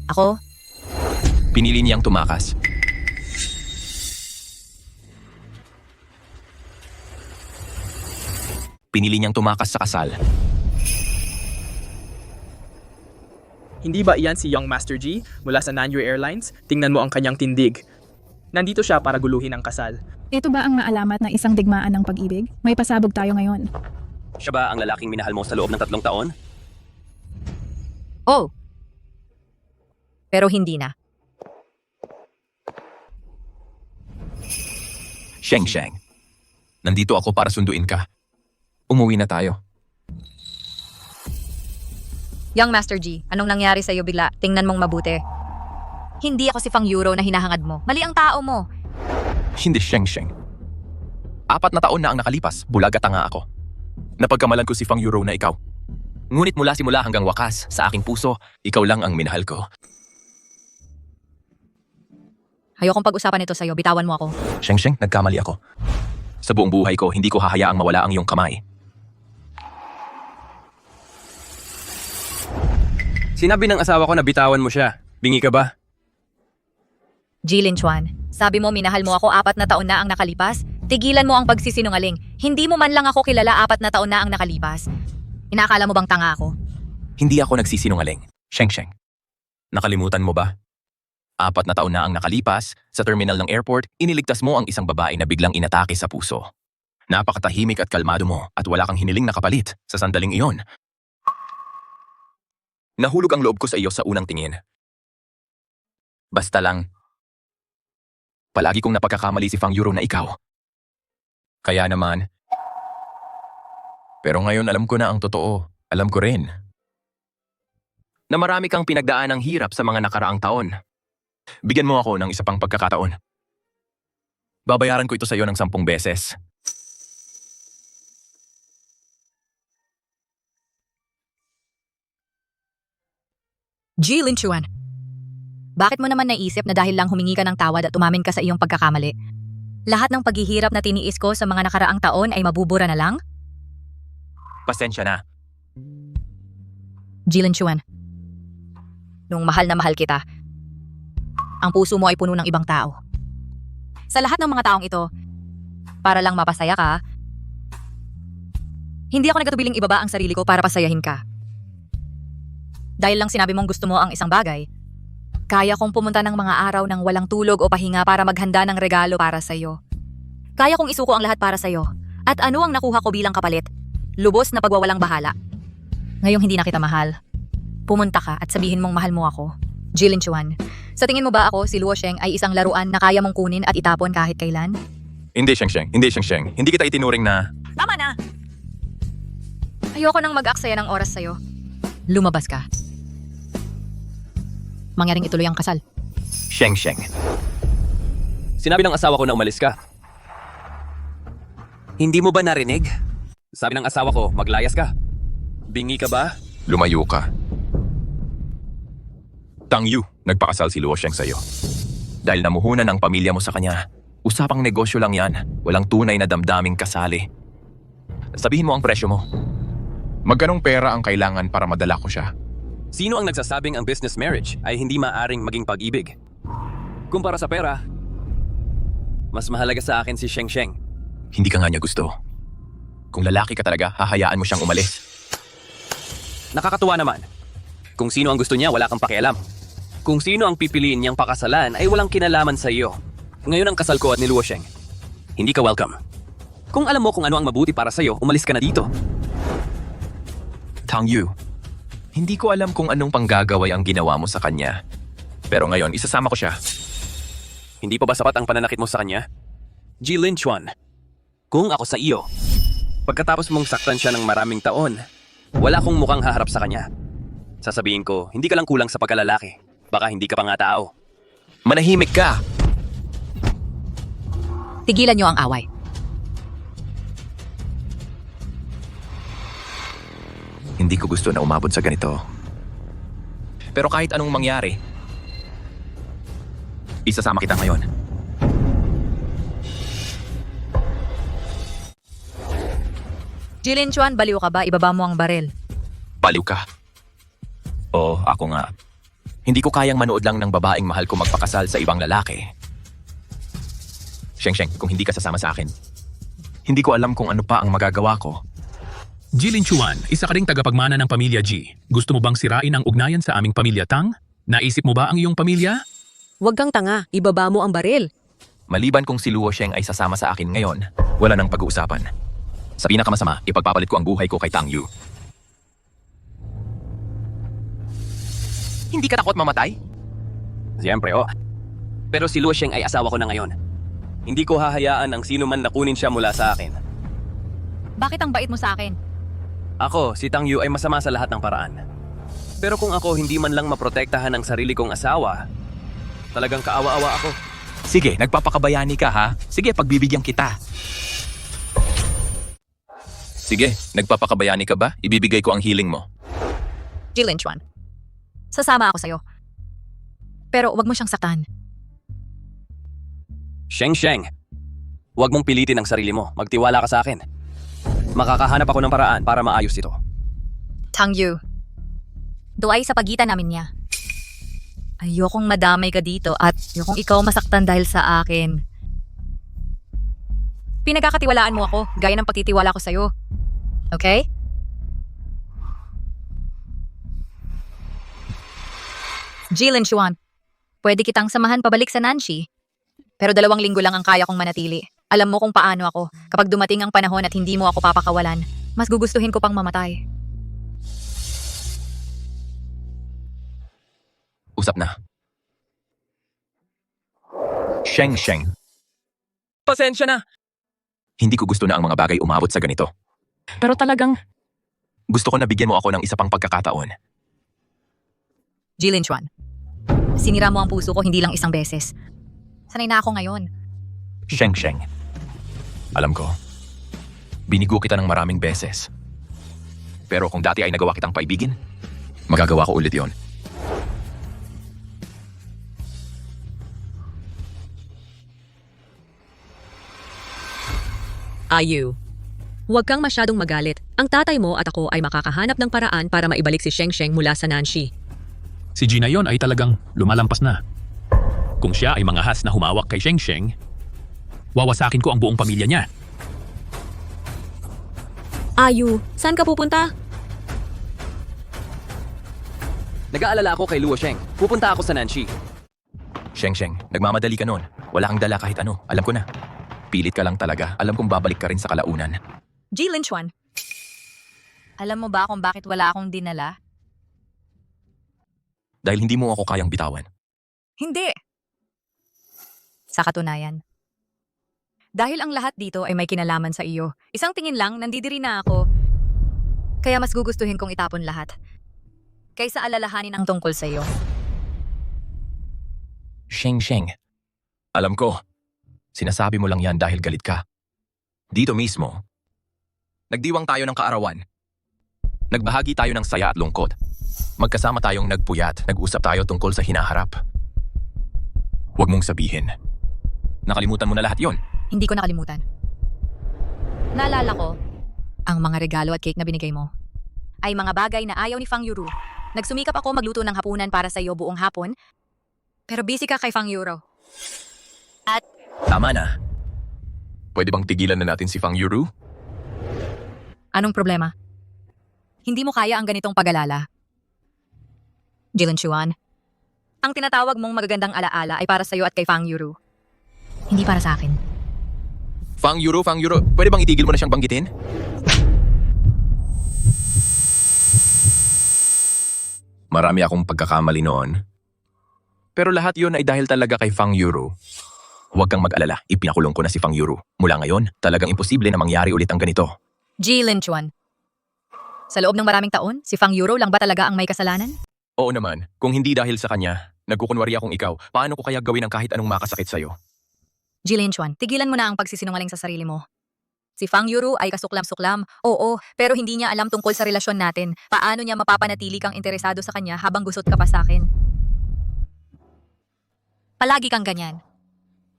Ako? Pinili niyang tumakas. Pinili niyang tumakas sa kasal. Hindi ba iyan si Young Master G mula sa Nanyu Airlines? Tingnan mo ang kanyang tindig. Nandito siya para guluhin ang kasal. Ito ba ang maalamat ng isang digmaan ng pag-ibig? May pasabog tayo ngayon. Siya ba ang lalaking minahal mo sa loob ng 3 taon? Oh. Pero hindi na. Sheng, nandito ako para sunduin ka. Umuwi na tayo. Young Master G, anong nangyari sa'yo bigla? Tingnan mong mabuti. Hindi ako si Fang Yuro na hinahangad mo. Mali ang tao mo. Hindi, Sheng. 4 na taon na ang nakalipas, bulag at tanga ako. Napagkamalan ko si Fang Yuro na ikaw. Ngunit mula simula hanggang wakas, sa aking puso, ikaw lang ang minahal ko. Ayokong pag-usapan ito sa'yo. Bitawan mo ako. Sheng, nagkamali ako. Sa buong buhay ko, hindi ko hahayaang mawala ang iyong kamay. Si Sinabi ng asawa ko na bitawan mo siya. Bingi ka ba? Jilin Chuan, sabi mo minahal mo ako 4 na taon na ang nakalipas? Tigilan mo ang pagsisinungaling. Hindi mo man lang ako kilala 4 na taon na ang nakalipas. Inaakala mo bang tanga ako? Hindi ako nagsisinungaling. Sheng. Nakalimutan mo ba? 4 na taon na ang nakalipas, sa terminal ng airport, iniligtas mo ang isang babae na biglang inatake sa puso. Napakatahimik at kalmado mo at wala kang hiniling na kapalit sa sandaling iyon. Nahulog ang loob ko sa iyo sa unang tingin. Basta lang, palagi kong napagkakamali si Fang Yuro na ikaw. Kaya naman, pero ngayon alam ko na ang totoo. Alam ko rin na marami kang pinagdaan ng hirap sa mga nakaraang taon. Bigyan mo ako ng isa pang pagkakataon. Babayaran ko ito sa iyo ng 10 beses. Jilin Chuan, bakit mo naman naisip na dahil lang humingi ka ng tawad at umamin ka sa iyong pagkakamali? Lahat ng paghihirap na tiniis ko sa mga nakaraang taon ay mabubura na lang? Pasensya na. Jilin Chuan, nung mahal na mahal kita, ang puso mo ay puno ng ibang tao. Sa lahat ng mga taong ito, para lang mapasaya ka, hindi ako nagatubiling ibaba ang sarili ko para pasayahin ka. Dahil lang sinabi mong gusto mo ang isang bagay, kaya kong pumunta ng mga araw ng walang tulog o pahinga para maghanda ng regalo para sa'yo. Kaya kong isuko ang lahat para sa'yo. At ano ang nakuha ko bilang kapalit? Lubos na pagwawalang bahala. Ngayong hindi na kita mahal, pumunta ka at sabihin mong mahal mo ako. Jilin Chuan, sa tingin mo ba ako, si Luo Sheng, ay isang laruan na kaya mong kunin at itapon kahit kailan? Hindi, Sheng. Hindi kita itinuring na... Tama na! Ayoko nang mag-aksaya ng oras sa'yo. Lumabas ka. Mangyaring ituloy ang kasal. Sheng. Sinabi ng asawa ko na umalis ka. Hindi mo ba narinig? Sabi ng asawa ko, maglayas ka. Bingi ka ba? Lumayo ka. Tang Yu, nagpakasal si Luo Sheng sa'yo. Dahil namuhunan ang pamilya mo sa kanya, usapang negosyo lang yan. Walang tunay na damdaming kasali. Sabihin mo ang presyo mo. Magkanong pera ang kailangan para madala ko siya? Sino ang nagsasabing ang business marriage ay hindi maaring maging pag-ibig? Kumpara sa pera, mas mahalaga sa akin si Sheng. Hindi ka nga niya gusto. Kung lalaki ka talaga, hahayaan mo siyang umalis. Nakakatuwa naman. Kung sino ang gusto niya, wala kang pakialam. Kung sino ang pipiliin niyang pakasalan ay walang kinalaman sa iyo. Ngayon ang kasal ko at ni Luo Sheng. Hindi ka welcome. Kung alam mo kung ano ang mabuti para sa iyo, umalis ka na dito. Tang Yu, hindi ko alam kung anong panggagaway ang ginawa mo sa kanya. Pero ngayon, isasama ko siya. Hindi pa ba sapat ang pananakit mo sa kanya? Jilin Chuan, kung ako sa iyo, pagkatapos mong saktan siya ng maraming taon, wala akong mukhang haharap sa kanya. Sasabihin ko, hindi ka lang kulang sa pagkalalaki. Baka hindi ka pa nga tao. Manahimik ka! Tigilan niyo ang away. Hindi ko gusto na umabot sa ganito. Pero kahit anong mangyari, isasama kita ngayon. Jilin Chuan, baliw ka ba? Ibaba mo ang baril. Baliw ka. Oo, ako nga. Hindi ko kayang manood lang ng babaeng mahal ko magpakasal sa ibang lalaki. Sheng, kung hindi ka sasama sa akin, hindi ko alam kung ano pa ang magagawa ko. Jilin Chuan, isa ka ring tagapagmana ng pamilya G. Gusto mo bang sirain ang ugnayan sa aming pamilya Tang? Naisip mo ba ang iyong pamilya? Huwag kang tanga, ibaba mo ang baril. Maliban kung si Luo Sheng ay sasama sa akin ngayon, wala nang pag-uusapan. Sa pinakamasama, ipagpapalit ko ang buhay ko kay Tang Yu. Hindi ka takot mamatay? Siyempre, oh. Pero si Luo Sheng ay asawa ko na ngayon. Hindi ko hahayaan ang sino man na kunin siya mula sa akin. Bakit ang bait mo sa akin? Ako, si Tang Yu ay masama sa lahat ng paraan. Pero kung ako hindi man lang maprotektahan ang sarili kong asawa, talagang kaawa-awa ako. Sige, nagpapakabayani ka ha? Sige, pagbibigyan kita. Sige, nagpapakabayani ka ba? Ibibigay ko ang healing mo. Jilin Chuan, sasama ako sa'yo. Pero wag mo siyang saktan. Sheng, huwag mong pilitin ang sarili mo. Magtiwala ka sa akin. Makakahanap ako ng paraan para maayos ito. Tang Yu, Ito ay sa pagitan namin niya. Ayokong madamay ka dito at ayokong ikaw masaktan dahil sa akin. Pinagkakatiwalaan mo ako, gaya ng pagtitiwala ko sa'yo. Okay? Jilin Chuan, pwede kitang samahan pabalik sa Nanshi. Pero 2 linggo lang ang kaya kong manatili. Alam mo kung paano ako. Kapag dumating ang panahon at hindi mo ako papakawalan, mas gugustuhin ko pang mamatay. Usap na. Sheng. Pasensya na. Hindi ko gusto na ang mga bagay umabot sa ganito. Pero talagang... Gusto ko na bigyan mo ako ng isa pang pagkakataon. Jilin Chuan, sinira mo ang puso ko hindi lang isang beses. Sanay na ako ngayon. Sheng. Alam ko, binigo kita ng maraming beses. Pero kung dati ay nagawa kitang paibigin, magagawa ko ulit yon. Ayu. Huwag kang masyadong magalit. Ang tatay mo at ako ay makakahanap ng paraan para maibalik si Sheng mula sa Nanshi. Si Gina yon ay talagang lumalampas na. Kung siya ay mangahas na humawak kay Sheng, wawasakin ko ang buong pamilya niya. Ayu, saan ka pupunta? Nag-aalala ako kay Luo Sheng. Pupunta ako sa Nanshi. Sheng, nagmamadali ka nun. Wala kang dala kahit ano. Alam ko na. Pilit ka lang talaga. Alam kong babalik ka rin sa kalaunan. Jilin Chuan, alam mo ba kung bakit wala akong dinala? Dahil hindi mo ako kayang bitawan. Hindi! Sa katunayan. Dahil ang lahat dito ay may kinalaman sa iyo. Isang tingin lang, nandidiri na ako. Kaya mas gugustuhin kong itapon lahat. Kaysa alalahanin ang tungkol sa iyo. Sheng. Alam ko. Sinasabi mo lang yan dahil galit ka. Dito mismo, nagdiwang tayo ng kaarawan. Nagbahagi tayo ng saya at lungkot. Magkasama tayong nagpuyat, nag-usap tayo tungkol sa hinaharap. Huwag mong sabihin. Nakalimutan mo na lahat yon. Hindi ko nakalimutan. Naalala ko, ang mga regalo at cake na binigay mo ay mga bagay na ayaw ni Fang Yuru. Nagsumikap ako magluto ng hapunan para sa iyo buong hapon, pero busy ka kay Fang Yuru. At Tama na. Pwede bang tigilan na natin si Fang Yuru? anong problema? Hindi mo kaya ang ganitong pag-alala. Jilin Chuan, ang tinatawag mong magagandang alaala ay para sa iyo at kay Fang Yuru. Hindi para sa akin. Fang Yuru, pwede bang itigil mo na siyang banggitin? Marami akong pagkakamali noon. Pero lahat yon ay dahil talaga kay Fang Yuru. Huwag kang mag-alala, ipinakulong ko na si Fang Yuru. Mula ngayon, talagang imposible na mangyari ulit ang ganito. Jilin Chuan, sa loob ng maraming taon, si Fang Yuru lang ba talaga ang may kasalanan? Oo naman, kung hindi dahil sa kanya, nagkukunwari akong ikaw, paano ko kaya gawin ang kahit anong makasakit sa'yo? Jilin Chuan, tigilan mo na ang pagsisinungaling sa sarili mo. Si Fang Yuru ay kasuklam-suklam, oo, pero hindi niya alam tungkol sa relasyon natin. Paano niya mapapanatili kang interesado sa kanya habang gusot ka pa sa akin? Palagi kang ganyan.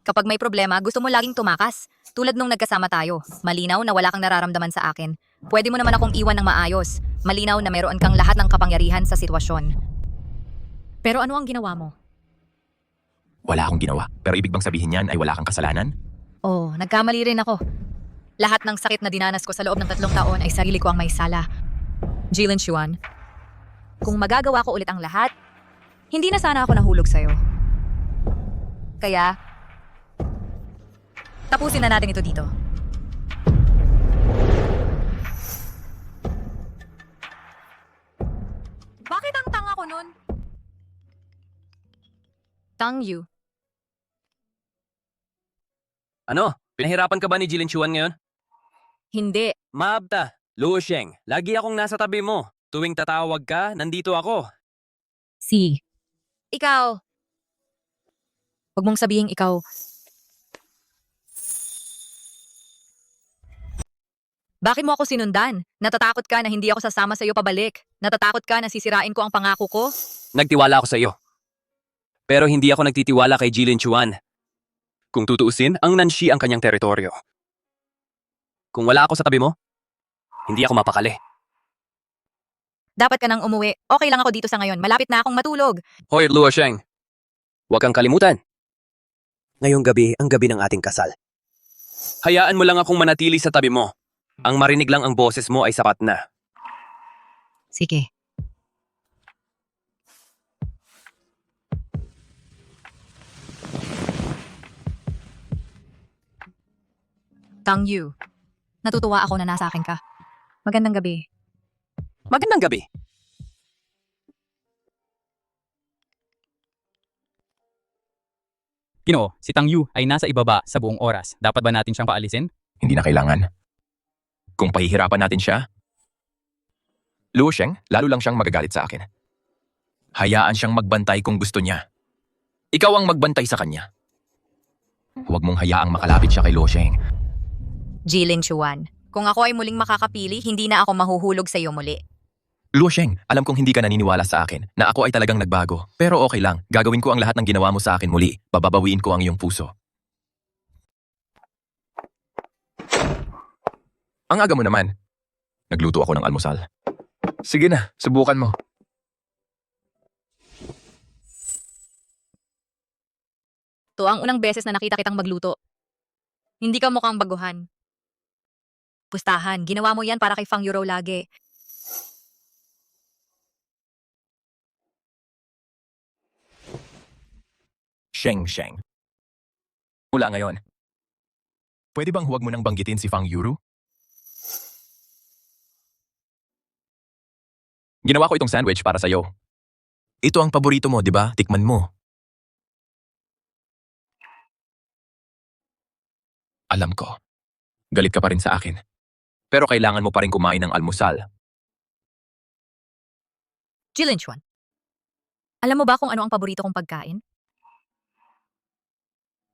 Kapag may problema, gusto mo laging tumakas. Tulad nung nagkasama tayo. Malinaw na wala kang nararamdaman sa akin. Pwede mo naman akong iwan ng maayos. Malinaw na meron kang lahat ng kapangyarihan sa sitwasyon. Pero ano ang ginawa mo? Wala akong ginawa. Pero ibig bang sabihin niyan ay wala kang kasalanan? Oh, nagkamali rin ako. Lahat ng sakit na dinanas ko sa loob ng 3 taon ay sarili ko ang may sala. Jilin Chuan, kung magagawa ko ulit ang lahat, hindi na sana ako nahulog sa'yo. Kaya, tapusin na natin ito dito. Bakit ang tanga ko nun? Tang Yu. Ano? Pinahirapan ka ba ni Jilin Chuan ngayon? Hindi. Maabta, Luo Sheng, lagi akong nasa tabi mo. Tuwing tatawag ka, nandito ako. Si. Ikaw. Huwag mong sabihin ikaw. Bakit mo ako sinundan? Natatakot ka na hindi ako sasama sa iyo pabalik? Natatakot ka na sisirain ko ang pangako ko? Nagtiwala ako sa iyo. Pero hindi ako nagtitiwala kay Jilin Chuan. Kung tutuusin, ang Nanshi ang kanyang teritoryo. Kung wala ako sa tabi mo, hindi ako mapakali. Dapat ka nang umuwi. Okay lang ako dito sa ngayon. Malapit na akong matulog. Hoy, Luo Sheng. Huwag kang kalimutan. Ngayong gabi ang gabi ng ating kasal. Hayaan mo lang akong manatili sa tabi mo. Ang marinig lang ang boses mo ay sapat na. Sige. Tang Yu, natutuwa ako na nasa akin ka. Magandang gabi. Magandang gabi. Ginoo, si Tang Yu ay nasa ibaba sa buong oras. Dapat ba natin siyang paalisin? Hindi na kailangan. Kung pahihirapan natin siya, Luo Sheng, lalo lang siyang magagalit sa akin. Hayaan siyang magbantay kung gusto niya. Ikaw ang magbantay sa kanya. Huwag mong hayaang makalapit siya kay Luo Sheng. Jilin Chuan, kung ako ay muling makakapili, hindi na ako mahuhulog sa iyo muli. Luo Sheng, alam kong hindi ka naniniwala sa akin na ako ay talagang nagbago. Pero okay lang, gagawin ko ang lahat ng ginawa mo sa akin muli. Bababawiin ko ang iyong puso. Ang aga mo naman. Nagluto ako ng almusal. Sige na, subukan mo. To ang unang beses na nakita kitang magluto. Hindi ka mukhang baguhan. Pustahan, ginawa mo yan para kay Fang Yuro lagi. Sheng Sheng. Mula ngayon. Pwede bang huwag mo nang banggitin si Fang Yuru? Ginawa ko itong sandwich para sa'yo. Ito ang paborito mo, di ba? Tikman mo. Alam ko. Galit ka pa rin sa akin. Pero kailangan mo pa rin kumain ng almusal. Jilin Chuan, alam mo ba kung ano ang paborito kong pagkain?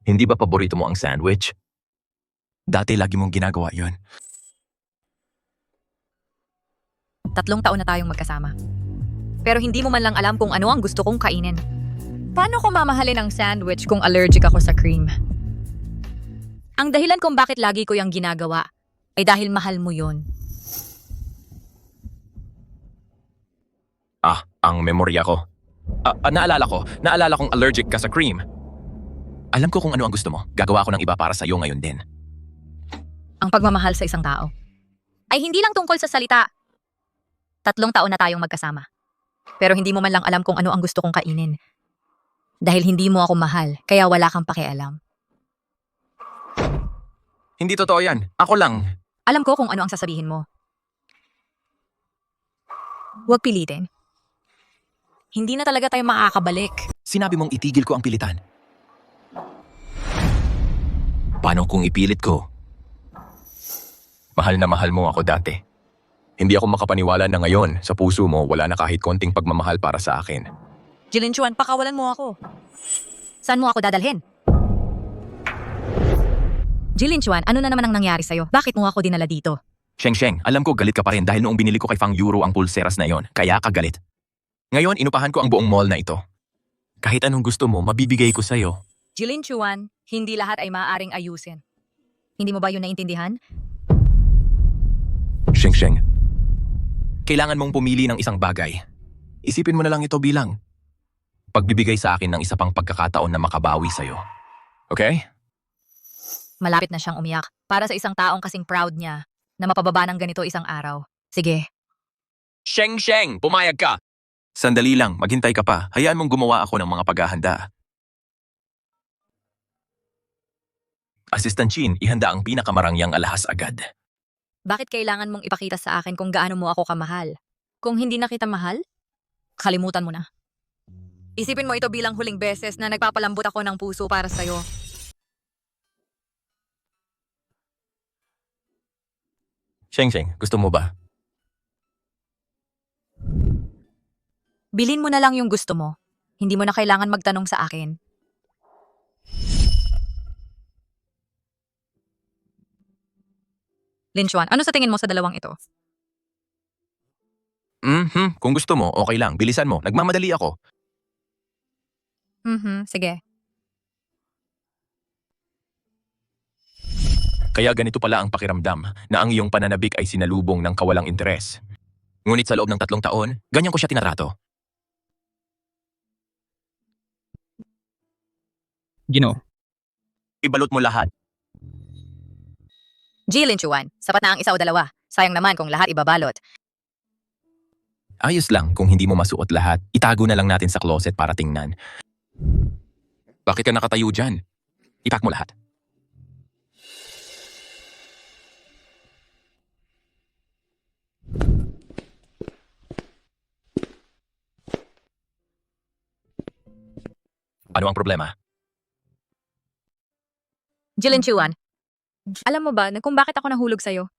Hindi ba paborito mo ang sandwich? Dati lagi mong ginagawa yon. 3 taon na tayong magkasama. Pero hindi mo man lang alam kung ano ang gusto kong kainin. Paano ko mamahalin ang sandwich kung allergic ako sa cream? Ang dahilan kung bakit lagi ko yung ginagawa ay dahil mahal mo yon. Ang memorya ko. Naalala kong allergic ka sa cream. Alam ko kung ano ang gusto mo. Gagawa ko ng iba para sa'yo ngayon din. Ang pagmamahal sa isang tao ay hindi lang tungkol sa salita. 3 taon na tayong magkasama. Pero hindi mo man lang alam kung ano ang gusto kong kainin. Dahil hindi mo ako mahal, kaya wala kang pakialam. Hindi totoo yan. Ako lang. Alam ko kung ano ang sasabihin mo. Huwag pilitin. Hindi na talaga tayo makakabalik. Sinabi mong itigil ko ang pilitan. Paano kung ipilit ko? Mahal na mahal mo ako dati. Hindi ako makapaniwala na ngayon sa puso mo wala na kahit konting pagmamahal para sa akin. Jilin Chuan, pakawalan mo ako. Saan mo ako dadalhin? Jilin Chuan, ano na naman ang nangyari sa'yo? Bakit mo ako dinala dito? Sheng Sheng, alam ko galit ka pa rin dahil noong binili ko kay Fang Yuro ang pulseras na yon, kaya ka galit. Ngayon, inupahan ko ang buong mall na ito. Kahit anong gusto mo, mabibigay ko sa'yo. Jilin Chuan, hindi lahat ay maaaring ayusin. Hindi mo ba yun naintindihan? Sheng Sheng, kailangan mong pumili ng isang bagay. Isipin mo na lang ito bilang pagbibigay sa akin ng isa pang pagkakataon na makabawi sa'yo. Okay? Malapit na siyang umiyak para sa isang taong kasing proud niya na mapababa ng ganito isang araw. Sige. Sheng Sheng, pumayag ka! Sandali lang, maghintay ka pa. Hayaan mong gumawa ako ng mga paghahanda. Assistant Chin, ihanda ang pinakamarangyang alahas agad. Bakit kailangan mong ipakita sa akin kung gaano mo ako kamahal? Kung hindi na kita mahal, kalimutan mo na. Isipin mo ito bilang huling beses na nagpapalambot ako ng puso para sa'yo. Sheng Sheng, gusto mo ba? Bilin mo na lang yung gusto mo. Hindi mo na kailangan magtanong sa akin. Lin Chuan, ano sa tingin mo sa dalawang ito? Kung gusto mo, okay lang. Bilisan mo. Nagmamadali ako. Sige. Kaya ganito pala ang pakiramdam na ang iyong pananabik ay sinalubong ng kawalang interes. Ngunit sa loob ng 3 taon, ganyan ko siya tinatrato. Gino, Ibalot mo lahat. Jilin Chuan, sapat na ang isa o dalawa. Sayang naman kung lahat ibabalot. Ayos lang kung hindi mo masuot lahat. Itago na lang natin sa closet para tingnan. Bakit ka nakatayo dyan? Ipak mo lahat. Ano ang problema? Jilin Chuan, alam mo ba na kung bakit ako nahulog sa'yo?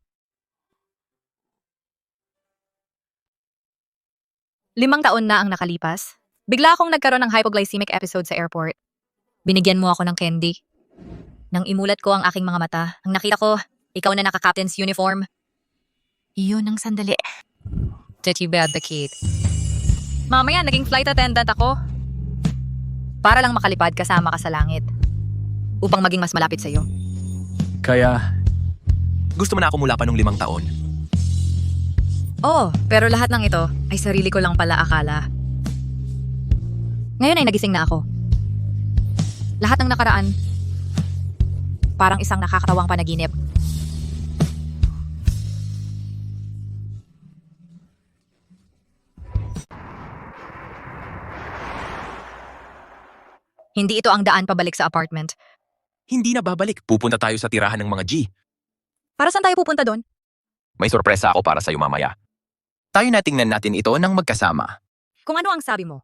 5 taon na ang nakalipas. Bigla akong nagkaroon ng hypoglycemic episode sa airport. Binigyan mo ako ng candy. Nang imulat ko ang aking mga mata, ang nakita ko, ikaw na naka-captain's uniform. Iyon ang sandali. Did you bad the kid? Mamaya, naging flight attendant ako. Para lang makalipad kasama ka sa langit. Upang maging mas malapit sa'yo. Kaya, Gusto mo na ako mula pa nung 5 taon. Oo, pero lahat ng ito ay sarili ko lang pala akala. Ngayon ay nagising na ako. Lahat ng nakaraan, parang isang nakakatawang panaginip. Hindi ito ang daan pabalik sa apartment. Hindi na babalik. Pupunta tayo sa tirahan ng mga G. Para saan tayo pupunta doon? May sorpresa ako para sa'yo mamaya. Tayo na tingnan natin ito ng magkasama. Kung ano ang sabi mo.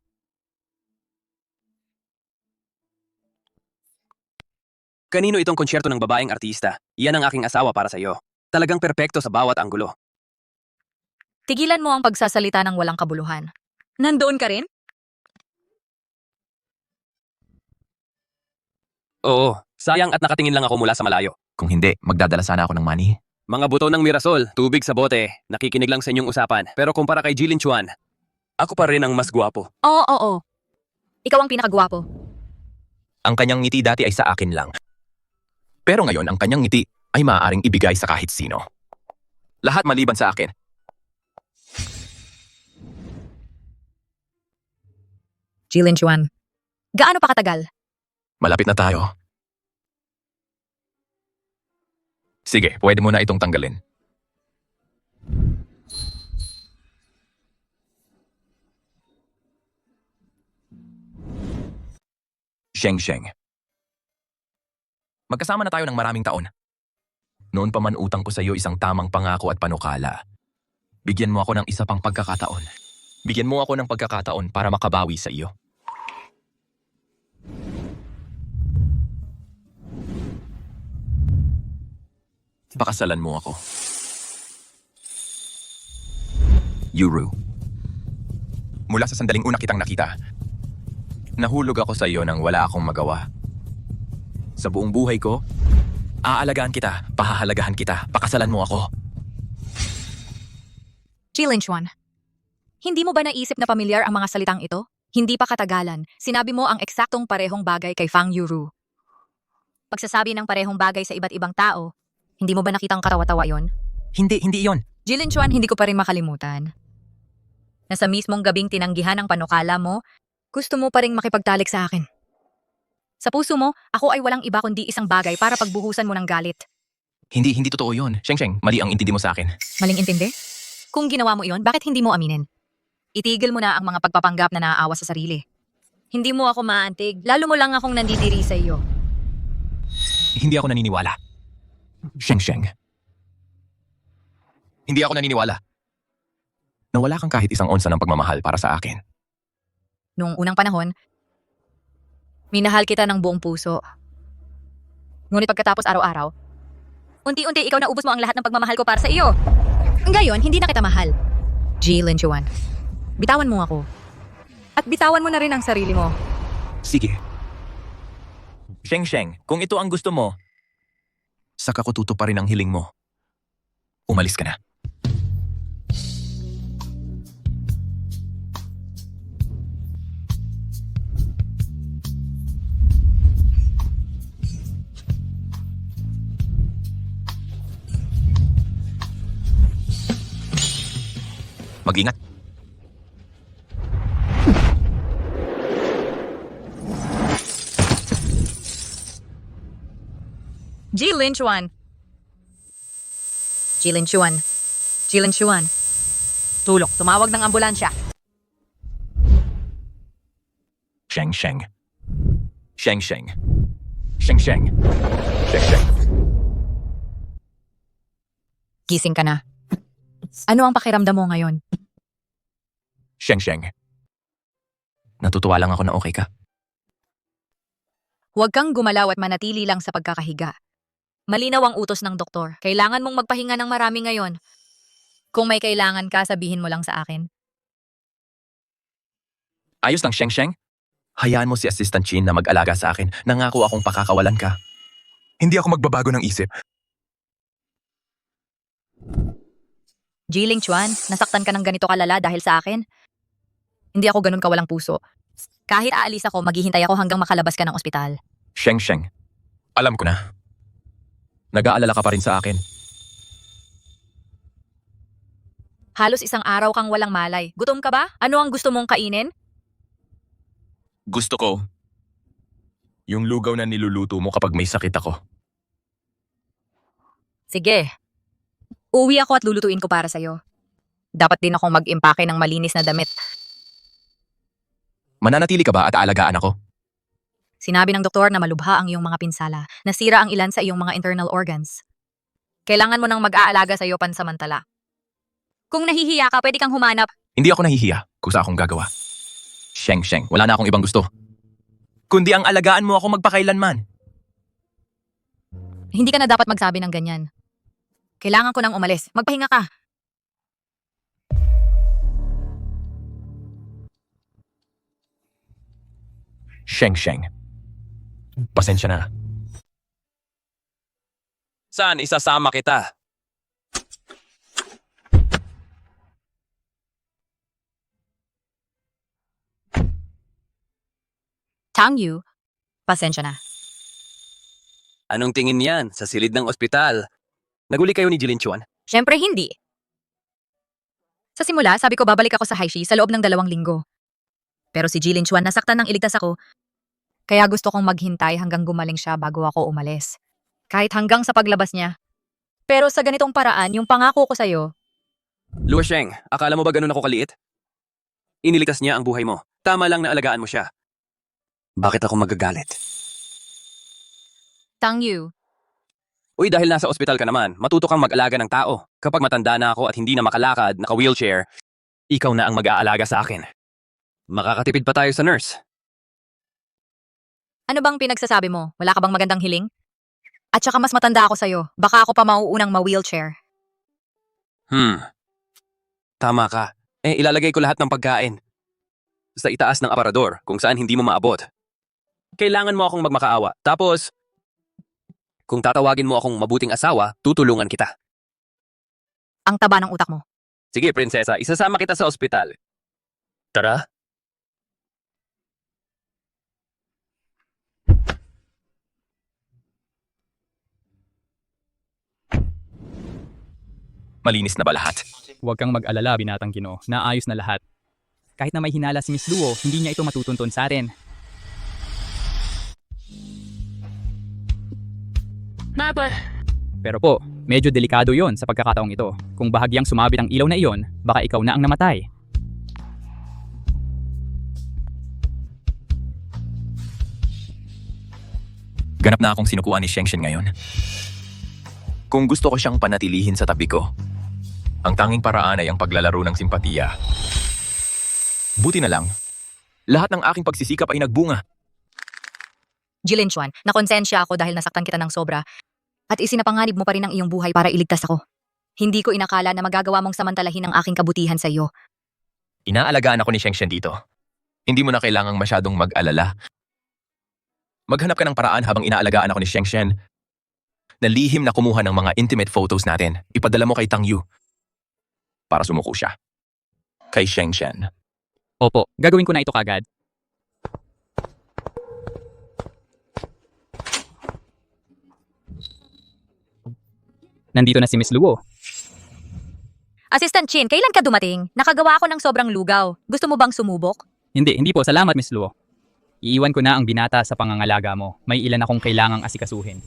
Kanino itong konsyerto ng babaeng artista? Iyan ang aking asawa para sa iyo. Talagang perpekto sa bawat anggulo. Tigilan mo ang pagsasalita ng walang kabuluhan. Nandoon ka rin? Oo, sayang at nakatingin lang ako mula sa malayo. Kung hindi, magdadala sana ako ng money. Mga buto ng Mirasol, tubig sa bote, nakikinig lang sa inyong usapan. Pero kumpara kay Jilin Chuan, ako pa rin ang mas gwapo. Oo. Ikaw ang pinakagwapo. Ang kanyang ngiti dati ay sa akin lang. Pero ngayon, ang kanyang ngiti ay maaaring ibigay sa kahit sino. Lahat maliban sa akin. Jilin Chuan, gaano pa katagal? Malapit na tayo. Sige, pwede mo na itong tanggalin. Sheng. Magkasama na tayo ng maraming taon. Noon pa man utang ko sa iyo isang tamang pangako at panukala. Bigyan mo ako ng isa pang pagkakataon. Bigyan mo ako ng pagkakataon para makabawi sa iyo. Pakasalan mo ako. Yuru. Mula sa sandaling una kitang nakita, nahulog ako sa iyo nang wala akong magawa. Sa buong buhay ko, aalagaan kita, pahahalagahan kita, pakasalan mo ako. Jilin Chuan, hindi mo ba naisip na pamilyar ang mga salitang ito? Hindi pa katagalan, sinabi mo ang eksaktong parehong bagay kay Fang Yuru. Pagsasabi ng parehong bagay sa iba't ibang tao, hindi mo ba nakitang katawa-tawa yon? Hindi yon. Jilin Chuan, hindi ko pa rin makalimutan. Na sa mismong gabing tinanggihan ang panukala mo, gusto mo pa rin makipagtalik sa akin. Sa puso mo, ako ay walang iba kundi isang bagay para pagbuhusan mo ng galit. Hindi totoo yon. Sheng, mali ang intindi mo sa akin. Maling intindi? Kung ginawa mo iyon, bakit hindi mo aminin? Itigil mo na ang mga pagpapanggap na naaawa sa sarili. Hindi mo ako maantig, lalo mo lang akong nandidiri sa iyo. Hindi ako naniniwala. Sheng. Hindi ako naniniwala. Na wala kang kahit isang onsa ng pagmamahal para sa akin. Noong unang panahon, minahal kita ng buong puso. Ngunit pagkatapos araw-araw, unti-unti ikaw naubos mo ang lahat ng pagmamahal ko para sa iyo. Ngayon, hindi na kita mahal. Jilin Chuan, bitawan mo ako. At bitawan mo na rin ang sarili mo. Sige. Sheng, kung ito ang gusto mo, saka ko tutuparin ang hiling mo. Umalis ka na. Mag-ingat. Jilin Chuan. Jilin Chuan. Jilin Chuan. Tulok, tumawag ng ambulansya. Sheng Sheng. Sheng Sheng. Sheng Sheng. Sheng Sheng. Gising ka na. Ano ang pakiramdam mo ngayon? Sheng Sheng. Natutuwa lang ako na okay ka. Huwag kang gumalaw at manatili lang sa pagkakahiga. Malinaw ang utos ng doktor. Kailangan mong magpahinga ng marami ngayon. Kung may kailangan ka, sabihin mo lang sa akin. Ayos lang, Sheng Sheng. Hayaan mo si Assistant Chin na mag-alaga sa akin. Nangako akong pakakawalan ka. Hindi ako magbabago ng isip. Jiling Chuan, nasaktan ka ng ganito kalala dahil sa akin? Hindi ako ganun kawalang puso. Kahit aalis ako, maghihintay ako hanggang makalabas ka ng ospital. Sheng Sheng. Alam ko na. Nag-aalala ka pa rin sa akin. Halos isang araw kang walang malay. Gutom ka ba? Ano ang gusto mong kainin? Gusto ko yung lugaw na niluluto mo kapag may sakit ako. Sige. Uwi ako at lulutuin ko para sa'yo. Dapat din akong mag-impake ng malinis na damit. Mananatili ka ba at aalagaan ako? Sinabi ng doktor na malubha ang iyong mga pinsala. Nasira ang ilan sa iyong mga internal organs. Kailangan mo nang mag-aalaga sa iyo pansamantala. Kung nahihiya ka, pwede kang humanap. Hindi ako nahihiya. Kusa akong gagawa. Sheng Sheng, wala na akong ibang gusto. Kundi ang alagaan mo ako magpakailanman. Hindi ka na dapat magsabi ng ganyan. Kailangan ko nang umalis. Magpahinga ka. Sheng Sheng. Pasensya na. Saan isasama kita? Tang Yu, pasensya na. Anong tingin yan sa silid ng ospital? Naguli kayo ni Jilin Chuan? Siyempre hindi. Sa simula, sabi ko babalik ako sa Haishi sa loob ng 2 linggo. Pero si Jilin Chuan nasaktan nang iligtas ako. Kaya gusto kong maghintay hanggang gumaling siya bago ako umalis. Kahit hanggang sa paglabas niya. Pero sa ganitong paraan, yung pangako ko sa'yo, Luo Sheng, akala mo ba ganun ako kaliit? Iniligtas niya ang buhay mo. Tama lang na alagaan mo siya. Bakit ako magagalit? Tang Yu, Uy, dahil nasa ospital ka naman, matuto kang mag-alaga ng tao. Kapag matanda na ako at hindi na makalakad, naka-wheelchair, ikaw na ang mag-aalaga sa akin. Makakatipid pa tayo sa nurse. ano bang pinagsasabi mo? Wala ka bang magandang hiling? At saka mas matanda ako sa'yo. Baka ako pa mauunang ma-wheelchair. Tama ka. Ilalagay ko lahat ng pagkain sa itaas ng aparador kung saan hindi mo maabot. Kailangan mo akong magmakaawa. Tapos, kung tatawagin mo akong mabuting asawa, tutulungan kita. Ang taba ng utak mo. Sige, prinsesa, isasama kita sa ospital. Tara. Malinis na ba lahat? Huwag kang mag-alala, binatang Ginoo. Naayos na lahat. Kahit na may hinala si Miss Luo, hindi niya ito matutunton sa atin. Pero po, medyo delikado yon sa pagkakataong ito. Kung bahagyang sumabit ang ilaw na iyon, baka ikaw na ang namatay. Ganap na akong sinukuan ni Sheng Sheng ngayon. Kung gusto ko siyang panatilihin sa tabi ko, ang tanging paraan ay ang paglalaro ng simpatiya. Buti na lang, lahat ng aking pagsisikap ay nagbunga. Jilin Chuan, nakonsensya ako dahil nasaktan kita ng sobra at isinapanganib mo pa rin ang iyong buhay para iligtas ako. Hindi ko inakala na magagawa mong samantalahin ang aking kabutihan sa iyo. Inaalagaan ako ni Sheng Sheng dito. Hindi mo na kailangang masyadong mag-alala. Maghanap ka ng paraan habang inaalagaan ako ni Sheng Sheng na lihim na kumuha ng mga intimate photos natin. Ipadala mo kay Tang Yu para sumuko siya. Kay Sheng Sheng. Opo, gagawin ko na ito kagad. Nandito na si Miss Luo. Assistant Chin, kailan ka dumating? Nakagawa ako ng sobrang lugaw. Gusto mo bang sumubok? Hindi po. Salamat, Miss Luo. Iiwan ko na ang binata sa pangangalaga mo. May ilan akong kailangang asikasuhin.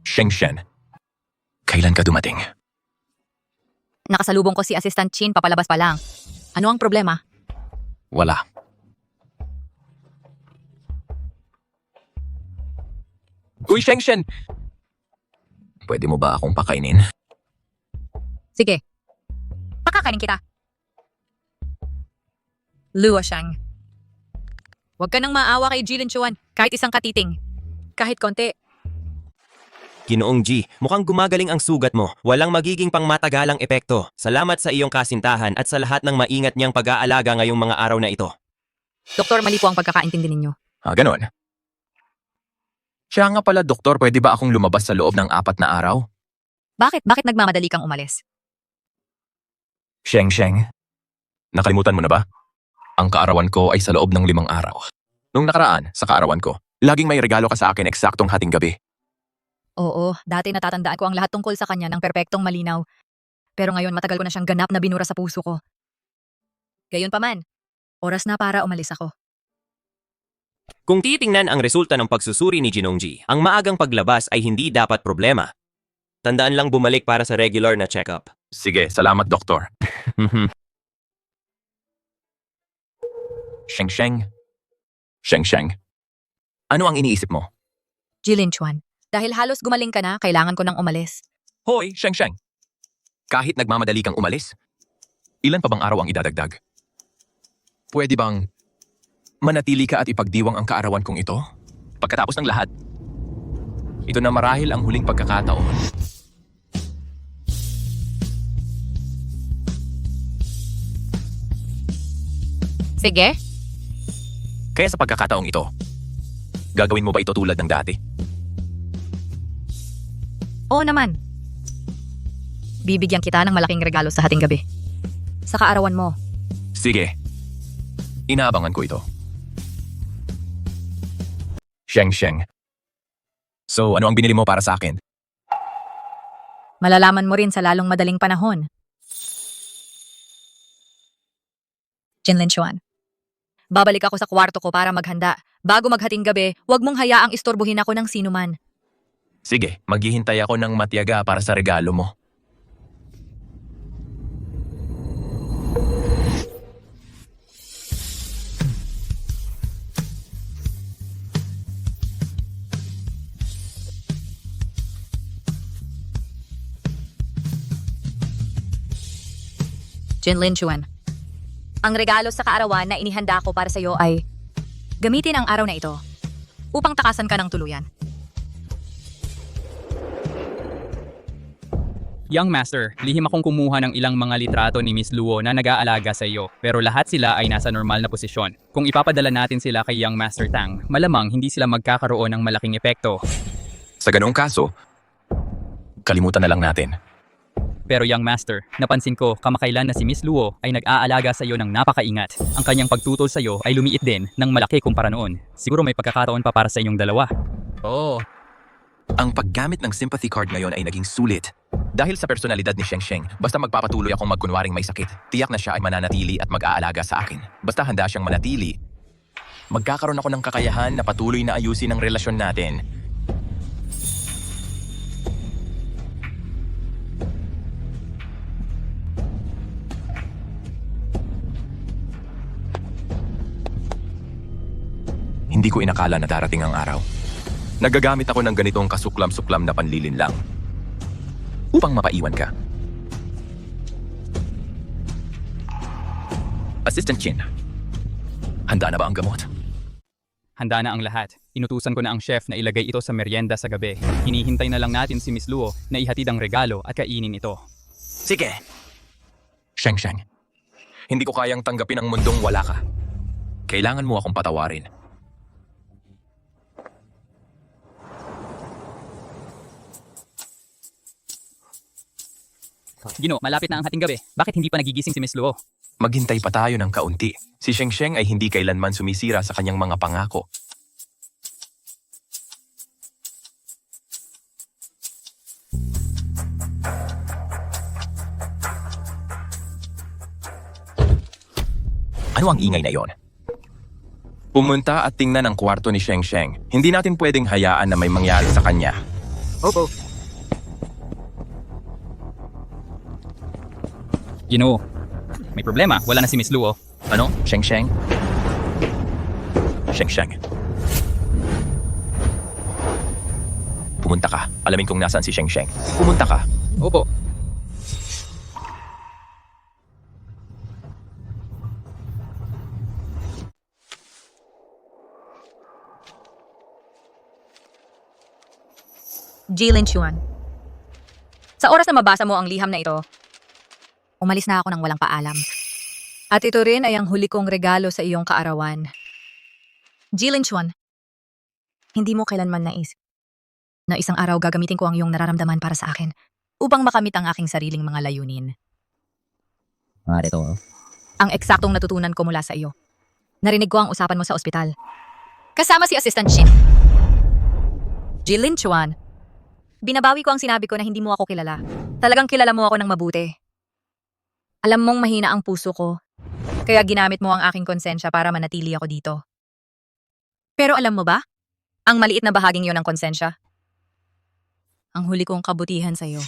Shengshen, kailan ka dumating? Nakasalubong ko si Assistant Chin papalabas pa lang. Ano ang problema? Wala. Uy, Shengshen! Pwede mo ba akong pakainin? Sige. Pakakainin kita. Luo Shang. Huwag ka nang maawa kay Jilin Chuan kahit isang katiting. Kahit konti. Ginoong G, mukhang gumagaling ang sugat mo. Walang magiging pangmatagalang epekto. Salamat sa iyong kasintahan at sa lahat ng maingat niyang pag-aalaga ngayong mga araw na ito. Doktor, mali po ang pagkakaintindi ninyo. Ganon. Siya nga pala, doktor, pwede ba akong lumabas sa loob ng 4 na araw? Bakit nagmamadali kang umalis? Shengshen, nakalimutan mo na ba? Ang kaarawan ko ay sa loob ng 5 araw. Nung nakaraan, sa kaarawan ko, laging may regalo ka sa akin eksaktong hating gabi. Oo, dati natatandaan ko ang lahat tungkol sa kanya ng perpektong malinaw. Pero ngayon matagal ko na siyang ganap na binura sa puso ko. Gayunpaman, oras na para umalis ako. Kung titingnan ang resulta ng pagsusuri ni Jinongji, ang maagang paglabas ay hindi dapat problema. Tandaan lang bumalik para sa regular na check-up. Sige, salamat, doktor. Shengshen. Ano ang iniisip mo? Jilin Chuan, dahil halos gumaling ka na, kailangan ko nang umalis. Hoy, Shengshen. Kahit nagmamadali kang umalis, ilan pa bang araw ang idadagdag? Pwede bang manatili ka at ipagdiwang ang kaarawan kong ito? Pagkatapos ng lahat, ito na marahil ang huling pagkakataon. Sige. Kaya sa pagkakataong ito, gagawin mo ba ito tulad ng dati? Oo naman. Bibigyan kita ng malaking regalo sa hating gabi. Sa kaarawan mo. Sige. Inaabangan ko ito. Shengshen. So, ano ang binili mo para sa akin? Malalaman mo rin sa lalong madaling panahon. Jinlin Chuan. Babalik ako sa kwarto ko para maghanda. Bago maghating gabi, huwag mong hayaang istorbohin ako ng sinuman. Sige, maghihintay ako ng matiyaga para sa regalo mo. Jinlin Chuan. Ang regalo sa kaarawan na inihanda ko para sa iyo ay gamitin ang araw na ito upang takasan ka ng tuluyan. Young Master, lihim akong kumuha ng ilang mga litrato ni Miss Luo na nag-aalaga sa iyo, pero lahat sila ay nasa normal na posisyon. Kung ipapadala natin sila kay Young Master Tang, malamang hindi sila magkakaroon ng malaking epekto. Sa ganong kaso, kalimutan na lang natin. Pero Young Master, napansin ko kamakailan na si Miss Luo ay nag-aalaga sa iyo ng napakaingat. Ang kanyang pagtutol sa iyo ay lumiit din ng malaki kumpara noon. Siguro may pagkakataon pa para sa inyong dalawa. Oo. Ang paggamit ng sympathy card ngayon ay naging sulit. Dahil sa personalidad ni Shengshen, basta magpapatuloy akong magkunwaring may sakit, tiyak na siya ay mananatili at mag-aalaga sa akin. Basta handa siyang manatili, magkakaroon ako ng kakayahan na patuloy na ayusin ang relasyon natin. Hindi ko inakala na darating ang araw. Nagagamit ako ng ganitong kasuklam-suklam na panlilin lang upang mapaiwan ka. Assistant Chin, handa na ba ang gamot? Handa na ang lahat. Inutusan ko na ang chef na ilagay ito sa merienda sa gabi. Hinihintay na lang natin si Miss Luo na ihatid ang regalo at kainin ito. Sige. Shengshen, hindi ko kayang tanggapin ang mundong wala ka. Kailangan mo akong patawarin. Gino, malapit na ang hating gabi. Bakit hindi pa nagigising si Miss Luo? Maghintay pa tayo ng kaunti. Si Shengshen ay hindi kailanman sumisira sa kanyang mga pangako. Ano ang ingay na yon? Pumunta at tingnan ang kwarto ni Sheng Sheng. Hindi natin pwedeng hayaan na may mangyari sa kanya. Opo. Ginoo. May problema. Wala na si Miss Luo. Ano? Sheng Sheng? Sheng Sheng. Pumunta ka. Alamin kung nasaan si Sheng Sheng. Pumunta ka. Opo. Jilin Chuan. Sa oras na mabasa mo ang liham na ito, umalis na ako ng walang paalam. At ito rin ay ang huli kong regalo sa iyong kaarawan. Jilin Chuan, hindi mo kailanman nais na isang araw gagamitin ko ang iyong nararamdaman para sa akin upang makamit ang aking sariling mga layunin. Ang eksaktong natutunan ko mula sa iyo. Narinig ko ang usapan mo sa ospital. Kasama si Assistant Shin. Jilin Chuan, binabawi ko ang sinabi ko na hindi mo ako kilala. Talagang kilala mo ako ng mabuti. Alam mong mahina ang puso ko, kaya ginamit mo ang aking konsensya para manatili ako dito. Pero alam mo ba, ang maliit na bahaging yon ng konsensya, ang huli kong kabutihan sa iyo.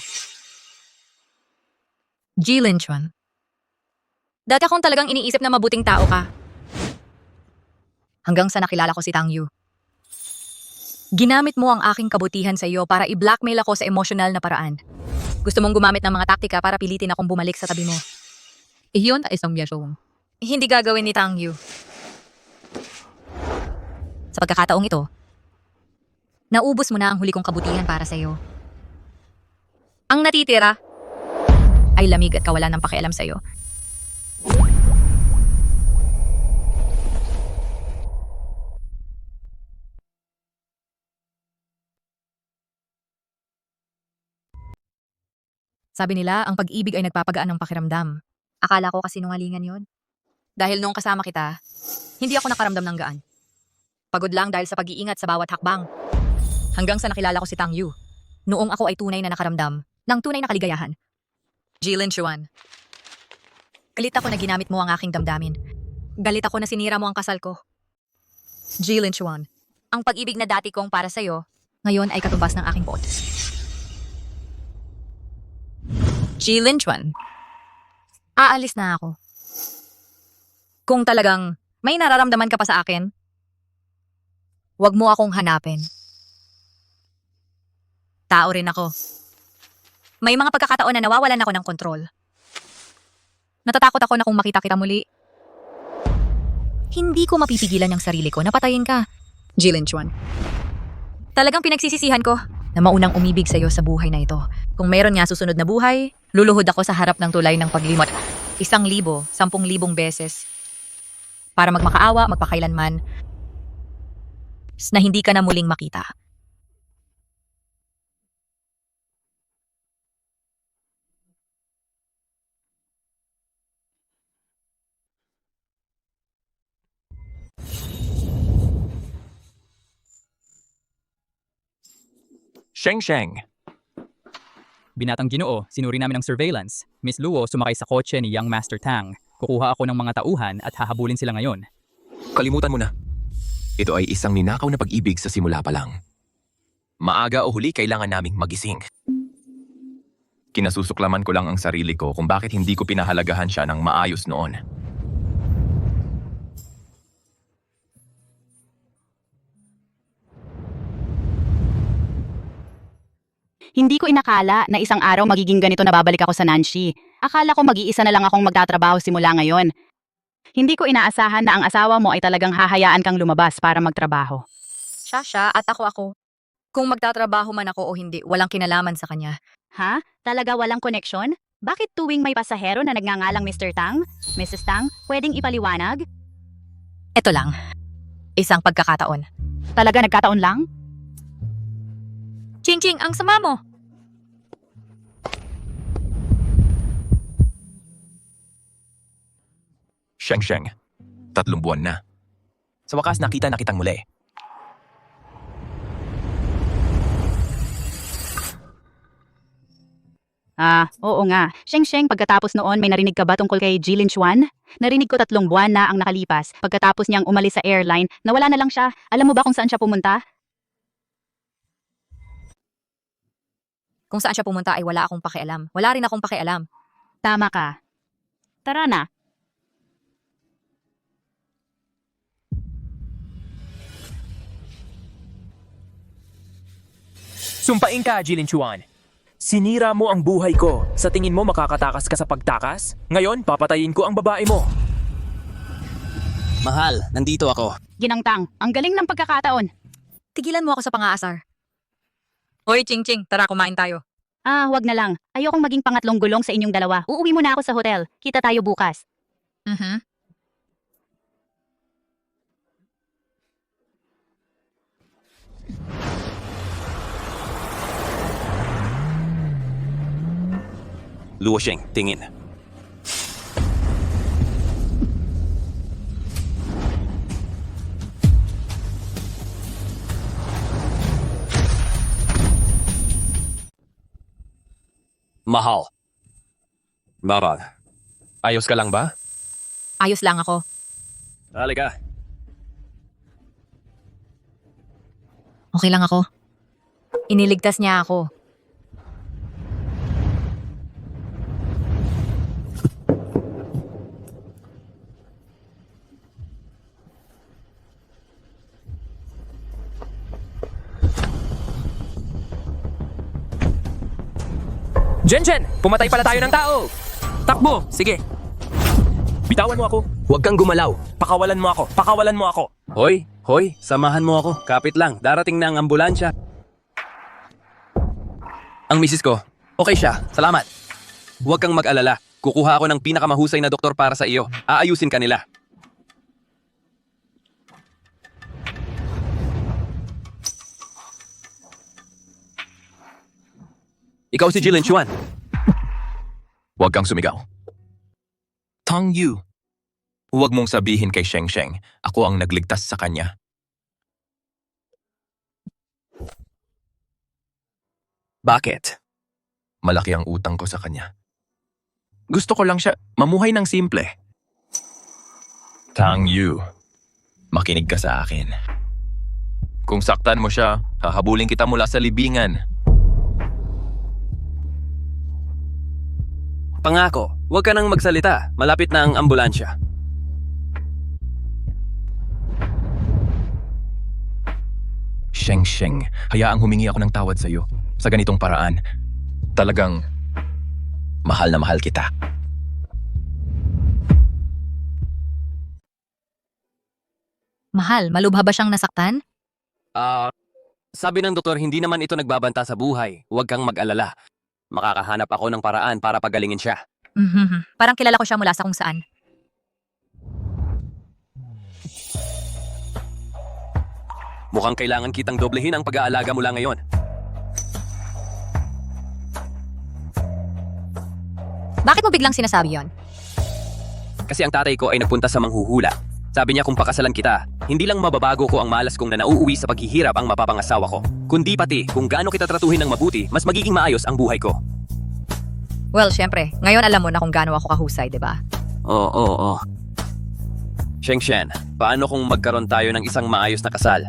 Jilin Chuan, dati akong talagang iniisip na mabuting tao ka. Hanggang sa nakilala ko si Tang Yu. Ginamit mo ang aking kabutihan sa iyo para i-blackmail ako sa emosyonal na paraan. Gusto mong gumamit ng mga taktika para pilitin akong bumalik sa tabi mo. Iyon ay isang biyasong. Hindi gagawin ni Tang Yu. Sa pagkakataong ito, naubos mo na ang huli kong kabutihan para sa iyo. Ang natitira ay lamig at kawalan ng pakialam sa iyo. Sabi nila, ang pag-ibig ay nagpapagaan ng pakiramdam. Akala ko kasi nungalingan yon. Dahil nung kasama kita, hindi ako nakaramdam ng gaan. Pagod lang dahil sa pag-iingat sa bawat hakbang. Hanggang sa nakilala ko si Tang Yu. Noong ako ay tunay na nakaramdam ng tunay na kaligayahan. Jilin Chuan. Galit ako na ginamit mo ang aking damdamin. Galit ako na sinira mo ang kasal ko. Jilin Chuan. Ang pag-ibig na dati kong para sa'yo, ngayon ay katumbas ng aking buot. Jilin Chuan. Aalis na ako. Kung talagang may nararamdaman ka pa sa akin, huwag mo akong hanapin. Tao rin ako. May mga pagkakataon na nawawalan ako ng kontrol. Natatakot ako na kung makita kita muli, hindi ko mapipigilan ang sarili ko na patayin ka. Jilin Chuan. Talagang pinagsisisihan ko na maunang umibig sa iyo sa buhay na ito. Kung meron nga susunod na buhay, luluhod ako sa harap ng tulay ng paglimot 1,000, 10,000 beses para magmakaawa, magpakailanman na hindi ka na muling makita. Sheng Sheng. Binatang Ginoo, sinuri namin ang surveillance. Miss Luo sumakay sa kotse ni Young Master Tang. Kukuha ako ng mga tauhan at hahabulin sila ngayon. Kalimutan mo na. Ito ay isang ninakaw na pag-ibig sa simula pa lang. Maaga o huli, kailangan naming magising. Kinasusuklaman ko lang ang sarili ko kung bakit hindi ko pinahalagahan siya ng maayos noon. Hindi ko inakala na isang araw magiging ganito na babalik ako sa Nanshi. Akala ko mag-iisa na lang akong magtatrabaho simula ngayon. Hindi ko inaasahan na ang asawa mo ay talagang hahayaan kang lumabas para magtrabaho. Siya at ako. Kung magtatrabaho man ako o hindi, walang kinalaman sa kanya. Ha? Talaga walang koneksyon? Bakit tuwing may pasahero na nagngangalang Mr. Tang? Mrs. Tang, pwedeng ipaliwanag? Ito lang. Isang pagkakataon. Talaga nagkataon lang? Ching-ching, ang sama mo! Sheng Sheng, 3 buwan na. Sa wakas nakita na kitang muli. Oo nga. Sheng Sheng, pagkatapos noon may narinig ka ba tungkol kay Jilin Chuan? Narinig ko 3 buwan na ang nakalipas pagkatapos niyang umalis sa airline, nawala na lang siya. Alam mo ba kung saan siya pumunta? Kung saan siya pumunta ay wala akong pakialam. Wala rin akong pakialam. Tama ka. Tara na. Sumpain ka, Jilin Chuan. Sinira mo ang buhay ko. Sa tingin mo makakatakas ka sa pagtakas? Ngayon, papatayin ko ang babae mo. Mahal, nandito ako. Ginangtang, ang galing ng pagkakataon. Tigilan mo ako sa pangaasar. Hoy, Ching Ching, tara kumain tayo. Wag na lang. Ayokong maging pangatlong gulong sa inyong dalawa. Uuwi muna ako sa hotel. Kita tayo bukas. Luo Sheng, tingin. Mahal. Bakit? Ayos ka lang ba? Ayos lang ako. Halika. Okay lang ako. Iniligtas niya ako. Jen! Pumatay pala tayo ng tao! Takbo! Sige! Bitawan mo ako! Huwag kang gumalaw. Pakawalan mo ako! Pakawalan mo ako! Hoy, samahan mo ako. Kapit lang, darating na ang ambulansya. Ang misis ko, okay siya. Salamat. Huwag kang mag-alala. Kukuha ako ng pinakamahusay na doktor para sa iyo. Aayusin ka nila. Ikaw si Jilin Chuan. Huwag kang sumigaw. Tang Yu. Huwag mong sabihin kay Sheng Sheng, ako ang nagligtas sa kanya. Bakit? Malaki ang utang ko sa kanya. Gusto ko lang siya mamuhay ng simple. Tang Yu, makinig ka sa akin. Kung saktan mo siya, hahabulin kita mula sa libingan. Pangako, huwag ka nang magsalita. Malapit na ang ambulansya. Sheng Sheng, hayaang humingi ako ng tawad sa iyo. Sa ganitong paraan, talagang mahal na mahal kita. Mahal, malubha ba siyang nasaktan? Sabi ng doktor, hindi naman ito nagbabanta sa buhay. Huwag kang mag-alala. Makakahanap ako ng paraan para pagalingin siya. Parang kilala ko siya mula sa kung saan. Mukhang kailangan kitang doblehin ang pag-aalaga mula ngayon. Bakit mo biglang sinasabi yon? Kasi ang tatay ko ay nagpunta sa manghuhula. Sabi niya kung pakasalan kita, hindi lang mababago ko ang malas kong na nauuwi sa paghihirap ang mapapangasawa ko, kundi pati kung gaano kita tratuhin ng mabuti, mas magiging maayos ang buhay ko. Well, syempre, ngayon alam mo na kung gaano ako kahusay, di ba? Oo. Sheng Shen, paano kung magkaroon tayo ng isang maayos na kasal?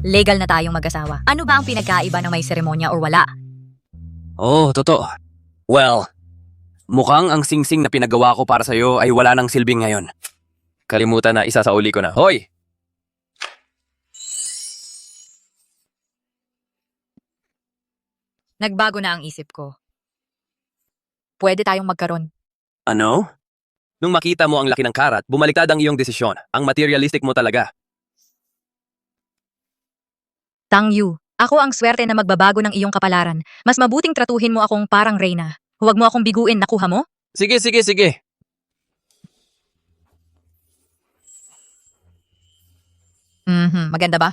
Legal na tayong mag-asawa. Ano ba ang pinagkaiba ng may seremonya or wala? Totoo. Well, mukhang ang singsing na pinagawa ko para sa'yo ay wala nang silbing ngayon. Kalimutan na isa sa uli ko na. Hoy! Nagbago na ang isip ko. Pwede tayong magkaroon. Ano? Nung makita mo ang laki ng karat, bumaliktad ang iyong desisyon. Ang materialistic mo talaga. Tang Yu, ako ang swerte na magbabago ng iyong kapalaran. Mas mabuting tratuhin mo akong parang reyna. Huwag mo akong biguin, nakuha mo? Sige. Maganda ba?